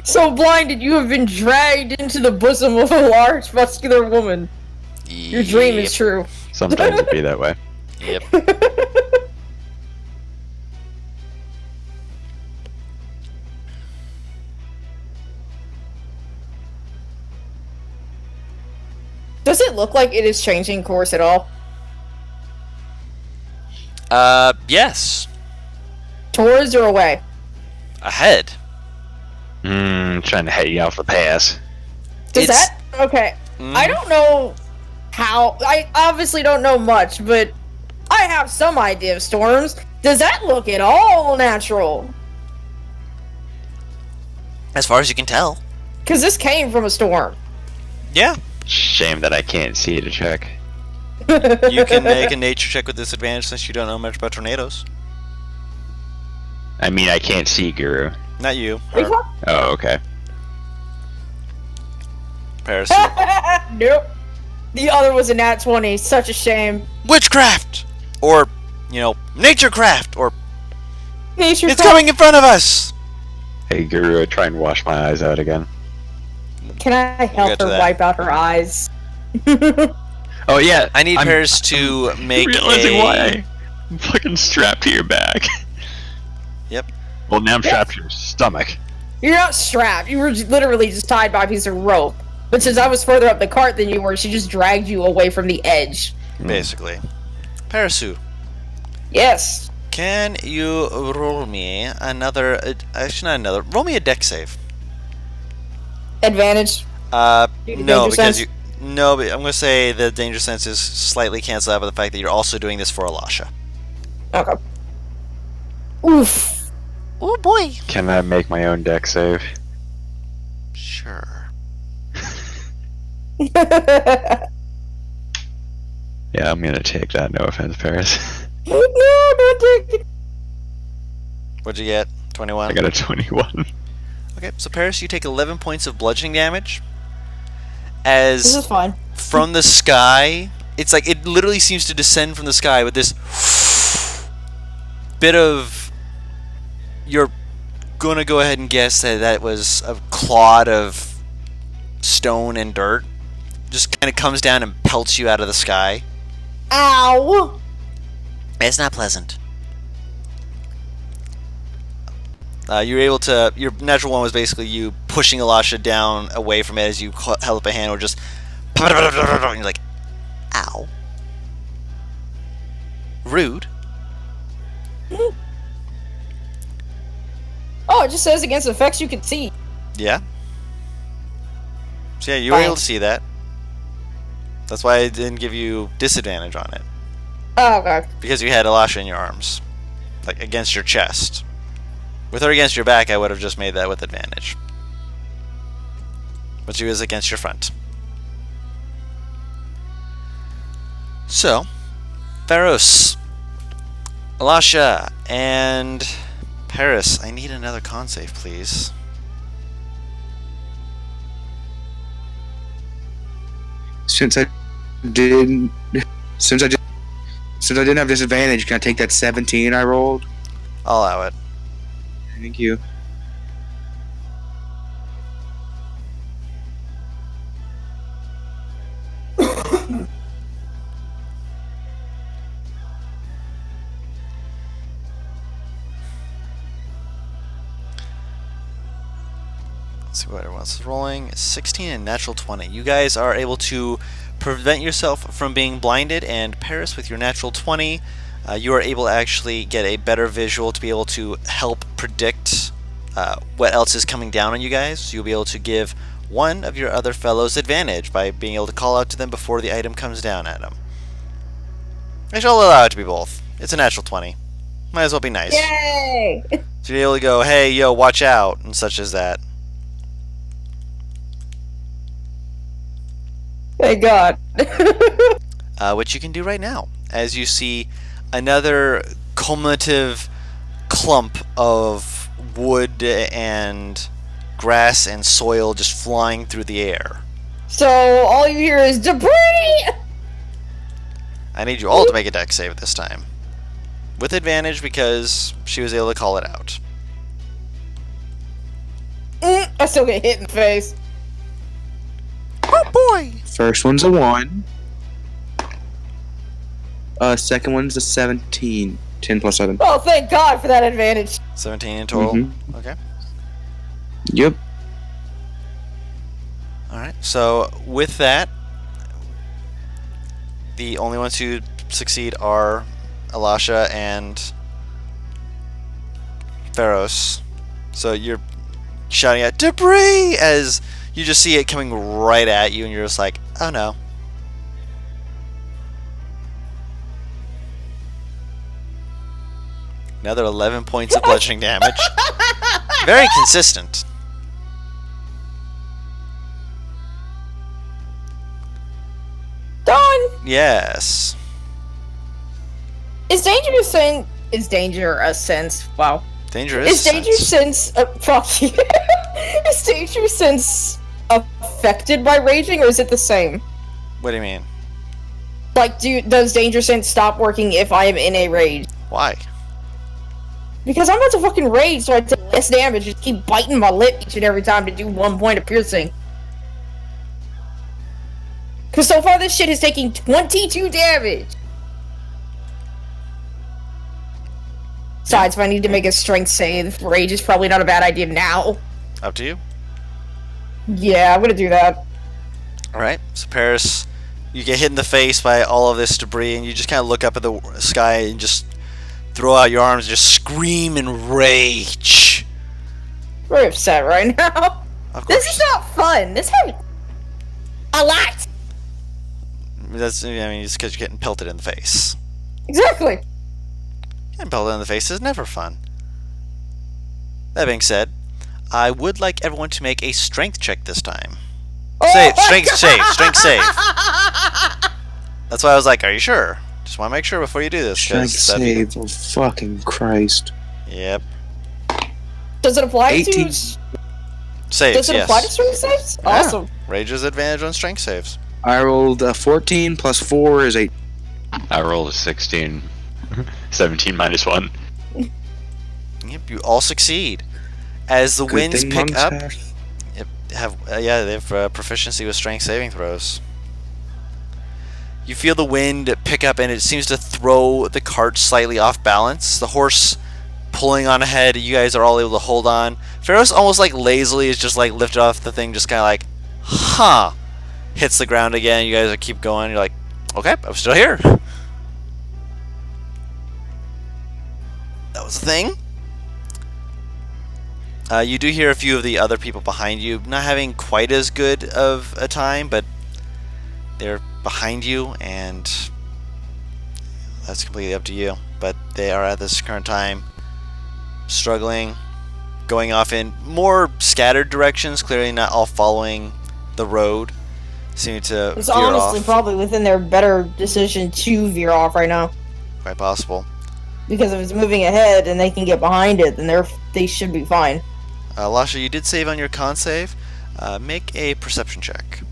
So blinded, you have been dragged into the bosom of a large, muscular woman. Your dream is true. Sometimes it be that way. Yep. Does it look like it is changing course at all? Yes. Towards or away? Ahead. Trying to head you off the pass. Does It's- that... Okay. Mm, I don't know how... I obviously don't know much, but I have some idea of storms. Does that look at all natural? as far as you can tell. Because this came from a storm. Yeah. Shame that I can't see to check. You can make a nature check with disadvantage since you don't know much about tornadoes. I mean, I can't see, Guru. Not you. Are you Or Oh, okay. Paris. Nope. The other was a nat 20. Such a shame. Witchcraft! Or, naturecraft! Or, Nature it's coming in front of us! Hey, Guru, I try and wash my eyes out again. Can I get help to her that. wipe out her eyes? Oh, yeah. I need I'm Paris to make realizing a... why I'm fucking strapped to your back. Yep. Well, now I'm strapped to your stomach. You're not strapped. You were literally just tied by a piece of rope. But since I was further up the cart than you were, she just dragged you away from the edge. Basically. Parasu, Yes. can you roll me another... actually, not another. Roll me a deck save. Advantage. No, Due to because danger sense? you... No, but I'm going to say the danger sense is slightly canceled out by the fact that you're also doing this for Alasha. Okay. Oof. Oh boy. Can I make my own deck save? Sure. Yeah, I'm gonna take that. No offense, Paris. No, don't take it. What'd you get? 21? I got a 21. Okay, so Paris, you take 11 points of bludgeoning damage. This As is fine. from the sky, it's like it literally seems to descend from the sky with this bit of your gonna go ahead and guess that that was a clod of stone and dirt. Just kind of comes down and pelts you out of the sky. Ow! It's not pleasant. You were able to. Your natural one was basically you pushing Elisha down away from it as you held up a hand, or just. And you're like, ow. Rude. Oh, it just says against effects you can see. Yeah. So yeah, you were able to see that. That's why I didn't give you disadvantage on it. Oh, okay. Because you had Elisha in your arms. Like, against your chest. With her against your back, I would have just made that with advantage. But she was against your front. So, Pharos, Elisha, and Paris. I need another con save, please. Since I didn't have disadvantage, can I take that 17 I rolled? I'll allow it. Thank you. Let's see what everyone else is rolling. 16 and natural 20. You guys are able to prevent yourself from being blinded, and Paris, with your natural 20, you are able to actually get a better visual to be able to help predict what else is coming down on you guys. So you'll be able to give one of your other fellows advantage by being able to call out to them before the item comes down at them. I shall allow it to be both. It's a natural 20. Might as well be nice. Yay! So you're able to go, hey, yo, watch out, and such as that. Thank God. Which you can do right now, as you see another cumulative clump of wood and grass and soil just flying through the air. So all you hear is debris. I need you all to make a dex save this time, with advantage because she was able to call it out. I still get hit in the face. Oh boy! First one's a 1. Second one's a 17. 10 plus 7. Oh, thank God for that advantage. 17 in total. Mhm. Okay. Yep. Alright, so with that, the only ones who succeed are Elisha and Pharos. So you're shouting out debris as you just see it coming right at you, and you're just like, oh no. Another 11 points of bludgeoning damage. Very consistent. Done. Yes. Is danger a sense? Wow. Dangerous. Is danger sense? Fuck you. Is danger sense affected by raging, or is it the same? What do you mean? Like, does danger sense stop working if I am in a rage? Why? Because I'm about to fucking rage, so I take less damage. Just keep biting my lip each and every time to do 1 point of piercing. Because so far this shit is taking 22 damage. Besides, if I need to make a strength save, rage is probably not a bad idea now. Up to you. Yeah, I'm gonna do that. Alright, so Paris, you get hit in the face by all of this debris, and you just kind of look up at the sky and just throw out your arms and just scream in rage. Very upset right now. Of course. This is not fun. This hurts a lot. That's, I mean, it's because you're getting pelted in the face. Exactly. Getting pelted in the face is never fun. That being said, I would like everyone to make a strength check this time. Strength save. That's why I was like, are you sure? Just want to make sure before you do this. Strength save. Oh, fucking Christ. Yep. Does it apply 18. to... Saves, Does it yes. apply to strength saves? Yeah. Awesome. Rage's advantage on strength saves. I rolled a 14 plus 4 is 8. I rolled a 16. 17 minus 1. Yep, you all succeed. As the Good winds thing pick monks up, they have proficiency with strength saving throws. You feel the wind pick up, and it seems to throw the cart slightly off balance. The horse pulling on ahead, you guys are all able to hold on. Pharaoh's almost like lazily is just like lifted off the thing, just kind of like, huh. Hits the ground again. You guys keep going. You're like, okay, I'm still here. That was the thing. You do hear a few of the other people behind you not having quite as good of a time, but they're behind you, and that's completely up to you. But they are at this current time struggling, going off in more scattered directions, clearly not all following the road, seeming to It's veer honestly off. probably within their better decision to veer off right now. Quite possible. Because if it's moving ahead and they can get behind it, then they should be fine. Lasha, you did save on your con save. Make a perception check.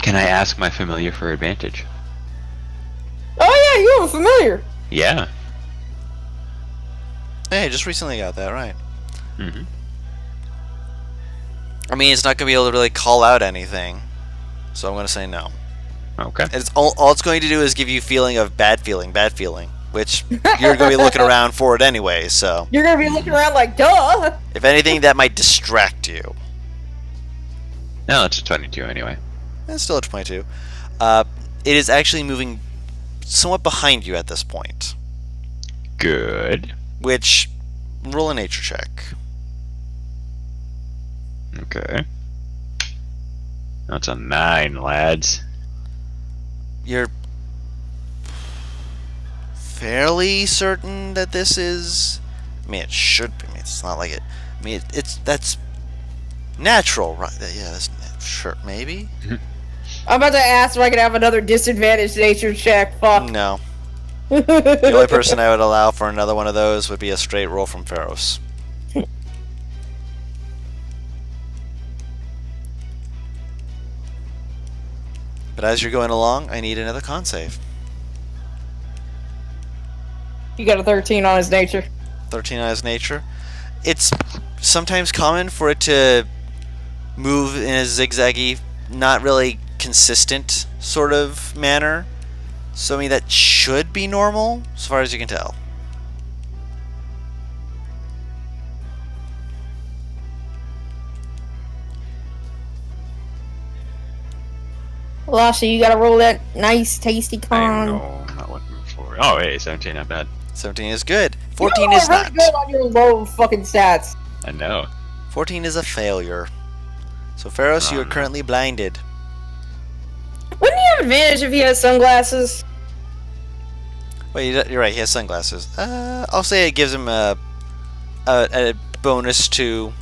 Can I ask my familiar for advantage? Oh yeah, you have a familiar. Yeah. Hey, just recently got that, right. Mm-hmm. I mean, it's not going to be able to really call out anything, so I'm going to say no. Okay. It's all it's going to do is give you feeling of bad feeling, which you're going to be looking around for it anyway, so... You're going to be looking around like, duh! If anything, that might distract you. No, it's a 22 anyway. It's still a 22. It is actually moving somewhat behind you at this point. Good. Which, roll a nature check. Okay. That's a 9, lads. You're fairly certain that this is... I mean, it should be. I mean, it's not like it... I mean, that's natural, right? Yeah, that's... Sure, maybe? I'm about to ask if I could have another disadvantage nature check. Fuck. No. The only person I would allow for another one of those would be a straight roll from Pharos. But as you're going along, I need another con save. You got a 13 on his nature. 13 on his nature. It's sometimes common for it to move in a zigzaggy, not really consistent sort of manner. So I mean that should be normal, as far as you can tell. Lasha, you gotta roll that nice, tasty I con. know, I'm not looking for. Oh, hey, 17, not bad. 17 is good. 14 you is really not. good on your low fucking stats. I know. 14 is a failure. So Pharos, you are no. currently blinded. Wouldn't he have advantage if he has sunglasses? Wait, you're right. He has sunglasses. I'll say it gives him a bonus to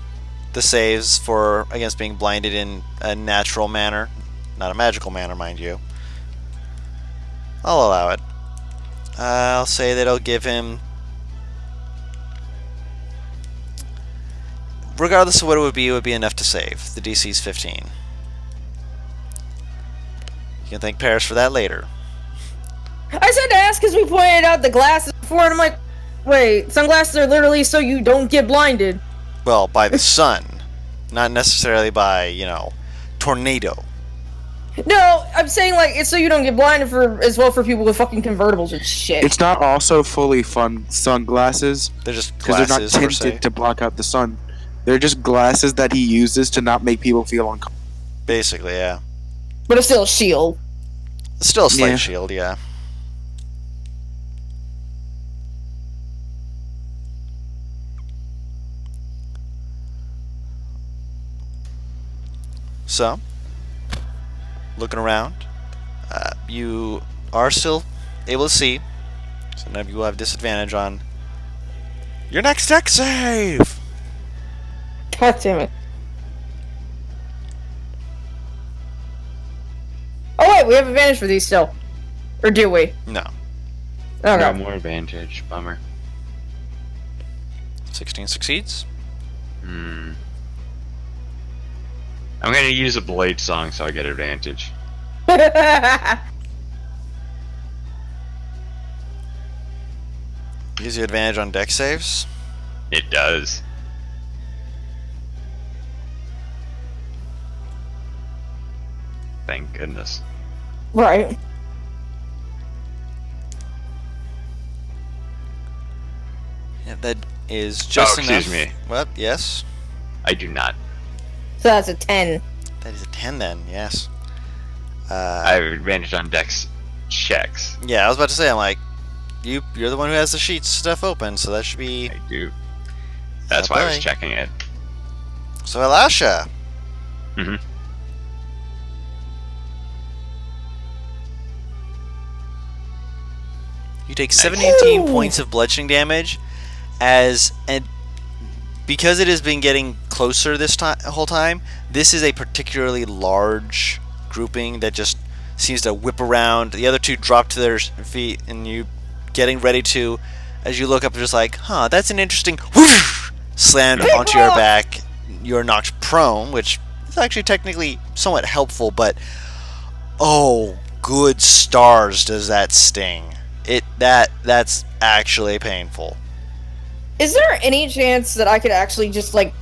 the saves for against being blinded in a natural manner, not a magical manner, mind you. I'll allow it. I'll say that it'll give him, regardless of what it would be enough to save. The DC's 15. You can thank Paris for that later. I said to ask because we pointed out the glasses before, and I'm like, wait, sunglasses are literally so you don't get blinded. Well, by the sun, not necessarily by, tornado. No, I'm saying like it's so you don't get blinded as well for people with fucking convertibles and shit. It's not also fully fun sunglasses They're just because they're not glasses per se. tinted to block out the sun. They're just glasses that he uses to not make people feel uncomfortable. Basically, yeah. But it's still a shield. Still a slight Yeah. shield, yeah. So, looking around, you are still able to see. So none of you will have disadvantage on your next deck save. God damn it. Oh wait, we have advantage for these still. Or do we? No. No Okay. more advantage. Bummer. 16 succeeds. Hmm. I'm gonna use a blade song so I get advantage. Gives you advantage on deck saves. It does. Thank goodness. Right. Yeah, that is just enough. Excuse me. What? Yes. I do not. So that's a 10. That is a 10 then. Yes. I have advantage on dex checks. Yeah, I was about to say. I'm like, you're the one who has the sheet stuff open, so that should be. I do. That's why I was Okay. checking it. So Elisha. Mm-hmm. You take 17 Ooh. points of bludgeoning damage, and because it has been getting closer this whole time. This is a particularly large grouping that just seems to whip around. The other two drop to their feet, and you getting ready to, as you look up, you're just like, huh, that's an interesting whoosh, slammed onto your back. You're knocked prone, which is actually technically somewhat helpful, but oh, good stars, does that sting. That's actually painful. Is there any chance that I could actually just, like,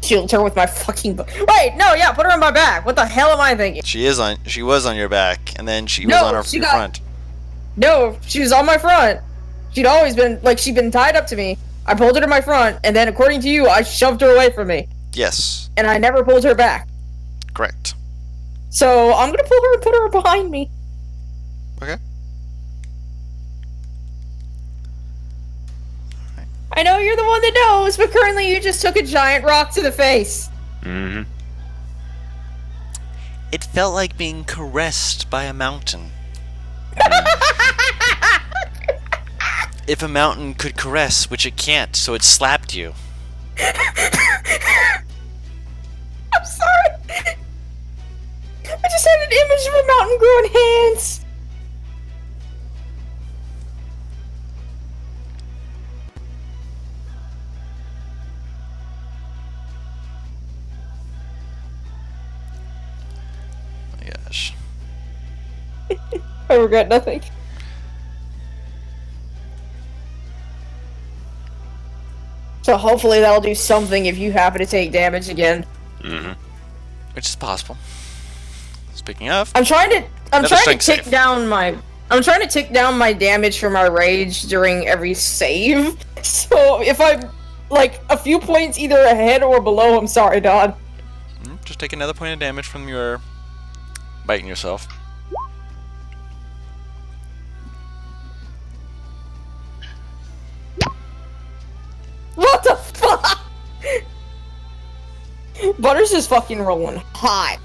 shield her with my fucking... Wait, no, yeah, put her on my back. What the hell am I thinking? She was on your back, and then she was No, on your she got- front. No, she was on my front. She'd always been, like, she'd been tied up to me. I pulled her to my front, and then, according to you, I shoved her away from me. Yes, And I never pulled her back. correct. So, I'm gonna pull her and put her behind me. Okay. I know you're the one that knows, but currently you just took a giant rock to the face. Mm-hmm. It felt like being caressed by a mountain. If a mountain could caress, which it can't, so it slapped you. I'm sorry. I just had an image of a mountain growing hands. Oh my gosh. I regret nothing. So hopefully that'll do something if you happen to take damage again. Mm-hmm. Which is possible. Speaking of, I'm trying to Another strength tick save. down my damage for my rage during every save. So if I'm like a few points either ahead or below, I'm sorry, Don. just take another point of damage from your biting yourself. What the fuck? Butters is fucking rolling hot.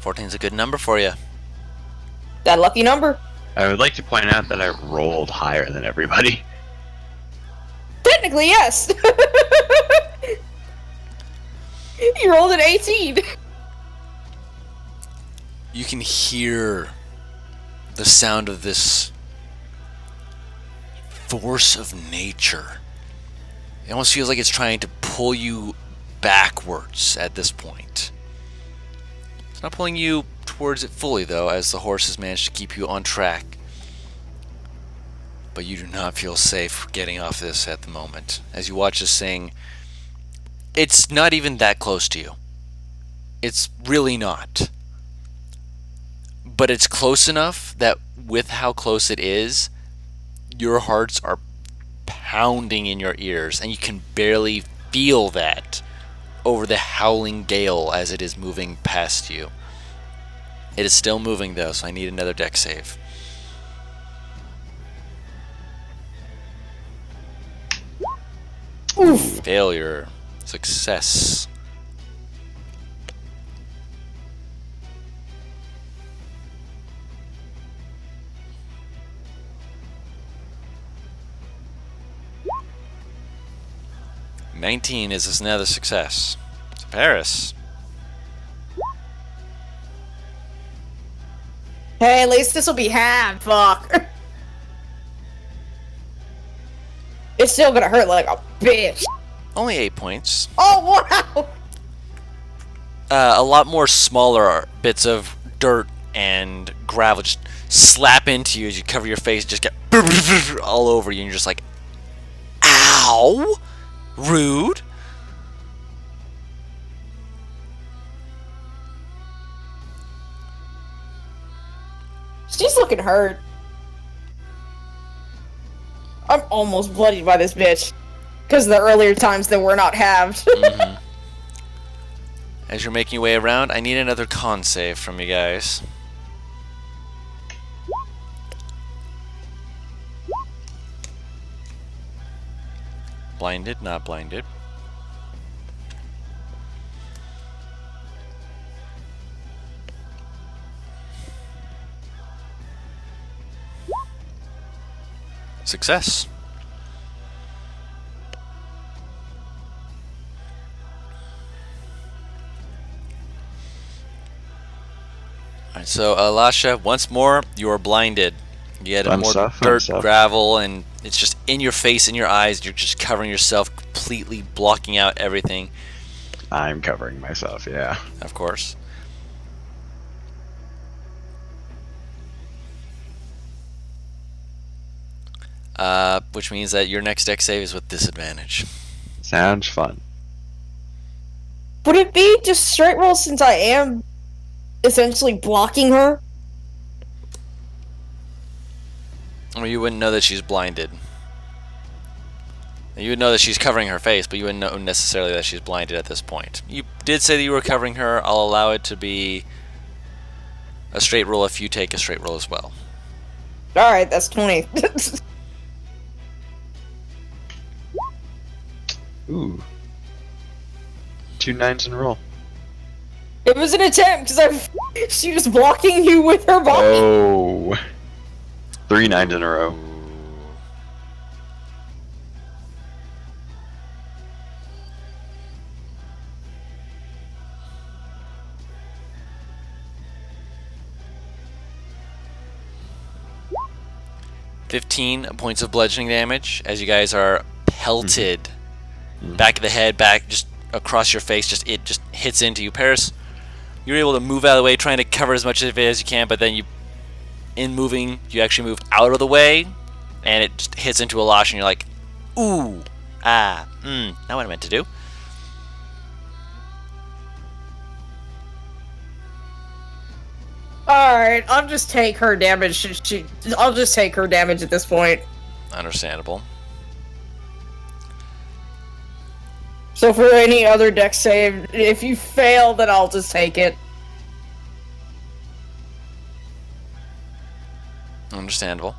Fourteen's a good number for you. That lucky number. I would like to point out that I rolled higher than everybody. Technically, yes. You rolled an 18. You can hear the sound of this force of nature. It almost feels like it's trying to pull you backwards at this point. It's not pulling you towards it fully, though, as the horse has managed to keep you on track. But you do not feel safe getting off this at the moment. As you watch this thing, it's not even that close to you. It's really not. But it's close enough that with how close it is, your hearts are pounding in your ears, and you can barely feel that over the howling gale as it is moving past you. It is still moving, though, so I need another deck save. Oof. Failure. Success. $19 is another success. So Paris. Hey, at least this will be half. Fuck. It's still gonna hurt like a bitch. Only 8 points. Oh wow. a lot more smaller bits of dirt and gravel just slap into you as you cover your face, just get all over you, and you're just like, ow! Rude. She's looking hurt. I'm almost bloodied by this bitch. Because of the earlier times that were not halved. Mm-hmm. As you're making your way around, I need another con save from you guys. Blinded, not blinded. Success. Alright, so Lasha, once more, you are blinded. You get more dirt, gravel, and it's just in your face, in your eyes. You're just covering yourself, completely blocking out everything. I'm covering myself, yeah. Of course. Which means that your next dex save is with disadvantage. Sounds fun. Would it be just straight roll since I am essentially blocking her? Well, you wouldn't know that she's blinded. You would know that she's covering her face, but you wouldn't know necessarily that she's blinded at this point. You did say that you were covering her. I'll allow it to be a straight roll if you take a straight roll as well. Alright, that's 20. Ooh. 2 9s in a row. It was an attempt, because she was blocking you with her body. Oh. 3 9s in a row. "15 points of bludgeoning damage as you guys are pelted. Back of the head, back, just across your face, it just hits into you. Paris, you're able to move out of the way, trying to cover as much of it as you can, but then in moving, you actually move out of the way, and it just hits into a lash, and you're like, ooh, not what I meant to do. Alright, I'll just take her damage. I'll just take her damage at this point. Understandable. So for any other dex save, if you fail, then I'll just take it. Understandable.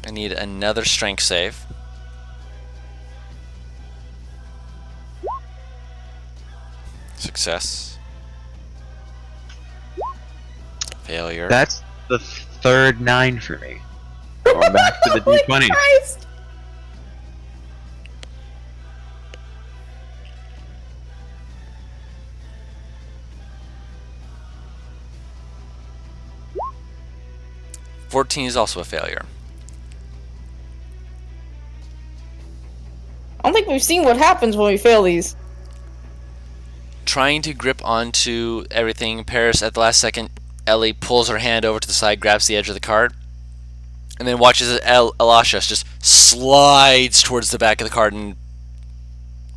I need another strength save. Success. Failure. That's the third 9 for me. Going back to the D20. Christ. "14 is also a failure. I don't think we've seen what happens when we fail these. Trying to grip onto everything, Paris, at the last second, Ellie pulls her hand over to the side, grabs the edge of the cart, and then watches as Elasha just slides towards the back of the cart, and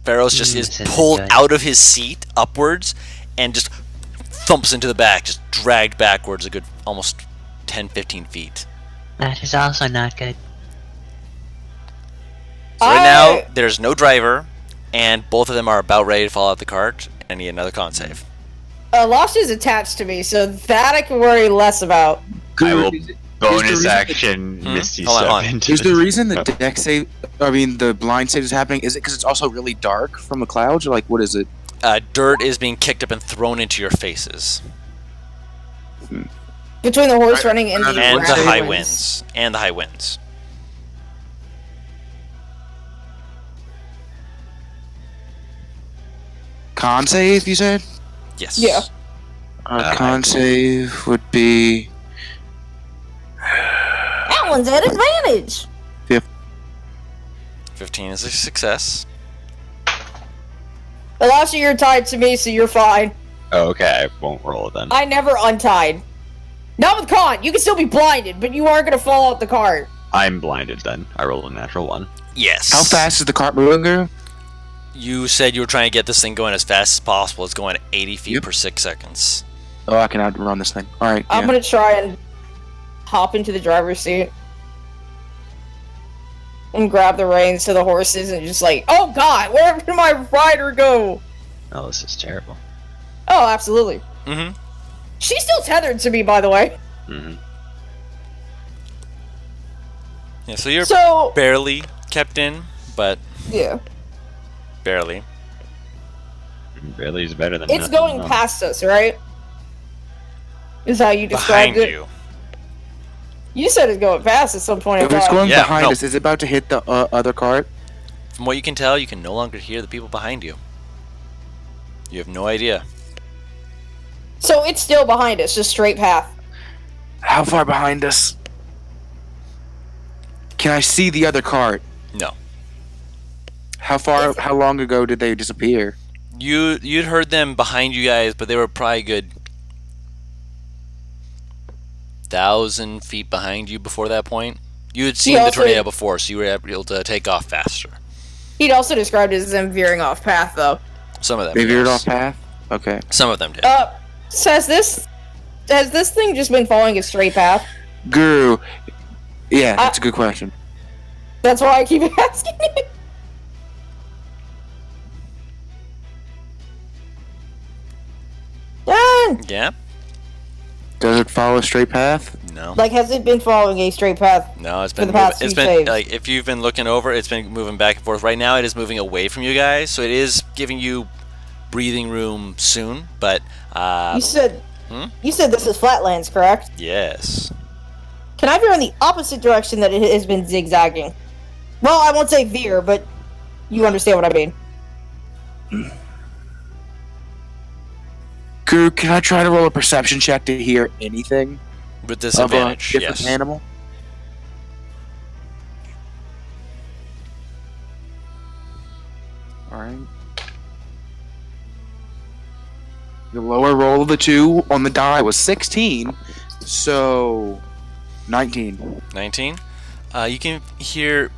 Pharaoh's just is pulled out of his seat upwards and just thumps into the back, just dragged backwards a good almost 10-15 feet. That is also not good. So right now, there's no driver, and both of them are about ready to fall out the cart. I need another con save. Losh is attached to me, so that I can worry less about. I will bonus action Misty Step into Is the reason the deck save, the blind save is happening, is it because it's also really dark from the clouds, or like, what is it? Dirt is being kicked up and thrown into your faces. Between the horse running and the high winds. And the high winds. Con save, you said? Yes. Yeah. Con save would be... That one's at advantage. 15 is a success. Elisha, you're tied to me, so you're fine. Oh, okay, I won't roll it then. I never untied. Not with Con. You can still be blinded, but you aren't going to fall out the cart. I'm blinded then. I roll a natural 1. Yes. How fast is the cart moving, Guru? You said you were trying to get this thing going as fast as possible. It's going at 80 feet Yep. per 6 seconds. Oh, I can outrun this thing. Alright, I'm going to try and hop into the driver's seat. And grab the reins to the horses and just like, oh god, where did my rider go? Oh, this is terrible. Oh, absolutely. Mm-hmm. She's still tethered to me, by the way. Mm-hmm. Yeah, so you're So, barely kept in, but yeah. barely. Barely is better than It's nothing, going no. past us, right? Is how you described Behind it. you. You said it's going past at some point in If it's time. going Yeah, behind no. us, is it about to hit the other cart? From what you can tell, you can no longer hear the people behind you. You have no idea. So it's still behind us, just straight path. How far behind us? Can I see the other cart? No. How long ago did they disappear? You'd heard them behind you guys, but they were probably a good 1,000 feet behind you before that point. You had seen the also- tornado before, so you were able to take off faster. He'd also described it as them veering off path, though. Some of them. They veered yes. off path? Okay. Some of them did. So has this thing just been following a straight path? Guru. Yeah, that's a good question. That's why I keep asking it. Done! Yeah? Does it follow a straight path? No. Like, has it been following a straight path? No, it's for been the past it's few been saves? like if you've been looking over, it's been moving back and forth. Right now, it is moving away from you guys, so it is giving you breathing room soon. But You said this is flatlands, correct? yes, Can I veer in the opposite direction that it has been zigzagging? Well, I won't say veer, but you understand what I mean. Guru, can I try to roll a perception check to hear anything with of a disadvantage. different Yes. animal? Alright. The lower roll of the two on the die was 16, so 19. 19. You can hear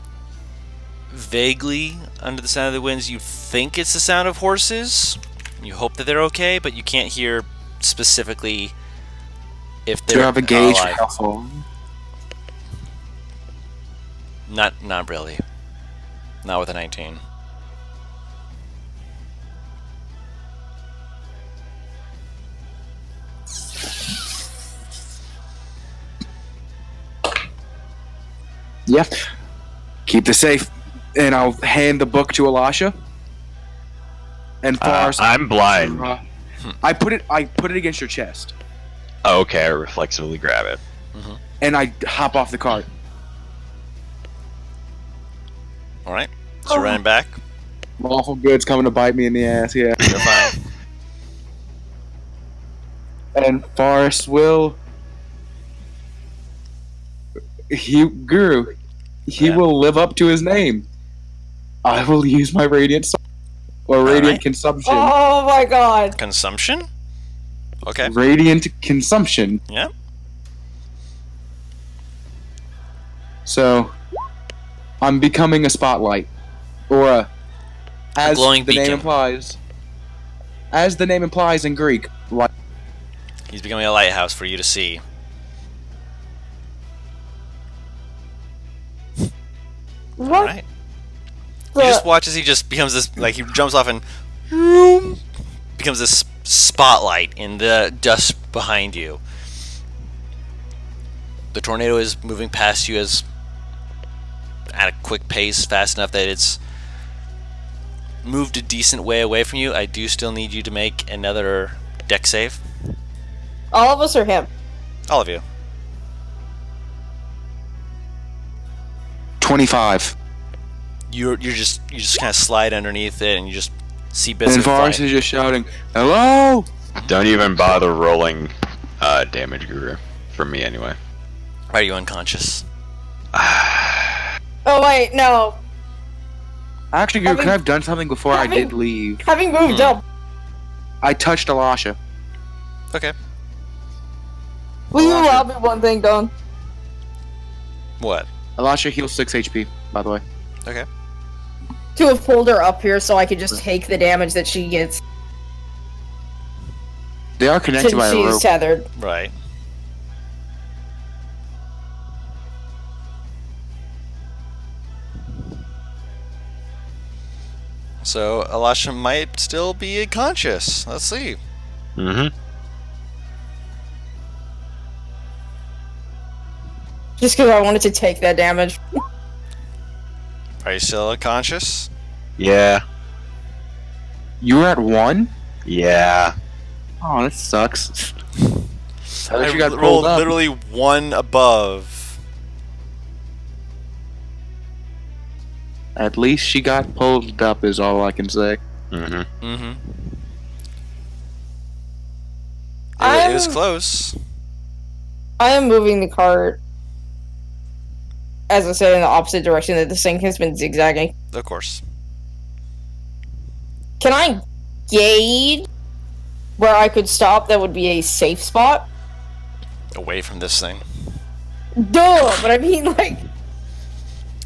vaguely under the sound of the winds. You think it's the sound of horses. You hope that they're okay, but you can't hear specifically if Do they're you have a gauge for alive. how far? Not really. Not with a 19. Yeah. Keep the safe. And I'll hand the book to Elisha. And Fars, I'm blind. I put it against your chest. Oh, okay, I reflexively grab it. And I hop off the cart. All right. So running back. Lawful good's coming to bite me in the ass, yeah. You're fine. And Forrest will Guru, he Yeah. will live up to his name. I will use my radiant or radiant Alright. consumption. Oh my god. Consumption? Okay. Radiant consumption. Yeah. So I'm becoming a spotlight. Or as glowing the name beacon. implies. As the name implies in Greek, light. He's becoming a lighthouse for you to see. What? All right. the- You just watch as he just becomes this, like he jumps off and becomes this spotlight in the dust behind you. The tornado is moving past you as at a quick pace, fast enough that it's moved a decent way away from you. I do still need you to make another deck save. All of us or him? All of you. 25. You just kind of slide underneath it and you just see bits And of it Forrest flying. is just shouting, "Hello!" Don't even bother rolling damage, Guru. For me, anyway. Are you unconscious? Oh wait, no. Actually, you could have done something before I did leave. Having moved up, I touched Alasha. Okay. will you allow me one thing, Don? What? Alasha heals 6 HP, by the way. Okay. To have pulled her up here so I could just take the damage that she gets They are connected since by a she's rope. tethered. Right. So Alasha might still be unconscious. Let's see. Mm-hmm. Just because I wanted to take that damage. Are you still unconscious? Yeah. You were at 1? Yeah. Oh, that sucks. I you got rolled pulled up. literally 1 above. At least she got pulled up, is all I can say. Mm-hmm. Mm-hmm. It was I'm- close. I am moving the cart, as I said, in the opposite direction that this thing has been zigzagging. Of course. Can I gauge where I could stop that would be a safe spot? Away from this thing. Duh! But I mean, like,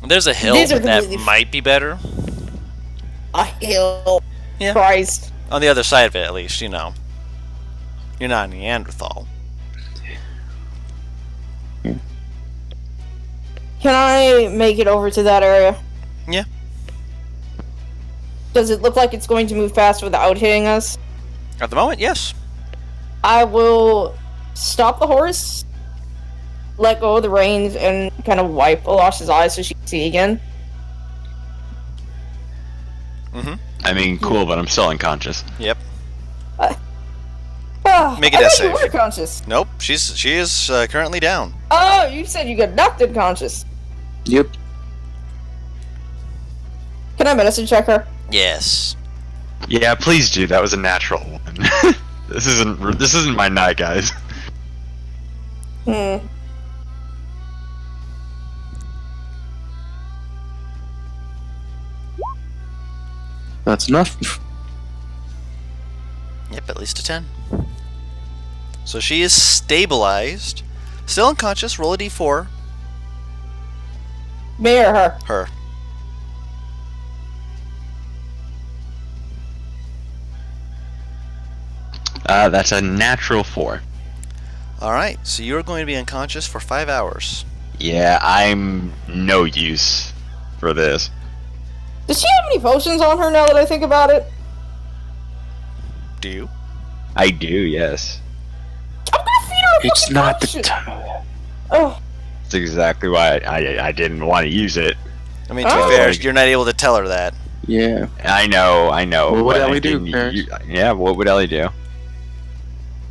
There's a hill These are that completely might be better. a hill. Yeah. Christ. On the other side of it, at least, you know. You're not a Neanderthal. Can I make it over to that area? Yeah. Does it look like it's going to move fast without hitting us? At the moment, yes. I will stop the horse, let go of the reins, and kind of wipe Alash's eyes so she can see again. Mm-hmm. I mean, cool, but I'm still unconscious. Yep. Make it I a thought save. You were conscious. Nope. She is currently down. Oh, you said you got knocked unconscious. Yep. Can I medicine check her? Yes. Yeah, please do. That was a natural one. This isn't my night, guys. Hmm. That's enough. Yep, at least a 10. So she is stabilized. Still unconscious. Roll a d4. Me or her? Her. That's a natural 4. Alright, so you're going to be unconscious for 5 hours. Yeah, I'm no use for this. Does she have any potions on her now that I think about it? Do you? I do, yes. I'm gonna feed her a It's fucking not the potion. time. Oh, That's exactly why I didn't want to use it. I mean, to Oh. be fair, you're not able to tell her that. Yeah. I know. Well, what but Ellie I do, didn't- Paris? Yeah, what would Ellie do?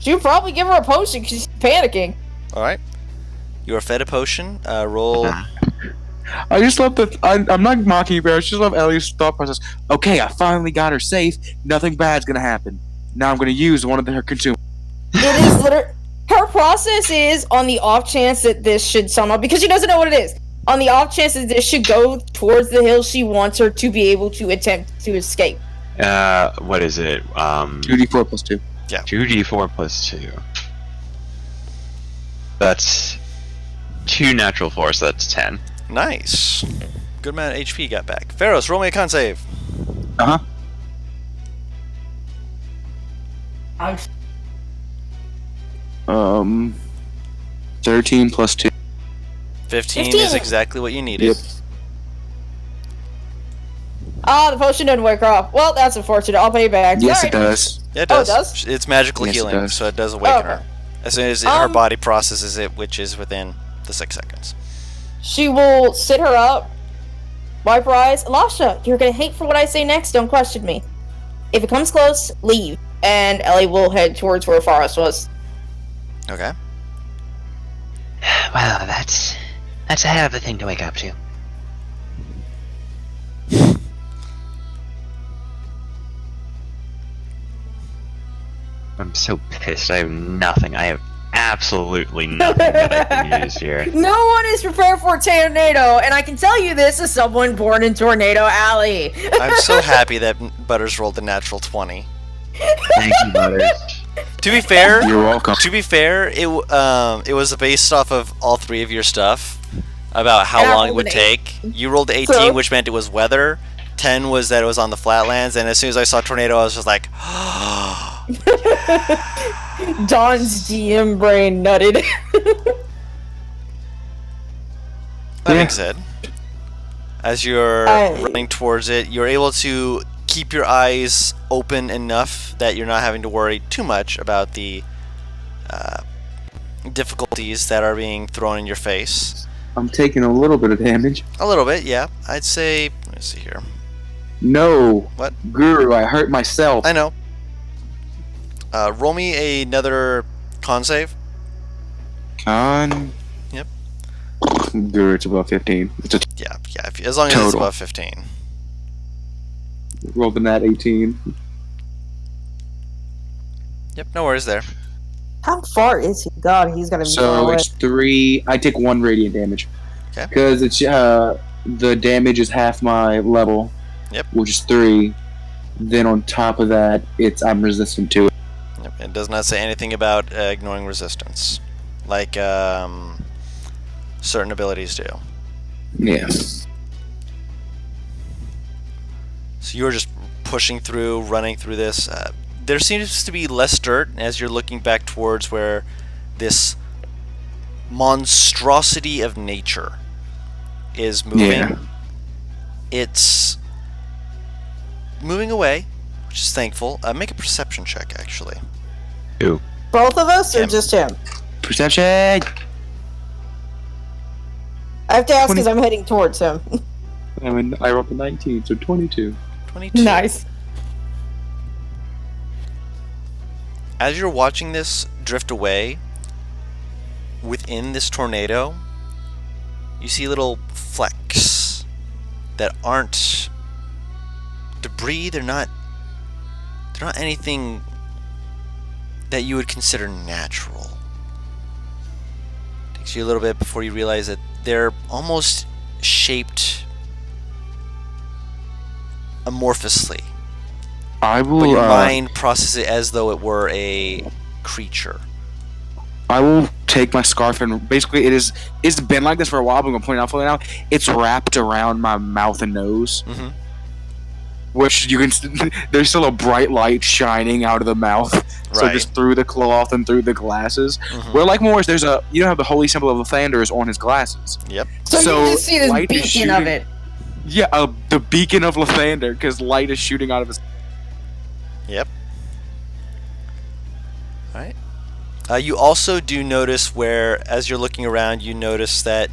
she'll probably give her a potion because she's panicking. Alright. You are fed a potion. Roll. I just love the. I'm not mocking you, Bear. I just love Ellie's thought process. Okay, I finally got her safe. Nothing bad's gonna happen. Now I'm gonna use one of her consumables. It is literally. Her process is on the off chance that this should somehow, because she doesn't know what it is. On the off chance that this should go towards the hill, she wants her to be able to attempt to escape. What is it? 2d4 plus 2. 2d4 plus 2. That's 2 natural 4, so that's 10. Nice. Good amount of HP got back. Pharaohs, roll me a con save. Uh I'm huh. 13 plus 2. 15 is 15. exactly what you needed. Yep. the potion didn't wake her up. Well, that's unfortunate. I'll pay you back. Yes, Sorry. it does. Yeah, it Oh, it does. does? It's magical Yes, it healing, does. so it does awaken Okay. her. As soon as her Um, body processes it, which is within the 6 seconds. She will sit her up, wipe her eyes. Lasha, you're gonna hate for what I say next. Don't question me. If it comes close, leave. And Ellie will head towards where Forrest was. Okay. Well, that's a hell of a thing to wake up to. I'm so pissed. I have nothing. I have absolutely nothing that I can use here. No one is prepared for a tornado, and I can tell you this as someone born in Tornado Alley. I'm so happy that Butters rolled the natural 20. Thank you, Butters. To be fair, You're welcome. To be fair, it was based off of all three of your stuff about how And I long it rolled would an take. You rolled 18, So- which meant it was weather. 10 was that it was on the flatlands, and as soon as I saw tornado, I was just like, Don's GM brain nutted. that being said, as you're I- running towards it, you're able to keep your eyes open enough that you're not having to worry too much about the difficulties that are being thrown in your face. I'm taking a little bit of damage. A little bit, yeah. I'd say, let me see here. No. What? Guru, I hurt myself. I know. Roll me another con save. Con. Yep. Guru, it's above 15. It's a Yeah, as long as it's Total. above 15. rolled in that 18. Yep, no worries there. How far is he? God, he's gonna be far So away. it's 3. I take 1 radiant damage. Okay. Because it's the damage is half my level. Yep. Which is 3. Then on top of that, I'm resistant to it. Yep, it does not say anything about ignoring resistance, like certain abilities do. Yeah. So you're just pushing through, running through this. There seems to be less dirt as you're looking back towards where this monstrosity of nature is moving. Yeah. It's moving away, which is thankful. Make a perception check, actually. Who? Both of us, or Him. just him? Perception! I have to ask 20. because I'm heading towards him. I rolled a 19, so 22. 22. Nice. As you're watching this drift away, within this tornado, you see little flecks that aren't debris. They're not anything that you would consider natural. Takes you a little bit before you realize that they're almost shaped amorphously. I will. But your mind processes it as though it were a creature. I will take my scarf and basically it's been like this for a while. But I'm gonna point it out for now. It's wrapped around my mouth and nose, Mm-hmm. which you can. There's still a bright light shining out of the mouth, so Right. just through the cloth and through the glasses. Mhm. Where like Morris, there's a you know how the holy symbol of Lathander is on his glasses. Yep. So, So, you just see this light is beacon of shooting- it. Yeah, the beacon of Lathander, because light is shooting out of his. Yep. Alright. You also do notice where, as you're looking around, you notice that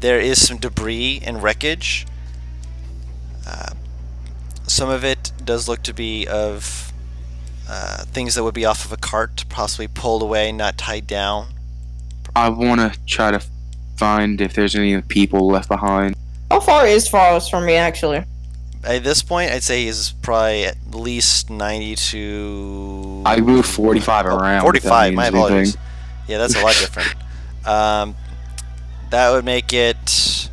there is some debris and wreckage. Some of it does look to be of things that would be off of a cart, possibly pulled away, not tied down. I want to try to find if there's any people left behind. How far is Forrest from me, actually? At this point, I'd say he's probably at least 90 to... I moved 45 around. 45, my if that means apologies. anything. Yeah, that's a lot different. That would make it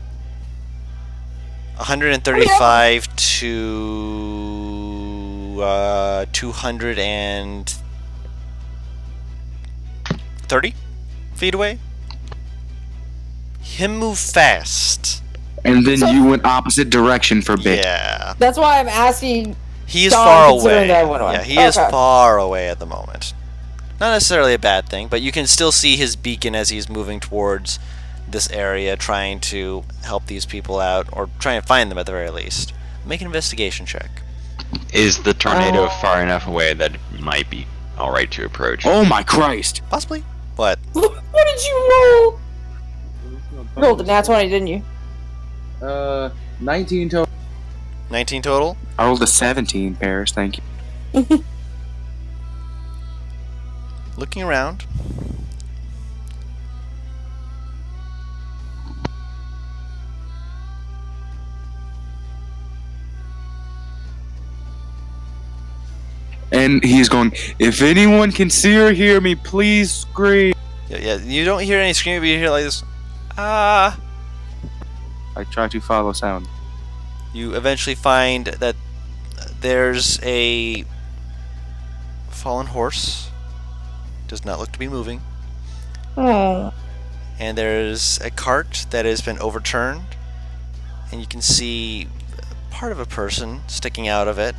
135 to 230 feet away. Him move fast. And then you went opposite direction for a bit. Yeah. That's why I'm asking. He is Don, far considering away. that I went away. Yeah, he is Okay. far away at the moment. Not necessarily a bad thing, but you can still see his beacon as he's moving towards this area, trying to help these people out, or try and find them at the very least. Make an investigation check. Is the tornado far enough away that it might be alright to approach? Oh my Christ! Possibly. What? What did you roll? You rolled a nat 20, didn't you? 19 total. 19 total? I rolled a 17, Paris, thank you. Looking around. And he's going, if anyone can see or hear me, please scream. Yeah, you don't hear any screaming, but you hear like this. Ah. I try to follow sound. You eventually find that there's a fallen horse. Does not look to be moving. Oh. And there's a cart that has been overturned. And you can see part of a person sticking out of it.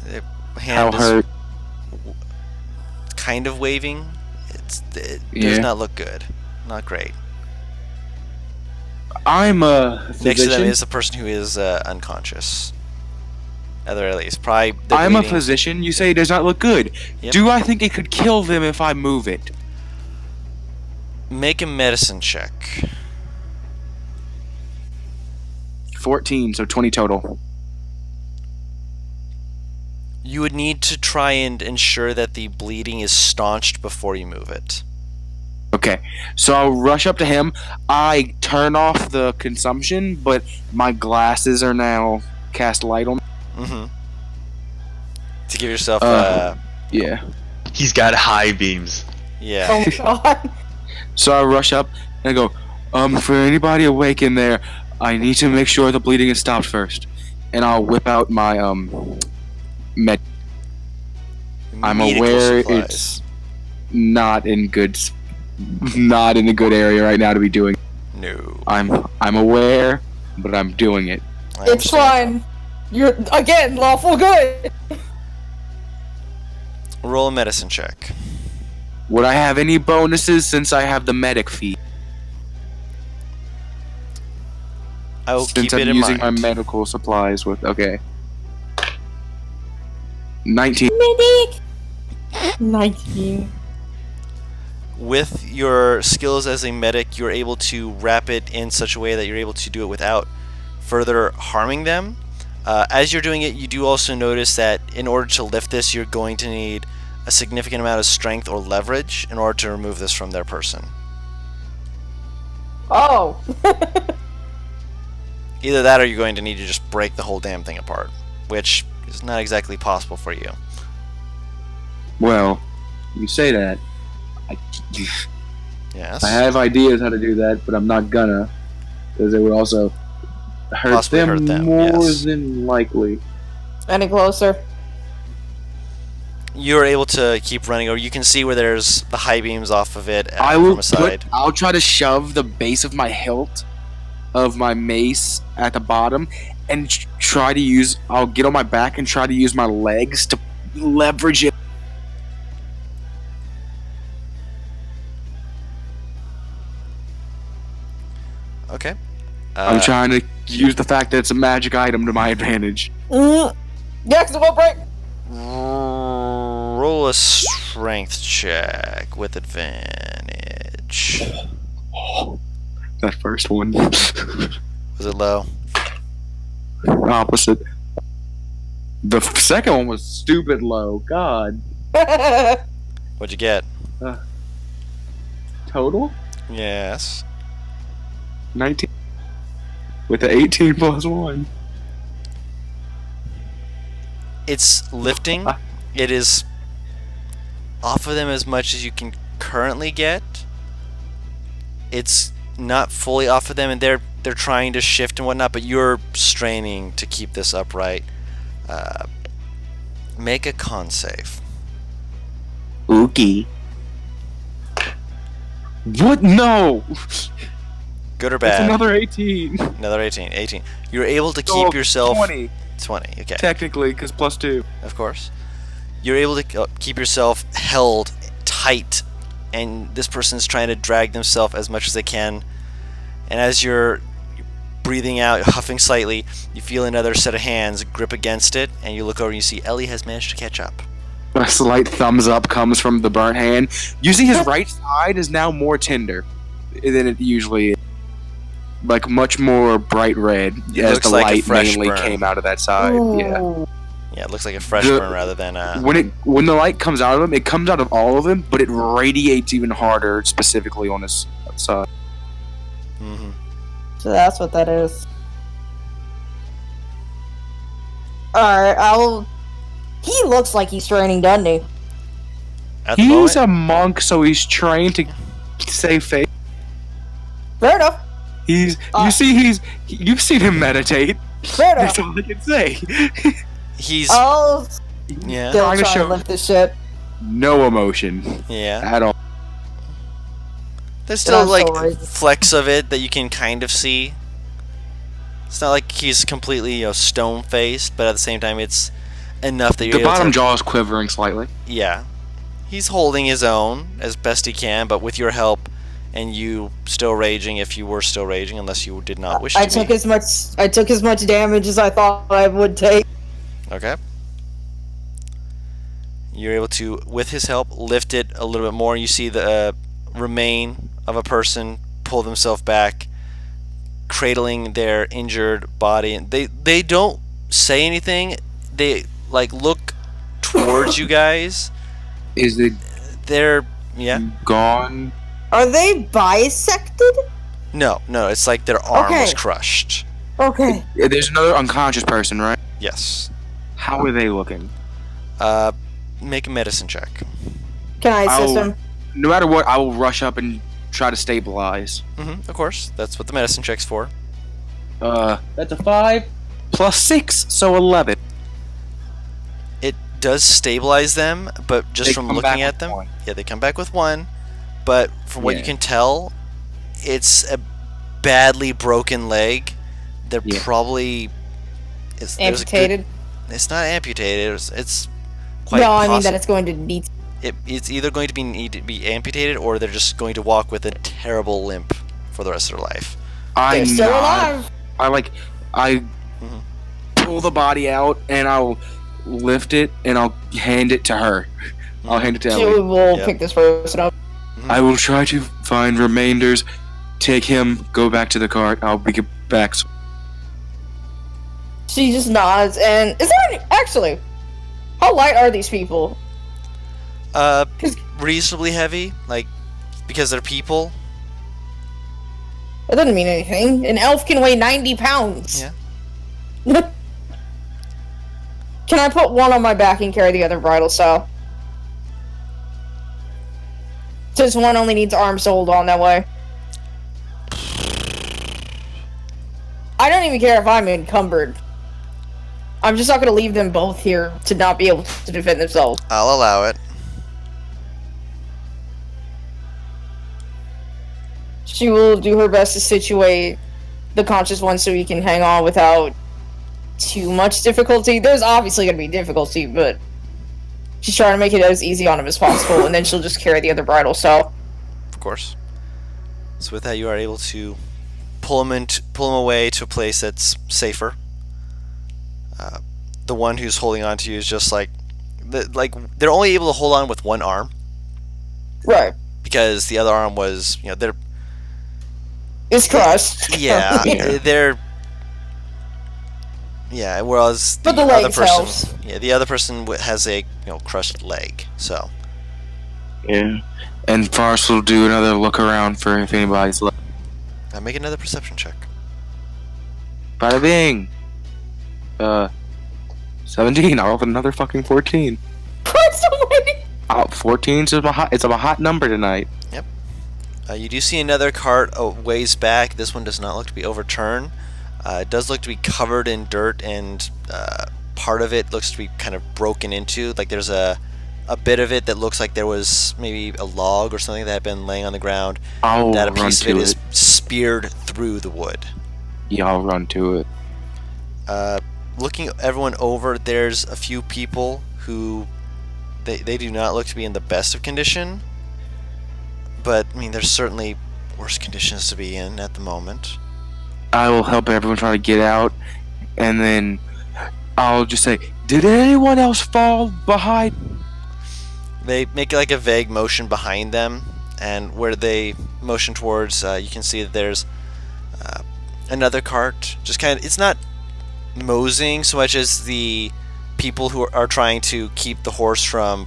The hand How hurt? is kind of waving. It Yeah. does not look good. Not great. I'm a physician. Next to them is the person who is unconscious. At the very least. Probably the I'm a bleeding. physician. You say it does not look good. Yep. Do I think it could kill them if I move it? Make a medicine check. 14, so 20 total. You would need to try and ensure that the bleeding is staunched before you move it. Okay, so I'll rush up to him. I turn off the consumption, but my glasses are now cast light on. Mm-hmm. To give yourself, Yeah. He's got high beams. yeah. Oh god. So I rush up and I go, for anybody awake in there, I need to make sure the bleeding is stopped first. And I'll whip out my, med. I'm Medical aware supplies. it's not in a good area right now to be doing. No. I'm aware, but I'm doing it. I It's understand. fine. You're, again, lawful good. Roll a medicine check. Would I have any bonuses since I have the medic fee? I will Since keep I'm it in using mind. my medical supplies with. Okay. 19. Medic. 19. With your skills as a medic, you're able to wrap it in such a way that you're able to do it without further harming them. As you're doing it, you do also notice that in order to lift this, you're going to need a significant amount of strength or leverage in order to remove this from their person. Oh. Either that or you're going to need to just break the whole damn thing apart, which is not exactly possible for you. Well, you say that. Yes. I have ideas how to do that, but I'm not gonna, because it would also hurt Possibly them, hurt them, more yes. than likely. Any closer? You're able to keep running, or you can see where there's the high beams off of it I will from a side. I'll try to shove the base of my hilt of my mace at the bottom, and try to use. I'll get on my back and try to use my legs to leverage it. Okay. I'm trying to use the fact that it's a magic item to my advantage. Yeah, because it won't break. Roll a strength check with advantage. That first one. Was it low? Opposite. The second one was stupid low. God. What'd you get? Total? Yes. 19. With the 18 plus 1. It's lifting. It is off of them as much as you can currently get. It's not fully off of them, and they're trying to shift and whatnot, but you're straining to keep this upright. Make a con save. Ookie. What? No! Good or It's bad? another 18. Another 18. 18. You're able to keep yourself... 20. 20, okay. Technically, because plus 2. Of course. You're able to keep yourself held tight, and this person's trying to drag themselves as much as they can. And as you're breathing out, huffing slightly, you feel another set of hands grip against it, and you look over and you see Ellie has managed to catch up. A slight thumbs up comes from the burnt hand. Using his right side is now more tender than it usually is. Like much more bright red, It as looks the like a light fresh mainly burn. came out of that side. Yeah. Yeah, it looks like a fresh The- burn rather than When the light comes out of him, it comes out of all of them, but it radiates even harder, specifically on his side. Mm-hmm. So that's what that is. Alright, I'll... He looks like he's training, doesn't he? At the He's moment, a monk, so he's trained to save face. Fair enough. You've seen him meditate. Fair enough. That's all I can say. he's I'll yeah, still trying to try show- and lift the ship. No emotion yeah. at all. There's still I'm like sorry. flecks of it that you can kind of see. It's not like he's completely stone faced, but at the same time, it's enough that you're The able bottom to. jaw is quivering slightly. Yeah, he's holding his own as best he can, but with your help, and you still raging if you were still raging, unless you did not wish I to took be. as much damage as I thought I would take. Okay. You're able to, with his help, lift it a little bit more. You see the remain of a person pull themselves back, cradling their injured body. And they don't say anything. They look towards you guys. Is it They're gone? Are they bisected? No. It's like their arm was Okay. crushed. Okay. There's another unconscious person, right? Yes. How are they looking? Make a medicine check. Can I assist I'll- him? No matter what, I will rush up and try to stabilize. Of course, that's what the medicine check's for. That's a 5 plus 6, so 11. It does stabilize them, but just They from come looking back at with them, one. yeah, they come back with one. But from what you Yeah. can tell, it's a badly broken leg. They're Yeah. probably there's a good- Amputated? it's not amputated. It's quite. No, I mean possi- that it's going to need. It's either going to need to be amputated, or they're just going to walk with a terrible limp for the rest of their life. They're still alive. I Mhm. pull the body out and I'll lift it and I'll hand it to her. I'll hand it to She Ellie. will Yeah. pick this person up. I will try to find remainders, take him, go back to the cart. I'll be back. She just nods and is there any, actually? How light are these people? Reasonably heavy, because they're people. That doesn't mean anything. An elf can weigh 90 pounds. Yeah. Can I put one on my back and carry the other bridle so? Since one only needs arms to hold on that way. I don't even care if I'm encumbered. I'm just not gonna leave them both here to not be able to defend themselves. I'll allow it. She will do her best to situate the conscious one so he can hang on without too much difficulty. There's obviously going to be difficulty, but she's trying to make it as easy on him as possible, and then she'll just carry the other bridle, so... Of course. So with that, you are able to pull him away to a place that's safer. The one who's holding on to you is just they're only able to hold on with one arm Right. because the other arm was, they're It's crushed. yeah, they're yeah. Whereas But the other legs person, helps. yeah, the other person has a crushed leg. So Yeah. And Forrest will do another look around for if anybody's left. make another perception check. Bada bing! 17. I'll roll another fucking 14. Christ almighty! 14 is it's a hot number tonight. You do see another cart a ways back. This one does not look to be overturned. It does look to be covered in dirt, and part of it looks to be kind of broken into. Like there's a bit of it that looks like there was maybe a log or something that had been laying on the ground. I'll That a run piece of to it it. is speared through the wood. Yeah, I'll run to it. Looking everyone over, there's a few people who they do not look to be in the best of condition. But I mean, there's certainly worse conditions to be in at the moment. I will help everyone try to get out, and then I'll just say, "Did anyone else fall behind?" They make a vague motion behind them, and where they motion towards, you can see that there's another cart. Just kind of, it's not moseying so much as the people who are trying to keep the horse from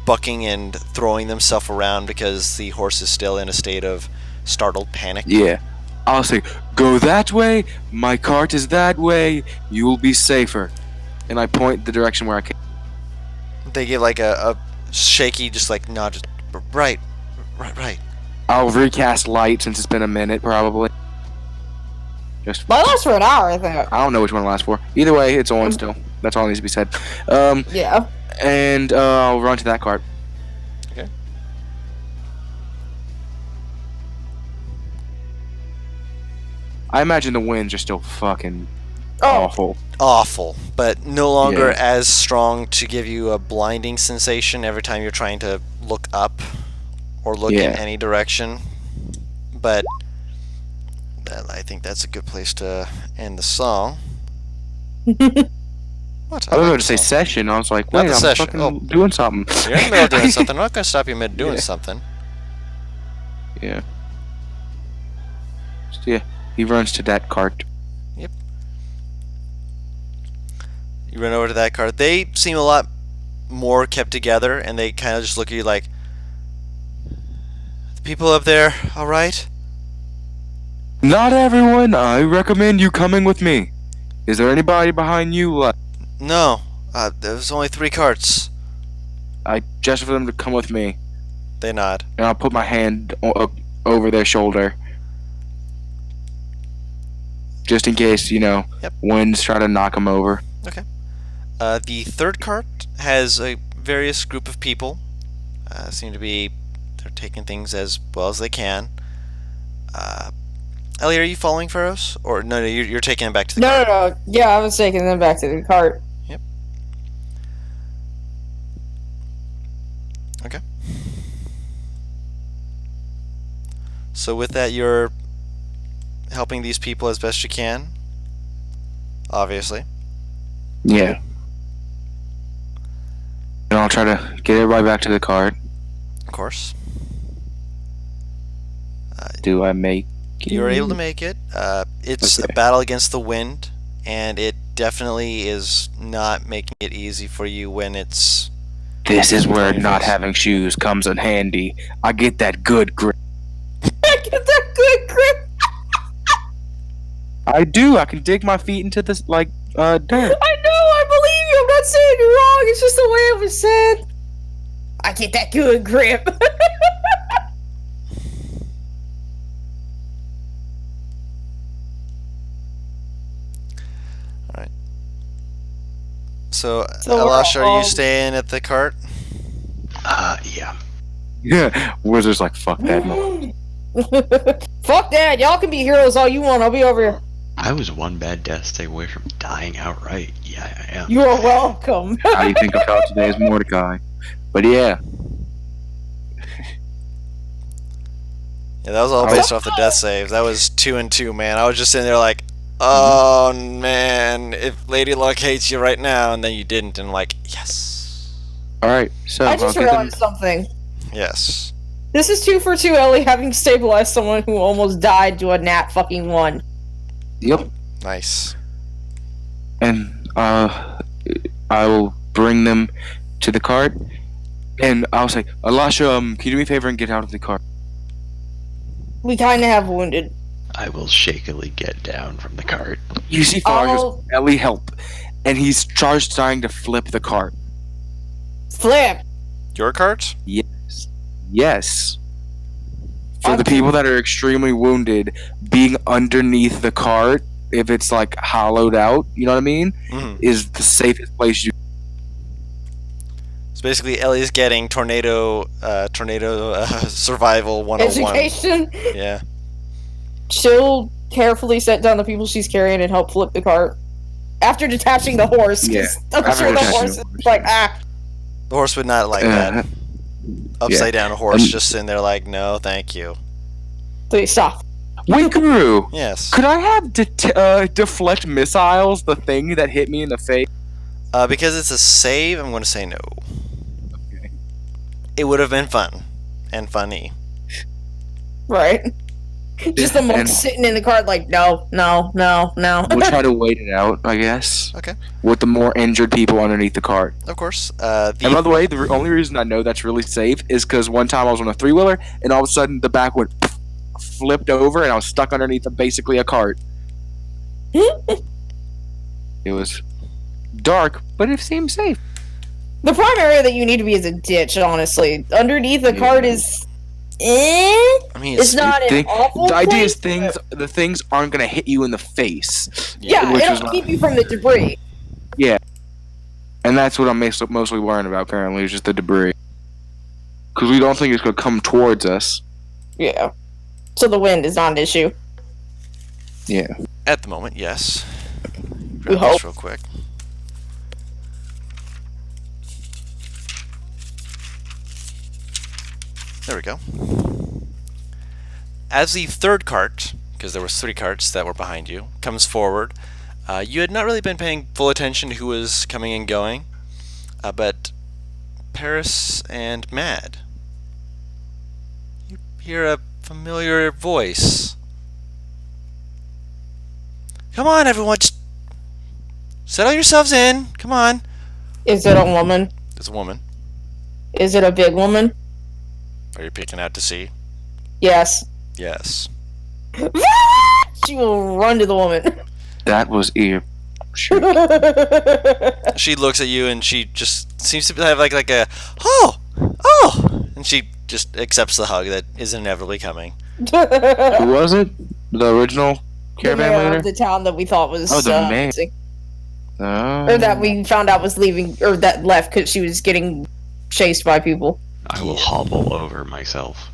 bucking and throwing themselves around because the horse is still in a state of startled panic. Yeah. I'll say, "Go that way. My cart is that way. You will be safer." And I point the direction where I can. They give a shaky, just like nod. Just, right. I'll recast light since it's been a minute, probably. Just. That lasts for an hour, I think. I don't know which one it lasts for. Either way, it's on still. That's all that needs to be said. Yeah. And I'll run to that cart. Okay. I imagine the winds are still fucking awful. Awful, but no longer Yeah. as strong to give you a blinding sensation every time you're trying to look up or look in any direction. But I think that's a good place to end the song. What? I was about to say session. I was like, Not wait, the I'm session. fucking doing something. You're in the middle of doing something. I'm not going to stop you mid doing something. Yeah. So, yeah, he runs to that cart. Yep. You run over to that cart. They seem a lot more kept together, and they kind of just look at you like, the people up there, all right? Not everyone. I recommend you coming with me. Is there anybody behind you? No. There's only 3 carts. I gesture for them to come with me, They nod. and I'll put my hand over their shoulder. Just in case, winds try to knock them over. Okay. The 3rd cart has a various group of people. Seem to be, they're taking things as well as they can. Ellie, are you following Pharaohs? Or no, you're taking them back to the cart. No. Yeah, I was taking them back to the cart. Yep. Okay. So with that, you're helping these people as best you can. Obviously. Yeah. And I'll try to get everybody back to the cart. Of course. Do I make it? You're able to make it. It's Okay. a battle against the wind, and it definitely is not making it easy for you when it's... This is where Tiny not face. having shoes comes in handy. I get that good grip. I get that good grip. I do. I can dig my feet into this, dirt. I know, I believe you. I'm not saying you're wrong. It's just the way it was said. I get that good grip. So, So we're Elasha, are all- you staying at the cart? Yeah. Yeah. Wizard's like, fuck that. No. Fuck that. Y'all can be heroes all you want. I'll be over here. I was one bad death stay away from dying outright. Yeah, I am. You are welcome. How do you think I felt today as Mordecai? But yeah. Yeah, that was all based off the death saves. That was 2 and 2, man. I was just sitting there like, oh man, if Lady Luck hates you right now, and then you didn't, and I'm like, yes. Alright, so I just I'll get them. realized something. Yes. This is 2 for 2 Ellie having stabilized someone who almost died to a nat fucking 1. Yep. Nice. And I will bring them to the cart. And I'll say, Elisha, can you do me a favor and get out of the cart? We kind of have wounded. I will shakily get down from the cart. You see Farah Oh. goes, Ellie, help. And he's trying to flip the cart. Flip. Your cart? Yes. For the people that are extremely wounded, being underneath the cart, if it's like hollowed out, you know what I mean, is the safest place you. So basically, Ellie's getting tornado survival 101. Education. Yeah. She'll carefully set down the people she's carrying and help flip the cart. After detaching the horse, 'cause Yeah, I'm after sure the detaching horse the is horse, like, The horse would not like that. Upside down horse just sitting there like, no, thank you. please stop. Winkaroo! Yes. Could I have deflect missiles, the thing that hit me in the face? Because it's a save, I'm going to say no. Okay. It would have been fun. And funny. Right? Just the monk And- sitting in the cart like, no. We'll try to wait it out, I guess. Okay. With the more injured people underneath the cart. Of course. And by the way, the only reason I know that's really safe is because one time I was on a 3-wheeler, and all of a sudden the back went flipped over, and I was stuck underneath basically a cart. It was dark, but it seemed safe. The prime area that you need to be is a ditch, honestly. Underneath the cart is... I mean, it's not an awful The idea is place, the things aren't gonna hit you in the face. Yeah, which it'll keep you from the debris. Yeah, and that's what I'm mostly worrying about currently, is just the debris. Because we don't think it's gonna come towards us. Yeah. So the wind is not an issue. Yeah. At the moment, yes. We Grab hope. this real quick. There we go. As the third cart, because there was 3 carts that were behind you, comes forward, you had not really been paying full attention to who was coming and going, but Paris and Mad. You hear a familiar voice. Come on, everyone, just settle yourselves in. Come on. Is it a woman? It's a woman. Is it a big woman? Are you picking out to see? Yes. Yes. She will run to the woman. That was ear. She looks at you and she just seems to have like a oh, and she just accepts the hug that is inevitably coming. Who was it? The original caravan mayor leader? of the town that we thought was Oh, the mayor. missing. Oh. Or that we found out was leaving, or that left because she was getting chased by people. I will hobble over myself.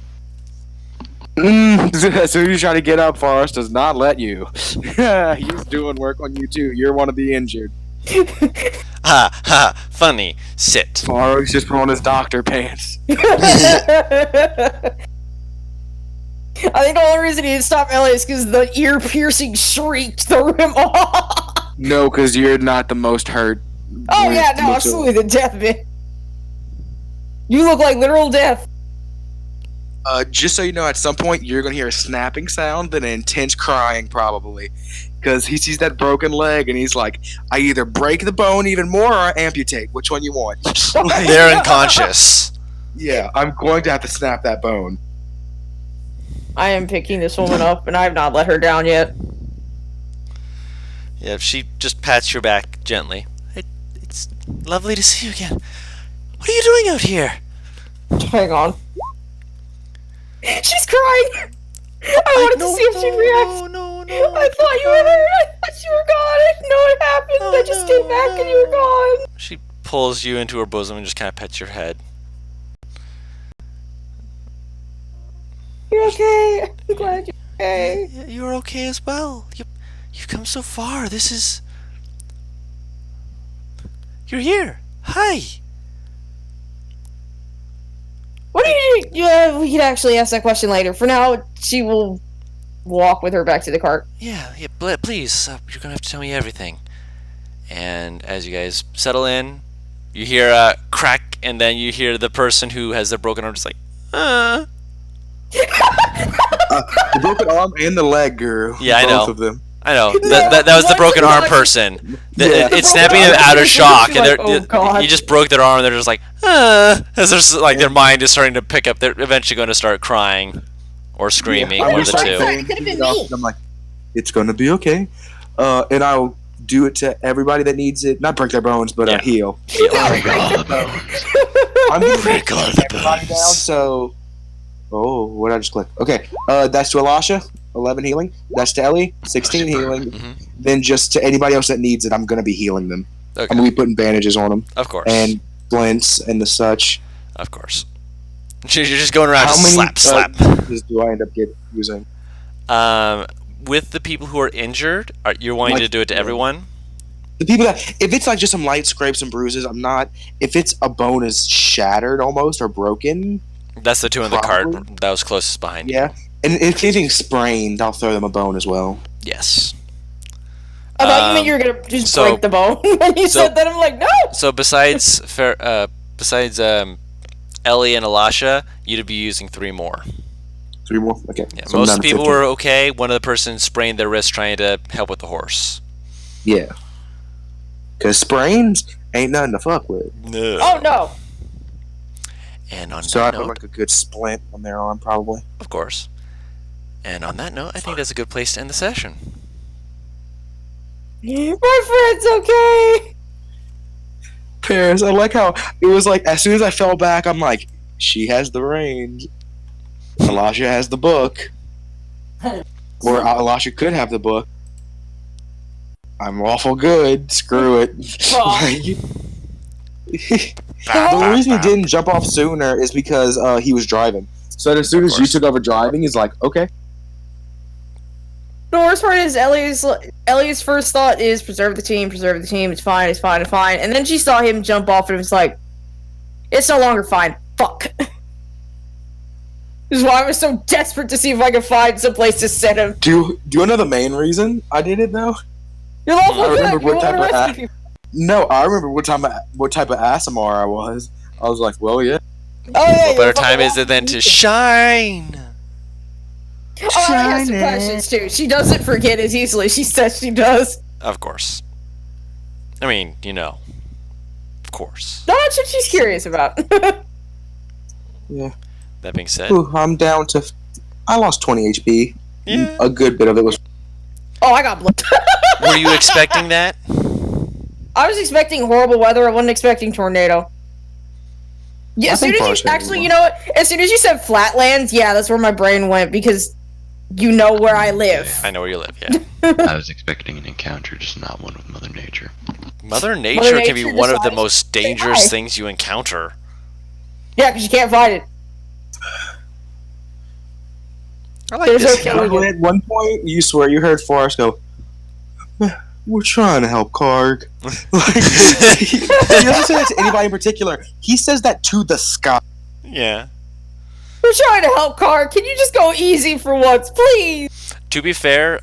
So you try to get up, Forrest does not let you. He's doing work on you too. You're one of the injured. Ha, funny. Sit. Forrest just put on his doctor pants. I think the only reason he didn't stop Elliot is because the ear-piercing shriek threw him off. No, because you're not the most hurt. Oh yeah, no, absolutely the death bit. You look like literal death. Just so you know, at some point you're gonna hear a snapping sound, then an intense crying, probably, because he sees that broken leg and he's like, "I either break the bone even more or I amputate. Which one you want?" They're unconscious. Yeah, I'm going to have to snap that bone. I am picking this woman up, and I have not let her down yet. Yeah, she just pats your back gently. It's lovely to see you again. What are you doing out here? Hang on. She's crying. I wanted to see if she'd react. No. I thought you were there. I thought you were gone. I didn't know what happened. I just came back and you were gone. She pulls you into her bosom and just kind of pets your head. You're okay. I'm glad you're okay. Yeah, you're okay as well. You've come so far. This is... You're here. Hi. What do you do? Yeah, we could actually ask that question later. For now, she will walk with her back to the cart. Yeah, please. You're going to have to tell me everything. And as you guys settle in, you hear a crack, and then you hear the person who has the broken arm just like, The broken arm and the leg, girl. Yeah, I Both know. of them. I know. No, That was the what's broken the arm logic? person. Yeah. It's snapping them out of shock, and Like, oh, God. you just broke their arm, and they're just like, as there's like their mind is starting to pick up. They're eventually going to start crying or screaming, I'm one of just the like two. Sorry, it could have been me. I'm like, it's gonna be okay. And I'll do it to everybody that needs it. Not break their bones, but Yeah. heal. Oh, I'm gonna Break all the everybody down, bones. so... Oh, what did I just click? Okay, that's to Elisha, 11 healing. That's to Ellie, 16 healing. Mhm. Then just to anybody else that needs it, I'm gonna be healing them. Okay, I'm gonna be putting bandages on them. of course. And splints and the such. Of course. You're just going around How just many slap. bandages do I end up using? With the people who are injured, you're wanting to do it to everyone? The people that, if it's like just some light scrapes and bruises, I'm not. If it's a bone is shattered almost or broken, That's the two in the cart Probably. that was closest behind you. yeah. And if anything's sprained, I'll throw them a bone as well. Yes. I thought you meant you were gonna just so- break the bone. When you said that, I'm like, no. So besides Ellie and Elisha, you'd be using 3 more. 3 more? Okay. Yeah, So I'm most down of the to people 15. were okay. One of the persons sprained their wrist trying to help with the horse. Yeah. Because sprains ain't nothing to fuck with. No. Oh no. And on So I that put note, like a good splint on their arm, probably. of course. And on that note, I think that's a good place to end the session. My friend's okay. Paris, I like how it was like as soon as I fell back, I'm like, she has the range. Alasha has the book. Or Alasha could have the book. I'm awful good. Screw it. The reason he didn't jump off sooner is because he was driving. So as soon as you took over driving, he's like, okay. The worst part is Ellie's first thought is preserve the team, it's fine, it's fine, it's fine. And then she saw him jump off and was like, it's no longer fine. Fuck. This is why I was so desperate to see if I could find some place to set him. Do you know the main reason I did it though? You're awful I good. remember You what want to type of rescue people. No, I remember what type of Asimar I was. I was like, well, yeah. Oh yeah. What better time is it than to shine? Oh, I have some questions too. She doesn't forget as easily. She says she does. Of course. I mean, you know. Of course. No, that's what she's curious about. Yeah. That being said. Ooh, I'm down to... I lost 20 HP. Yeah. A good bit of it was... Oh, I got blood. Were you expecting that? I was expecting horrible weather. I wasn't expecting tornado. Yeah, as soon as you... Actually, you know what? As soon as you said flatlands, yeah, that's where my brain went, because you know where I live. I know where you live, yeah. I was expecting an encounter, just not one with Mother Nature. Mother Nature can be one of the most dangerous things you encounter. Yeah, because you can't fight it. I like this. At one point, you swear you heard Forrest go, we're trying to help Karg. Like, he doesn't say that to anybody in particular. He says that to the sky. Yeah. We're trying to help Karg. Can you just go easy for once, please? To be fair,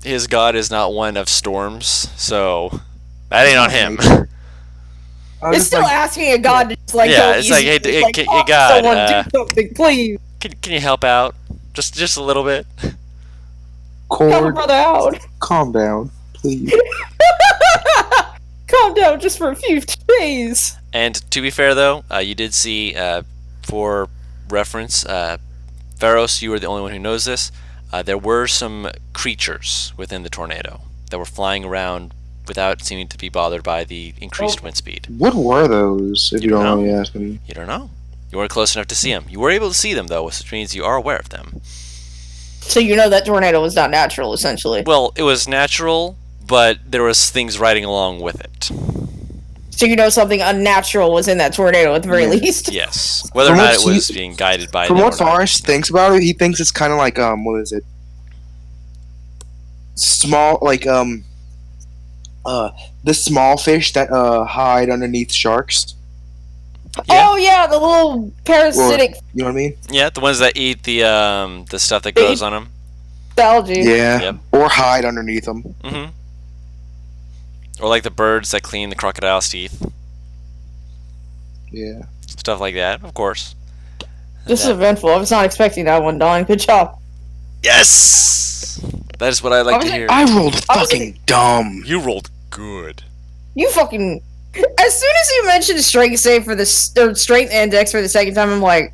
his god is not one of storms, so that ain't on him. It's still asking a god to just like yeah, go it's easy. like, hey, Like, hey oh, God, someone do something, please. Can you help out? Just a little bit. Help a brother out. Calm down, please. Calm down just for a few days. And to be fair, though, you did see, for reference, Pharos, you were the only one who knows this. There were some creatures within the tornado that were flying around without seeming to be bothered by the increased wind speed. What were those, if you don't mind me asking? You don't know. You weren't close enough to see them. You were able to see them, though, which means you are aware of them. So you know that tornado was not natural, essentially. Well, it was natural, but there was things riding along with it. So you know something unnatural was in that tornado at the very least? Yes. Whether or not it was being guided by them. From what Forrest thinks about it, he thinks it's kind of like, what is it? Small, like, the small fish that hide underneath sharks. Yeah. Oh yeah, the little parasitic. Or, you know what I mean? Yeah, the ones that eat the stuff that grows on them. Algae. Yeah. Yep. Or hide underneath them. Mm-hmm. Or like the birds that clean the crocodile's teeth. Yeah. Stuff like that, of course. This is eventful. I was not expecting that one, Don. Good job. Yes! That is what I like to hear. I rolled fucking dumb. You rolled good. You fucking... As soon as you mentioned strength save for the strength index for the second time, I'm like,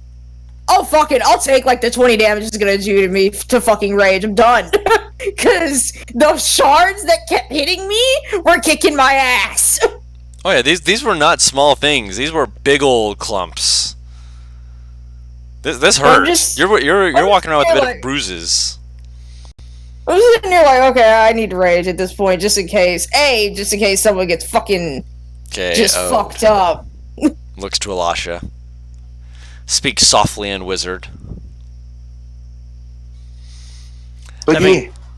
oh fuck it, I'll take like the 20 damage it's gonna do to me to fucking rage. I'm done. Cause those shards that kept hitting me were kicking my ass. Oh yeah, these were not small things. These were big old clumps. This hurts. You're walking around with a bit of bruises. I'm sitting here like, okay, I need to rage at this point, just in case. Just in case someone gets fucking fucked up. Looks to Alasha. Speak softly and wizard. But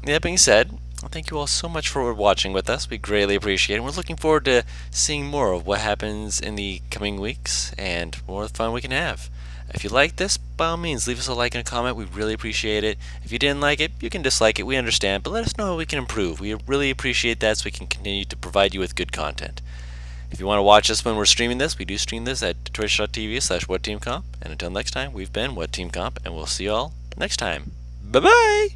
that being said, thank you all so much for watching with us. We greatly appreciate it. We're looking forward to seeing more of what happens in the coming weeks and more of the fun we can have. If you like this, by all means, leave us a like and a comment. We really appreciate it. If you didn't like it, you can dislike it. We understand, but let us know how we can improve. We really appreciate that so we can continue to provide you with good content. If you want to watch us when we're streaming this, we do stream this at twitch.tv/WhatTeamComp. And until next time, we've been What Team Comp, and we'll see you all next time. Bye-bye!